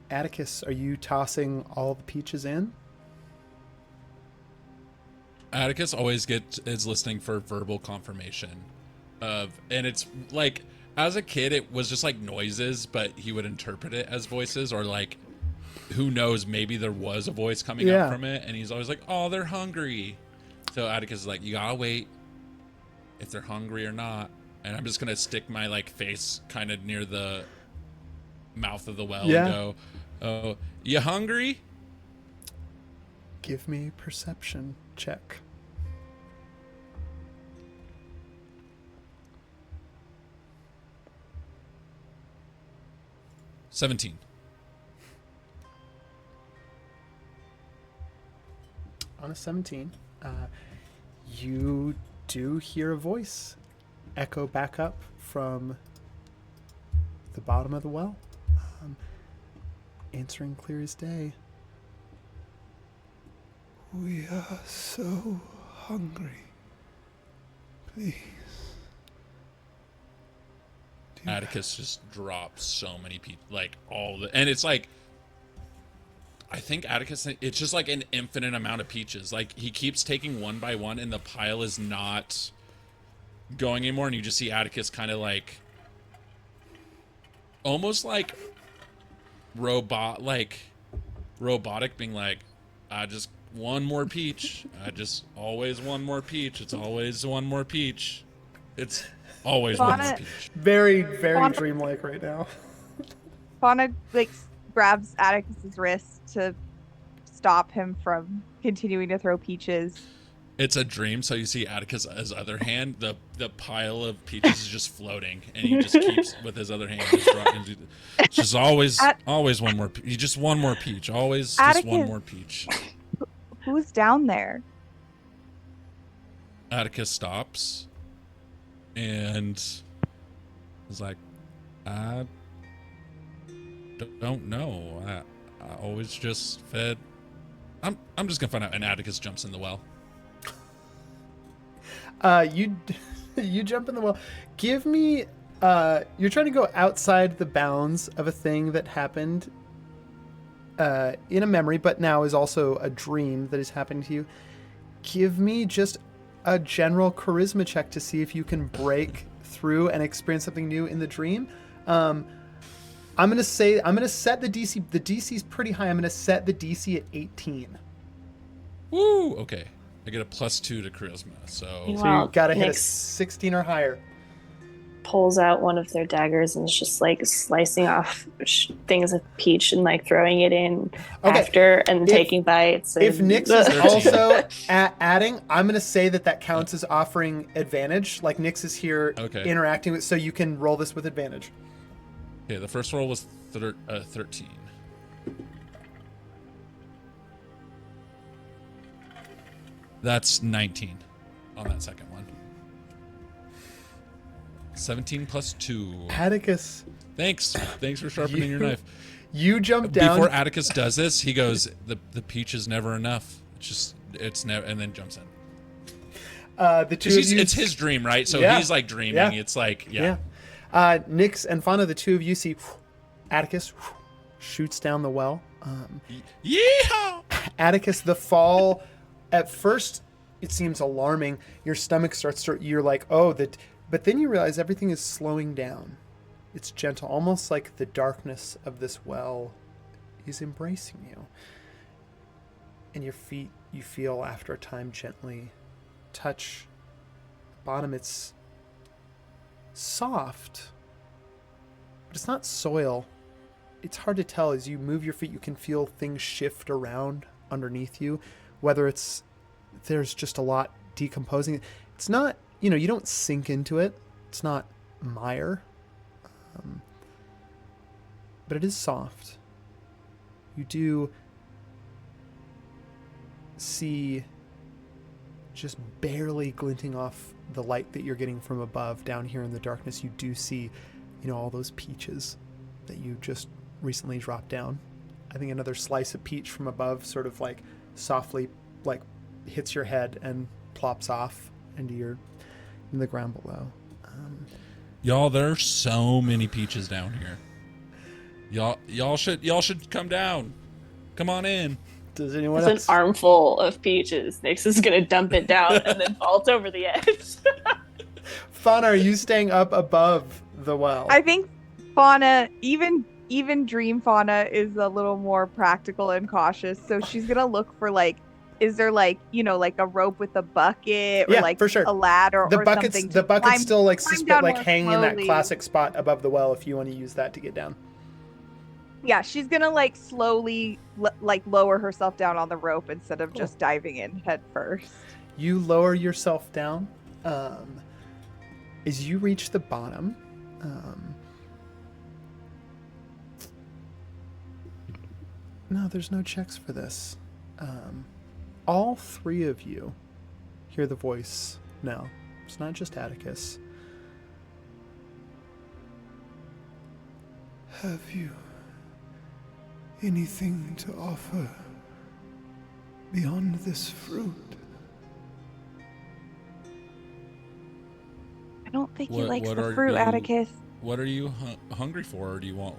Atticus, are you tossing all the peaches in? Atticus always is listening for verbal confirmation of, and it's like, as a kid it was just like noises, but he would interpret it as voices, or like, who knows, maybe there was a voice coming Yeah. out from it, and he's always like, oh, they're hungry. So Atticus is like, you gotta wait if they're hungry or not. And I'm just gonna stick my like face kind of near the mouth of the well Yeah. and go, oh, you hungry? Give me perception check. "17." On a 17, you do hear a voice echo back up from the bottom of the well, answering clear as day. We are so hungry. Please. Atticus just drops so many people, like all the, and it's like, I think Atticus, it's just like an infinite amount of peaches. Like, he keeps taking one by one and the pile is not going anymore, and you just see Atticus kind of like, almost like robotic being like, I just one more peach. I just always one more peach. It's always one more peach. It's always one more Fauna- peach. Very, very Fauna- dreamlike right now. Fauna like grabs Atticus's wrist to stop him from continuing to throw peaches. It's a dream, so you see Atticus' other hand, the pile of peaches is just floating, and he just keeps with his other hand. It's just always one more. Just one more peach. Always just one Atticus. more peach. Who's down there? Atticus stops, and is like, I don't know. I always just fed. I'm just gonna find out. And Atticus jumps in the well. You jump in the well. Give me. You're trying to go outside the bounds of a thing that happened in a memory, but now is also a dream that is happening to you. Give me just a general charisma check to see if you can break through and experience something new in the dream. I'm gonna set the DC. The DC's pretty high. I'm gonna set the DC at 18. Woo! Okay, I get a +2 to charisma. So So you Wow, gotta hit a Nyx 16 or higher. pulls out one of their daggers and is just like slicing off things of peach and like throwing it in Okay. after and taking bites. If and- Nyx is 13. also adding, I'm going to say that counts as offering advantage. Like Nyx is here Okay. interacting with, so you can roll this with advantage. okay, the first roll was 13. That's 19 on that second one. 17 plus 2. Atticus, Thanks for sharpening your knife. you jump down. Before Atticus does this, he goes, the peach is never enough. It's never, and then jumps in. The two of you, It's his dream, right? So Yeah. he's like dreaming. Yeah. It's like, yeah. Nyx and Fauna, the two of you see Atticus shoots down the well. Yeehaw! Atticus, the fall, at first it seems alarming. Your stomach starts to, you're like, oh, but then you realize everything is slowing down. It's gentle, almost like the darkness of this well is embracing you. And your feet, you feel after a time gently touch the bottom. It's soft, but it's not soil. It's hard to tell. As you move your feet, you can feel things shift around underneath you, whether there's just a lot decomposing. It's not, you don't sink into it. It's not mire, but it is soft. You do see, just barely glinting off the light that you're getting from above down here in the darkness, you do see, all those peaches that you just recently dropped down. I think another slice of peach from above sort of like softly like hits your head and plops off in the ground below. Y'all, there are so many peaches down here. Y'all should come down. Come on in. Does anyone It's else? an armful of peaches. Nyx is gonna dump it down and then vault over the edge. Fauna, are you staying up above the well? I think Fauna, even Dream Fauna, is a little more practical and cautious. So she's gonna look for is there like a rope with a bucket or Yeah, for sure. a ladder the or bucket's something? the bucket's still like down more hanging in that slowly. classic spot above the well if you want to use that to get down. Yeah, she's gonna slowly lower herself down on the rope instead of just diving in head first. You lower yourself down. As you reach the bottom, no, there's no checks for this. All three of you hear the voice now. It's not just Atticus. Have you anything to offer beyond this fruit? I don't think he What- likes what the are fruit, you- Atticus. What are you hungry for? Do you want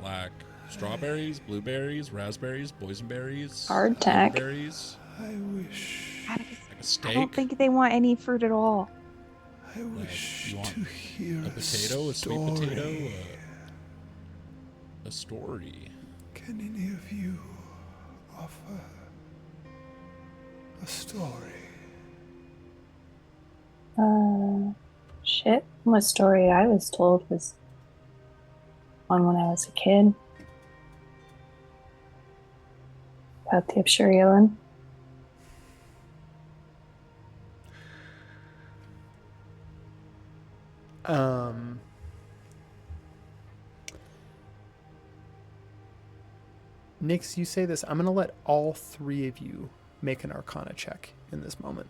strawberries, blueberries, raspberries, boysenberries, Hardtack. berries, I wish. Atticus, like a I steak, don't think they want any fruit at all. I wish you want to hear a potato, a sweet potato, a story. Can any of you offer a story? Shit. The story I was told was one when I was a kid. About the Abshurian. Nyx, you say this. I'm going to let all three of you make an Arcana check in this moment.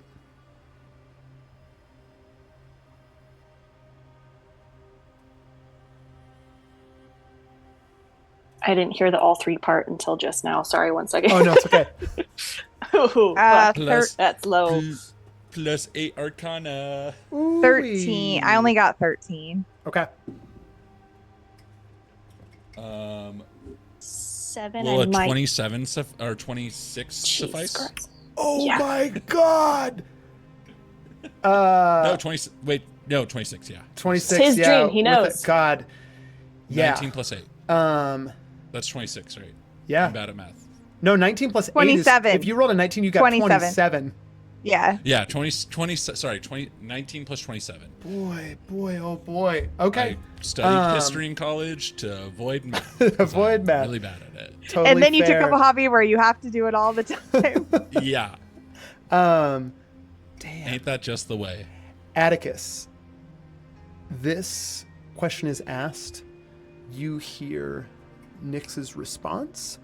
I didn't hear the all three part until just now. Sorry, 1 second. Oh, no, it's okay. Ooh, fuck. Plus- That's low. Plus 8 Arcana. 13. I only got 13. Okay. 7 Will a and my 27 or 26 Jesus suffice? Christ. Oh, Yeah. my God. No, 20. Wait, no, 26. Yeah, 26. It's his yeah, dream, he with knows. it. God. Yeah. 19 plus 8. That's 26, right? Yeah. I'm bad at math. No, 19 plus 8 27. is... If you rolled a 19, you got 27. 27. Yeah. Yeah, 19 plus 27. Boy, oh boy. Okay. I studied history in college to avoid math. 'cause Avoid I'm math. Really bad at it. Totally And then you fair. took up a hobby where you have to do it all the time. Yeah. Damn. Ain't that just the way? Atticus, this question is asked. You hear Nyx's response,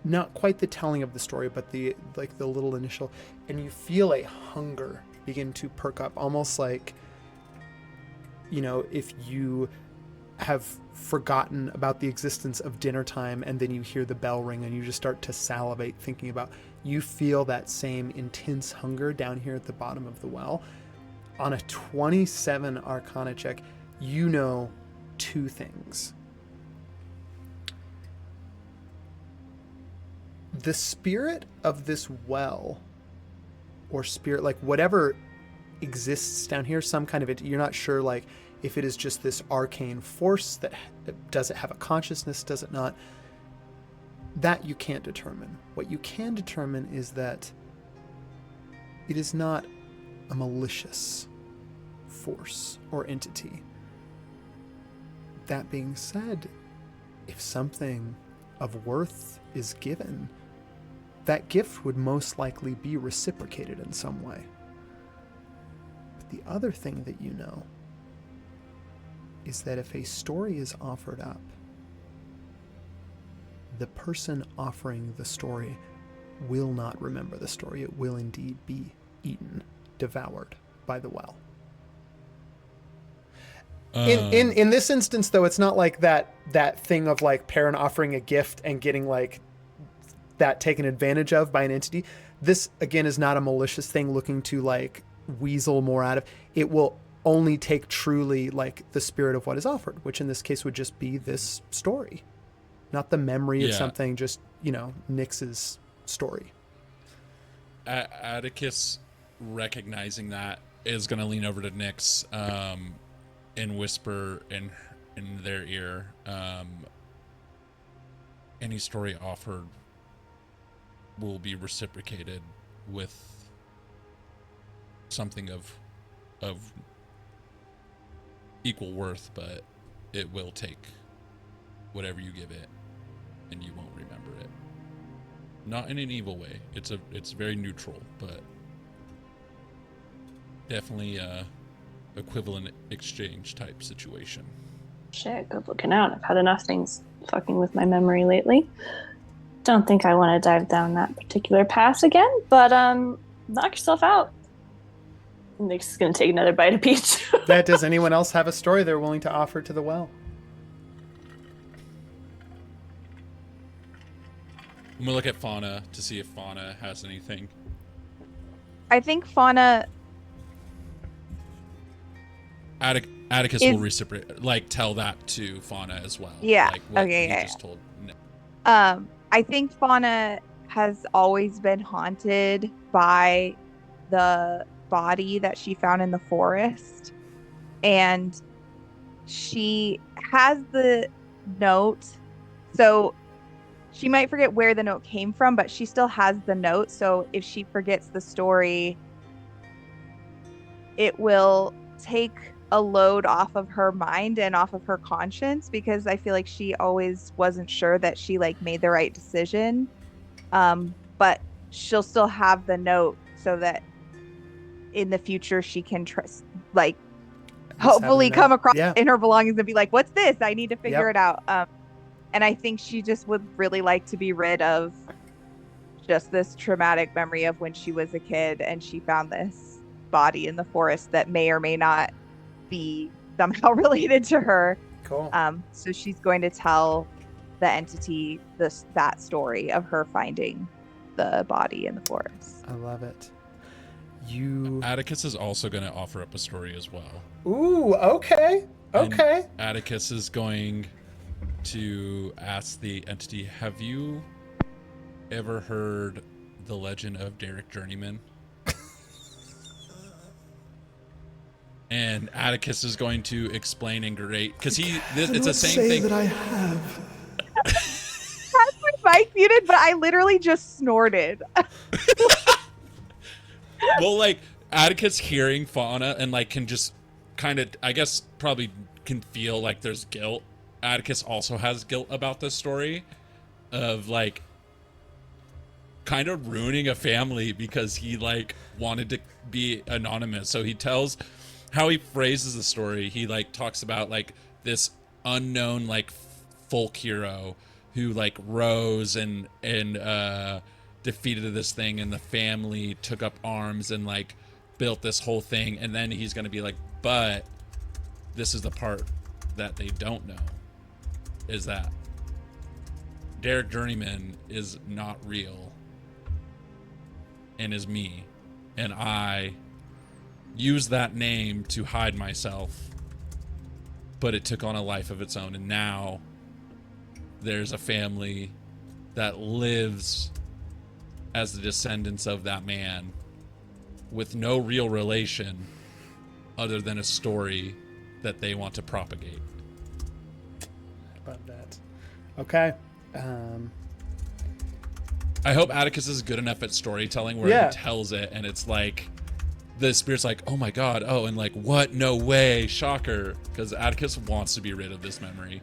not quite the telling of the story, but the little initial, and you feel a hunger begin to perk up, almost like, if you have forgotten about the existence of dinner time and then you hear the bell ring and you just start to salivate thinking about, you feel that same intense hunger down here at the bottom of the well. On a 27 Arcana check, you know two things. The spirit of this well, or spirit, like whatever exists down here, some kind of it, you're not sure, like, if it is just this arcane force that does it have a consciousness, does it not? That you can't determine. What you can determine is that it is not a malicious force or entity. That being said, if something of worth is given, that gift would most likely be reciprocated in some way. But the other thing that you know is that if a story is offered up, the person offering the story will not remember the story. It will indeed be eaten, devoured by the well. In this instance, though, it's not like that thing of like parent offering a gift and getting like that taken advantage of by an entity. This, again, is not a malicious thing looking to like weasel more out of. It will only take truly like the spirit of what is offered, which in this case would just be this story, not the memory of something, just, Nyx's story. Atticus, recognizing that, is going to lean over to Nyx and whisper in their ear, any story offered will be reciprocated with something of equal worth, but it will take whatever you give it, and you won't remember it. Not in an evil way. It's very neutral, but definitely a equivalent exchange type situation. Shit, good looking out. I've had enough things fucking with my memory lately. Don't think I want to dive down that particular path again, but knock yourself out. Nyx is going to take another bite of peach. Does anyone else have a story they're willing to offer to the well? I'm going to look at Fauna to see if Fauna has anything. I think Fauna... Atticus will reciprocate, like, tell that to Fauna as well. Yeah. Like what Okay. he Yeah. just told. I think Fauna has always been haunted by the body that she found in the forest, and she has the note, so she might forget where the note came from, but she still has the note. So if she forgets the story, it will take a load off of her mind and off of her conscience, because I feel like she always wasn't sure that she like made the right decision. But she'll still have the note so that in the future she can trust, like, hopefully come across in her belongings and be like, what's this? I need to figure it out. And I think she just would really like to be rid of just this traumatic memory of when she was a kid and she found this body in the forest that may or may not be somehow related to her. Cool. So she's going to tell the entity that story of her finding the body in the forest. I love it. Atticus is also going to offer up a story as well. Ooh, okay. Okay. And Atticus is going to ask the entity, have you ever heard the legend of Derek Journeyman? And Atticus is going to explain in great, because it's the same thing that I have. Has my mic muted, but I literally just snorted. Well, like, Atticus hearing Fauna and like can just kind of, I guess, probably can feel like there's guilt. Atticus also has guilt about this story of like kind of ruining a family because he like wanted to be anonymous. So he tells how he phrases the story. He like talks about like this unknown like folk hero who like rose and defeated this thing, and the family took up arms and like built this whole thing, and then he's gonna be like, but this is the part that they don't know, is that Derek Journeyman is not real and is me, and I use that name to hide myself, but it took on a life of its own, and now there's a family that lives as the descendants of that man with no real relation other than a story that they want to propagate. About that. Okay. I hope Atticus is good enough at storytelling where he tells it and it's like the spirit's like, oh my god, oh, and like, what? No way, shocker. Because Atticus wants to be rid of this memory.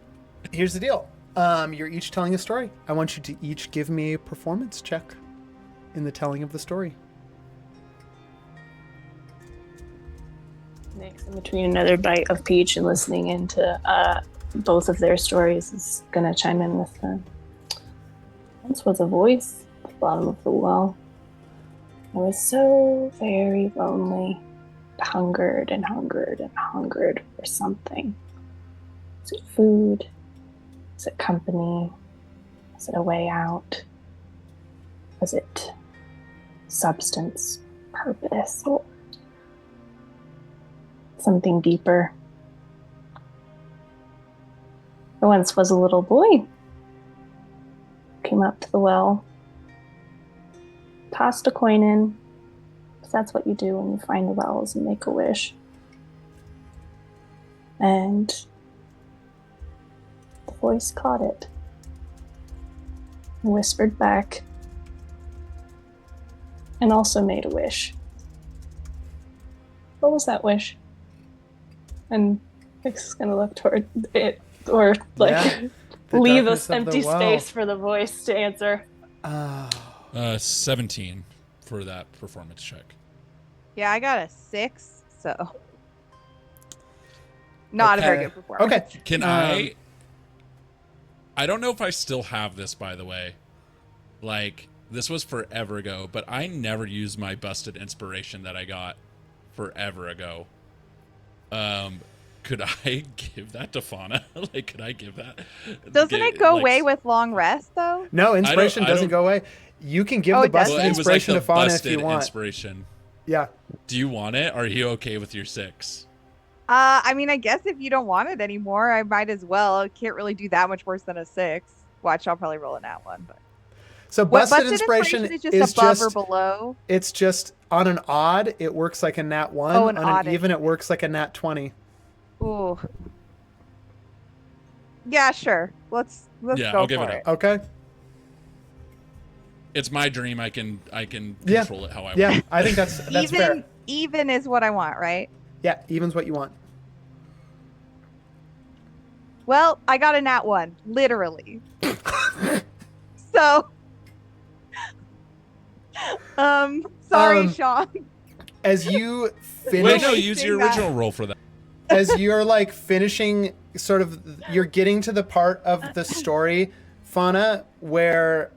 Here's the deal. You're each telling a story. I want you to each give me a performance check in the telling of the story. Next, in between another bite of peach and listening into both of their stories, is gonna chime in with once was a voice at the bottom of the well. I was so very lonely, hungered and hungered and hungered for something. Is it food? Is it company? Is it a way out? Was it substance, purpose, or something deeper? There once was a little boy. Came up to the well, tossed a coin in, because that's what you do when you find the wells and make a wish. And the voice caught it and whispered back and also made a wish. What was that wish? And Vix is gonna look toward it, or like leave us empty space for the voice to answer. 17 for that performance check. Yeah, I got a 6, so not a very good performance. Okay. Can I don't know if I still have this, by the way. Like, this was forever ago, but I never used my busted inspiration that I got forever ago. Could I give that to Fauna? Like, could I give that? Doesn't it go away with long rest, though? No, inspiration doesn't go away. You can give the busted inspiration to Fauna if you want. Inspiration. Yeah. Do you want it? Are you okay with your 6? I mean, I guess if you don't want it anymore, I might as well. I can't really do that much worse than a 6. Watch, I'll probably roll a nat 1. But so busted inspiration is just above or below. It's just on an odd, it works like a nat 1. Oh, on an even, it works like a nat 20. Ooh. Yeah, sure. Let's go I'll give for it it. Okay. It's my dream. I can control it how I want. Yeah, I think that's fair. Even is what I want, right? Yeah, even's what you want. Well, I got a nat 1, literally. So, sorry, Sean. As you finish, Wait, no, use your original roll for that. As you're like finishing, sort of, you're getting to the part of the story, Fauna, where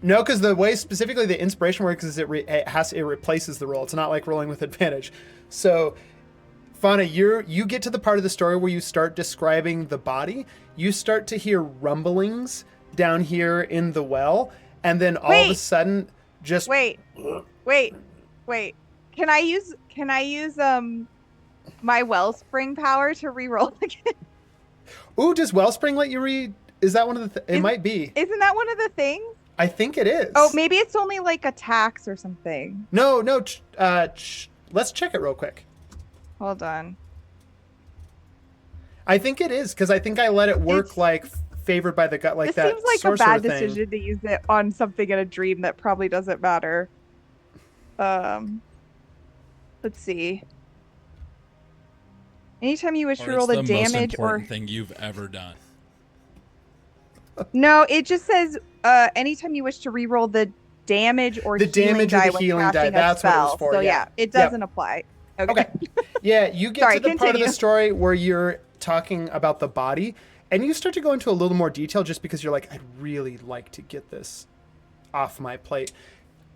no, because the way specifically the inspiration works is it replaces the roll. It's not like rolling with advantage. So, Fauna, you get to the part of the story where you start describing the body. You start to hear rumblings down here in the well, and then all of a sudden, just wait. Can I use my wellspring power to re-roll again? Ooh, does wellspring let you read? Is that one of the? It might be. Isn't that one of the things? I think it is. Oh, maybe it's only like attacks or something. No. Let's check it real quick. Hold on. I think it is, because I think I let it work like favored by the gut, like that. It seems like a bad decision to use it on something in a dream that probably doesn't matter. Let's see. Anytime you wish to roll the damage or thing you've ever done. No, it just says anytime you wish to re-roll the damage or the damage or the healing die. That's what it was for. So yeah, it doesn't apply. Okay. Yeah, you get to the part of the story where you're talking about the body, And you start to go into a little more detail just because you're like, I'd really like to get this off my plate.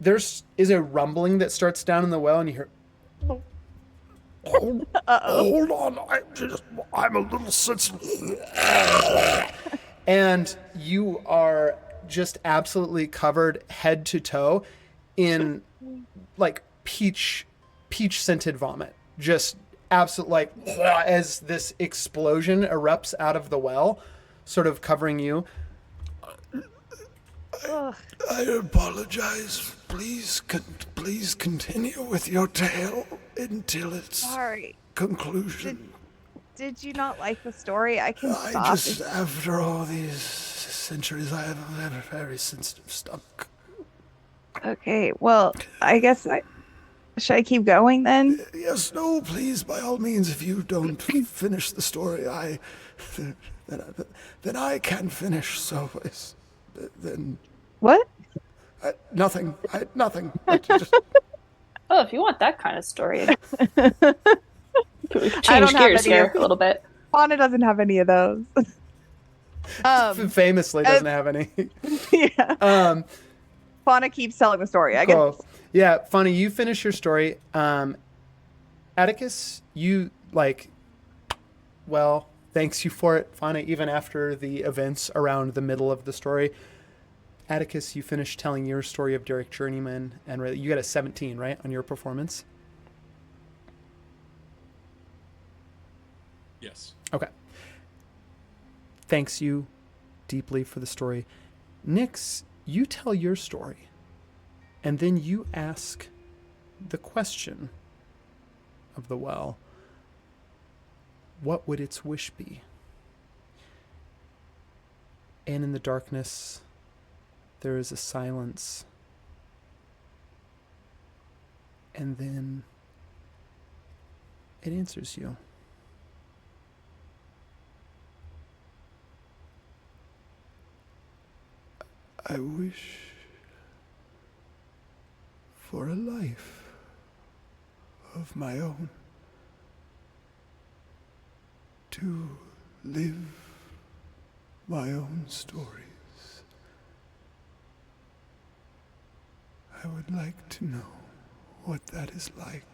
There's is a rumbling that starts down in the well, and you hear, hold on, I'm a little sensitive. And you are just absolutely covered head to toe in like peach scented vomit. Just absolute, like, as this explosion erupts out of the well, sort of covering you. Ugh. I apologize. Please continue with your tale until its Sorry. conclusion. Did you not like the story? I can I stop. just, after all these centuries, I have a very sensitive stomach. Okay, well, I guess should I keep going then? Yes, no, please, by all means, if you don't finish the story, then I can finish, so then... What? Nothing. I just, Oh, if you want that kind of story, I change don't have gears any here of- a little bit. Fauna doesn't have any of those. Famously doesn't have any. Yeah. Fauna keeps telling the story, I guess. Cool. Yeah, funny. You finish your story. Atticus, you well, thanks you for it, Fauna, even after the events around the middle of the story. Atticus, you finished telling your story of Derek Journeyman, and you got a 17, right, on your performance? Yes. Okay. Thanks you deeply for the story. Nix, you tell your story, and then you ask the question of the well. What would its wish be? And in the darkness, there is a silence. And then it answers you. I wish for a life of my own, to live my own stories. I would like to know what that is like.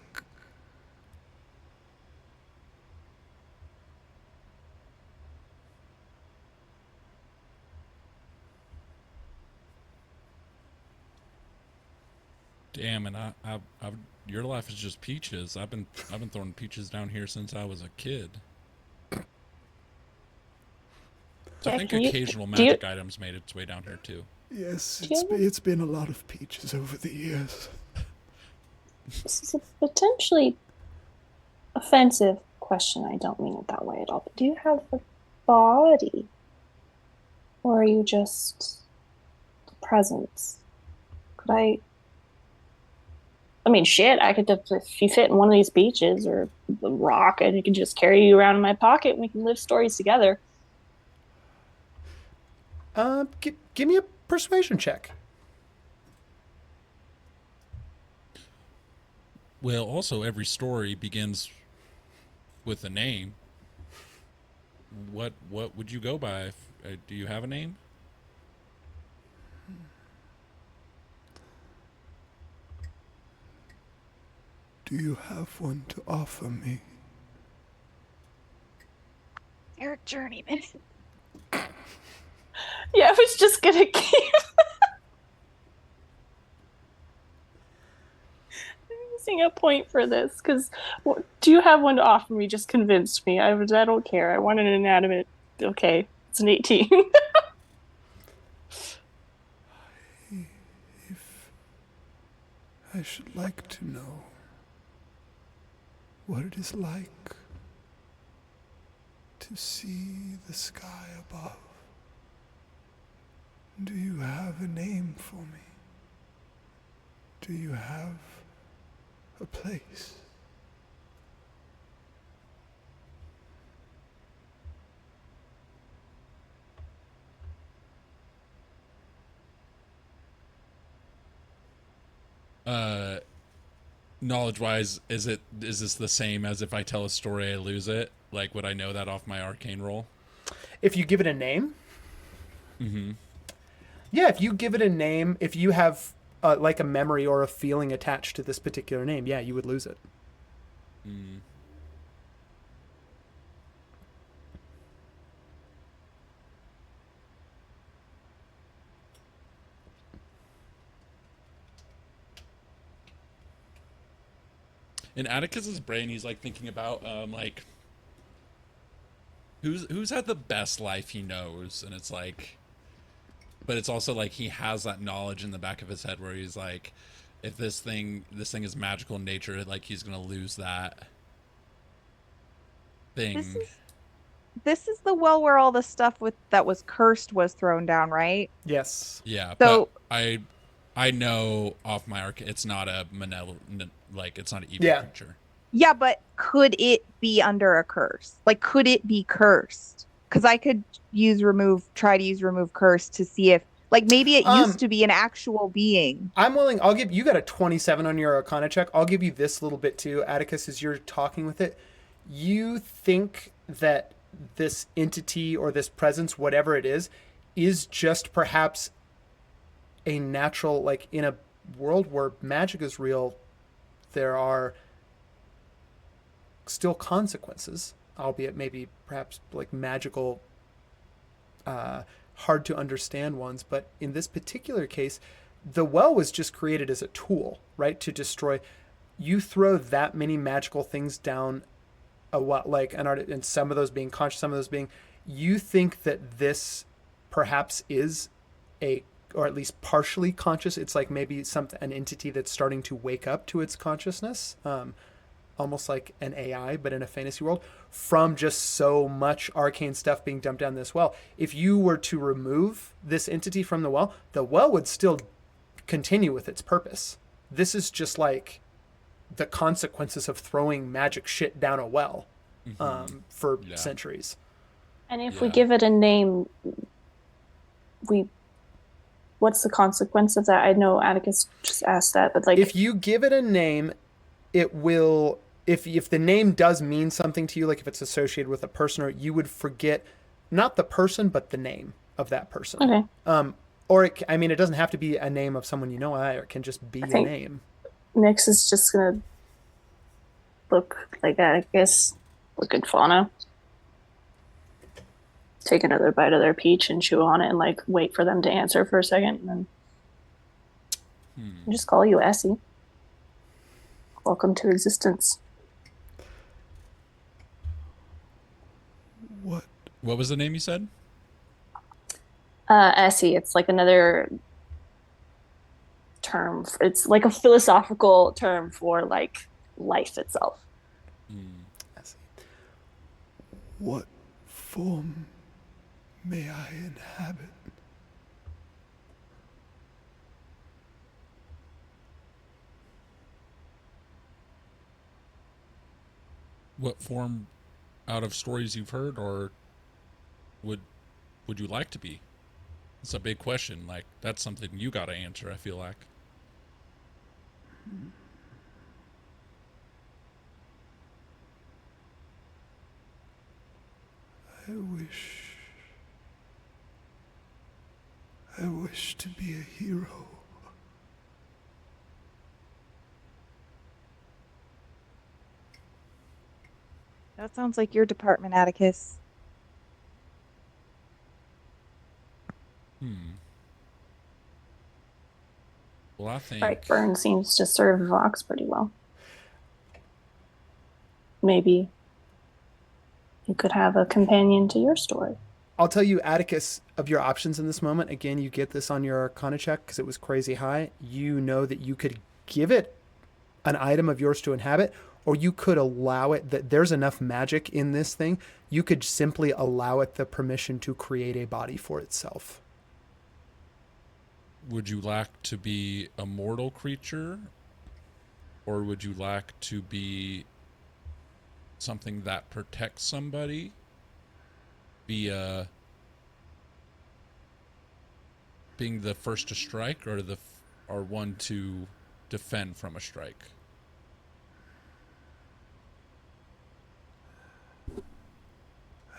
Damn, and your life is just peaches. I've been throwing peaches down here since I was a kid. I think occasional magic items made its way down here too. Yes, it's been a lot of peaches over the years. This is a potentially offensive question. I don't mean it that way at all. But do you have a body? Or are you just a presence? I mean, shit, I could just, if you fit in one of these beaches or the rock, and I could just carry you around in my pocket and we can live stories together. Give me a persuasion check. Well, also every story begins with a name. What would you go by? Do you have a name? Do you have one to offer me? Eric Journeyman. Yeah, I was just gonna keep using a point for this, because do you have one to offer me just convinced me. I don't care. I want an inanimate. Okay, it's an 18. If I should like to know what it is like to see the sky above, do you have a name for me? Do you have a place? Knowledge-wise, is this the same as if I tell a story I lose it? Like, would I know that off my arcane roll? If you give it a name, Mm-hmm. yeah, if you give it a name, if you have like a memory or a feeling attached to this particular name, yeah, you would lose it. Mm. In Atticus's brain, he's like thinking about like who's had the best life he knows, and it's like, but it's also like he has that knowledge in the back of his head where he's like, if this thing is magical in nature, like he's gonna lose that This thing. is this is the well where all the stuff with that was cursed was thrown down, right? Yes. Yeah, but So I know off my arc, it's not a malevolent, like it's not an evil Yeah. creature. yeah, but could it be under a curse? Like, could it be cursed? Because I could try to use remove curse to see if, like, maybe it used Um, to be an actual being. I'm willing. I'll give you got a 27 on your Arcana check. I'll give you this little bit too, Atticus, as you're talking with it. You think that this entity or this presence, whatever it is just perhaps a natural, like in a world where magic is real, there are still consequences, albeit maybe perhaps like magical, hard to understand ones. But in this particular case, the well was just created as a tool, right? To destroy. You throw that many magical things down a what like an art, and some of those being conscious, some of those being. You think that this perhaps is a, or at least partially conscious. It's like maybe an entity that's starting to wake up to its consciousness. Almost like an AI, but in a fantasy world, from just so much arcane stuff being dumped down this well. If you were to remove this entity from the well would still continue with its purpose. This is just like the consequences of throwing magic shit down a well for Yeah. centuries. And if we Yeah. give it a name, what's the consequence of that? I know Atticus just asked that, but like, If you give it a name, it will. If the name does mean something to you, like if it's associated with a person, or you would forget not the person but the name of that person. okay, Or I mean, it doesn't have to be a name of someone you know either. It can just be I a think name. Nyx is just gonna look like Atticus, look at Fauna, take another bite of their peach and chew on it, and like wait for them to answer for a second, and then just call you Essie. Welcome to existence. What was the name you said? Essie. It's like another term. It's like a philosophical term for like life itself. I see. What form may I inhabit? What form out of stories you've heard, or would you like to be? It's a big question. Like, that's something you got to answer, I feel like. I wish to be a hero. That sounds like your department, Atticus. Well, I think Brightburn seems to serve Vox pretty well. Maybe you could have a companion to your story. I'll tell you, Atticus, of your options in this moment. Again, you get this on your Arcana check because it was crazy high. You know that you could give it an item of yours to inhabit, or you could allow it, that there's enough magic in this thing, you could simply allow it the permission to create a body for itself. would you like to be a mortal creature, or would you like to be something that protects somebody via being the first to strike, or one to defend from a strike?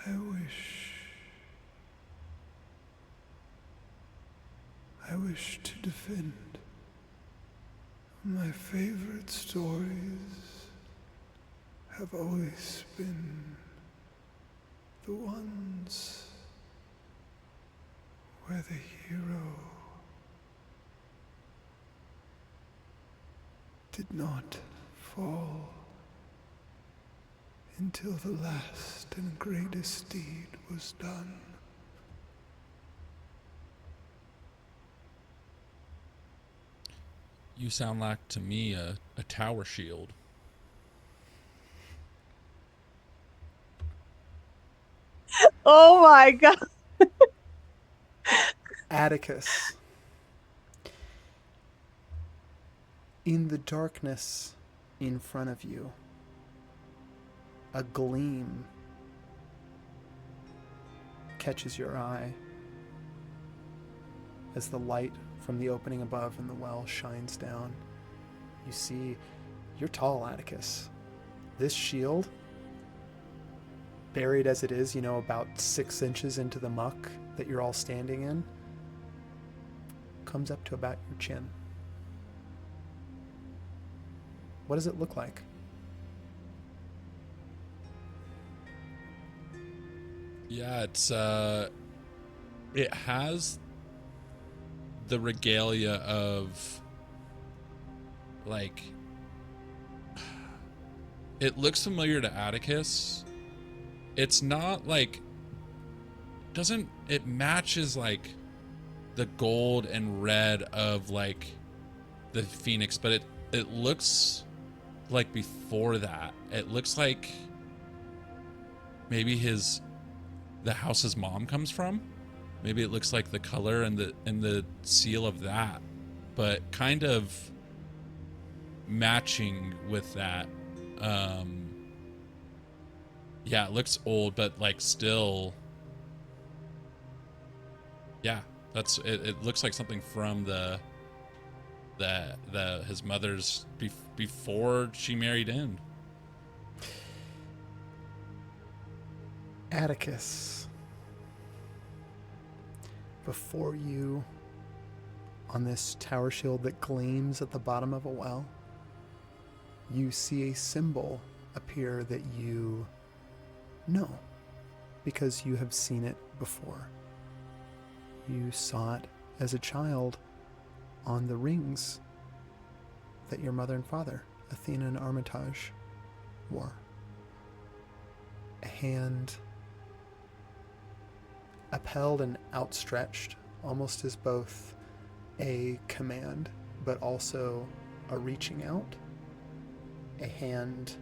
I wish I wish to defend. My favorite stories have always been the ones where the hero did not fall until the last and greatest deed was done. You sound like to me a tower shield. Oh my god. Atticus. In the darkness in front of you, a gleam catches your eye as the light from the opening above in the well shines down. You see, you're tall, Atticus. This shield, buried as it is, about 6 inches into the muck that you're all standing in, comes up to about your chin. What does it look like? Yeah, it has the regalia of, like, it looks familiar to Atticus. It's not like, it matches like the gold and red of like the Phoenix, but it looks like before that. It looks like maybe the house his mom comes from. Maybe it looks like the color and the seal of that, but kind of matching with that. Yeah, it looks old, but like still. Yeah, that's it. It looks like something from his mother's before she married in. Atticus. Before you, on this tower shield that gleams at the bottom of a well, you see a symbol appear that you know, because you have seen it before. You saw it as a child on the rings that your mother and father, Athena and Armitage, wore. A hand upheld and outstretched, almost as both a command, but also a reaching out. A hand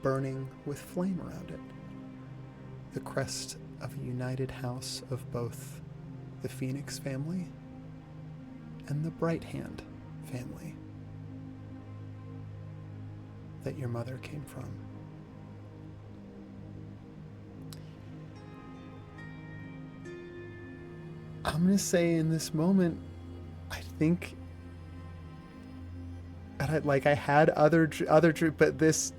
burning with flame around it. The crest of a united house of both the Phoenix family and the Bright Hand family that your mother came from. I'm going to say in this moment, I think, and I had other, but this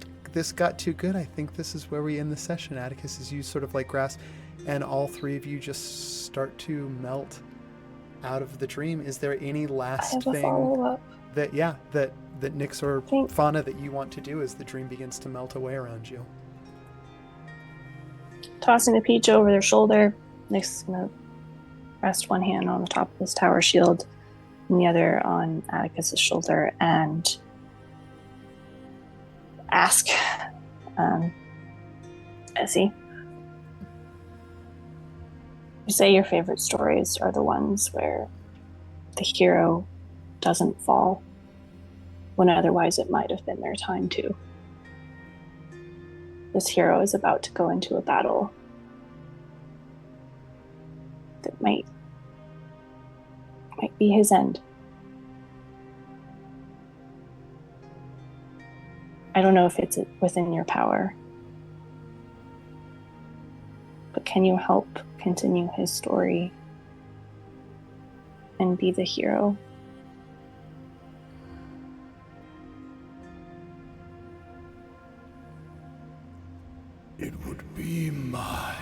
got too good. I think this is where we end the session, Atticus, as you sort of like grasp, and all three of you just start to melt out of the dream. Is there any last thing follow-up. that Nyx or Fauna that you want to do as the dream begins to melt away around you? Tossing the peach over their shoulder, Nyx is gonna rest one hand on the top of his tower shield and the other on Atticus's shoulder and ask, Essie, you say your favorite stories are the ones where the hero doesn't fall when otherwise it might have been their time to. This hero is about to go into a battle that might be his end. I don't know if it's within your power, but can you help continue his story and be the hero? It would be my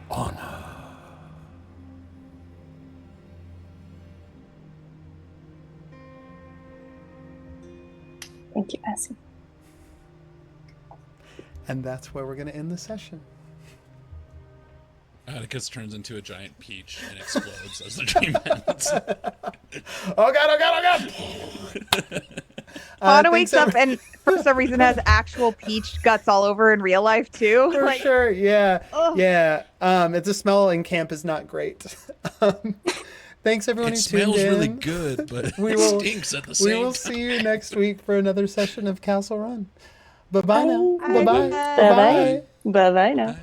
honor. Thank you, Essie. And that's where we're going to end the session. Atticus turns into a giant peach and explodes as the dream ends. Oh god, oh god, oh god! Fauna wakes up and for some reason has actual peach guts all over in real life too. For sure, yeah. Ugh. Yeah. It's a smell in camp is not great. Thanks everyone It who tuned smells in. really good, but We it will- stinks at the same We will time. see you next week for another session of Castle Run. Bye-bye now. Bye. Bye-bye. Bye. Bye-bye. Bye-bye now. Bye.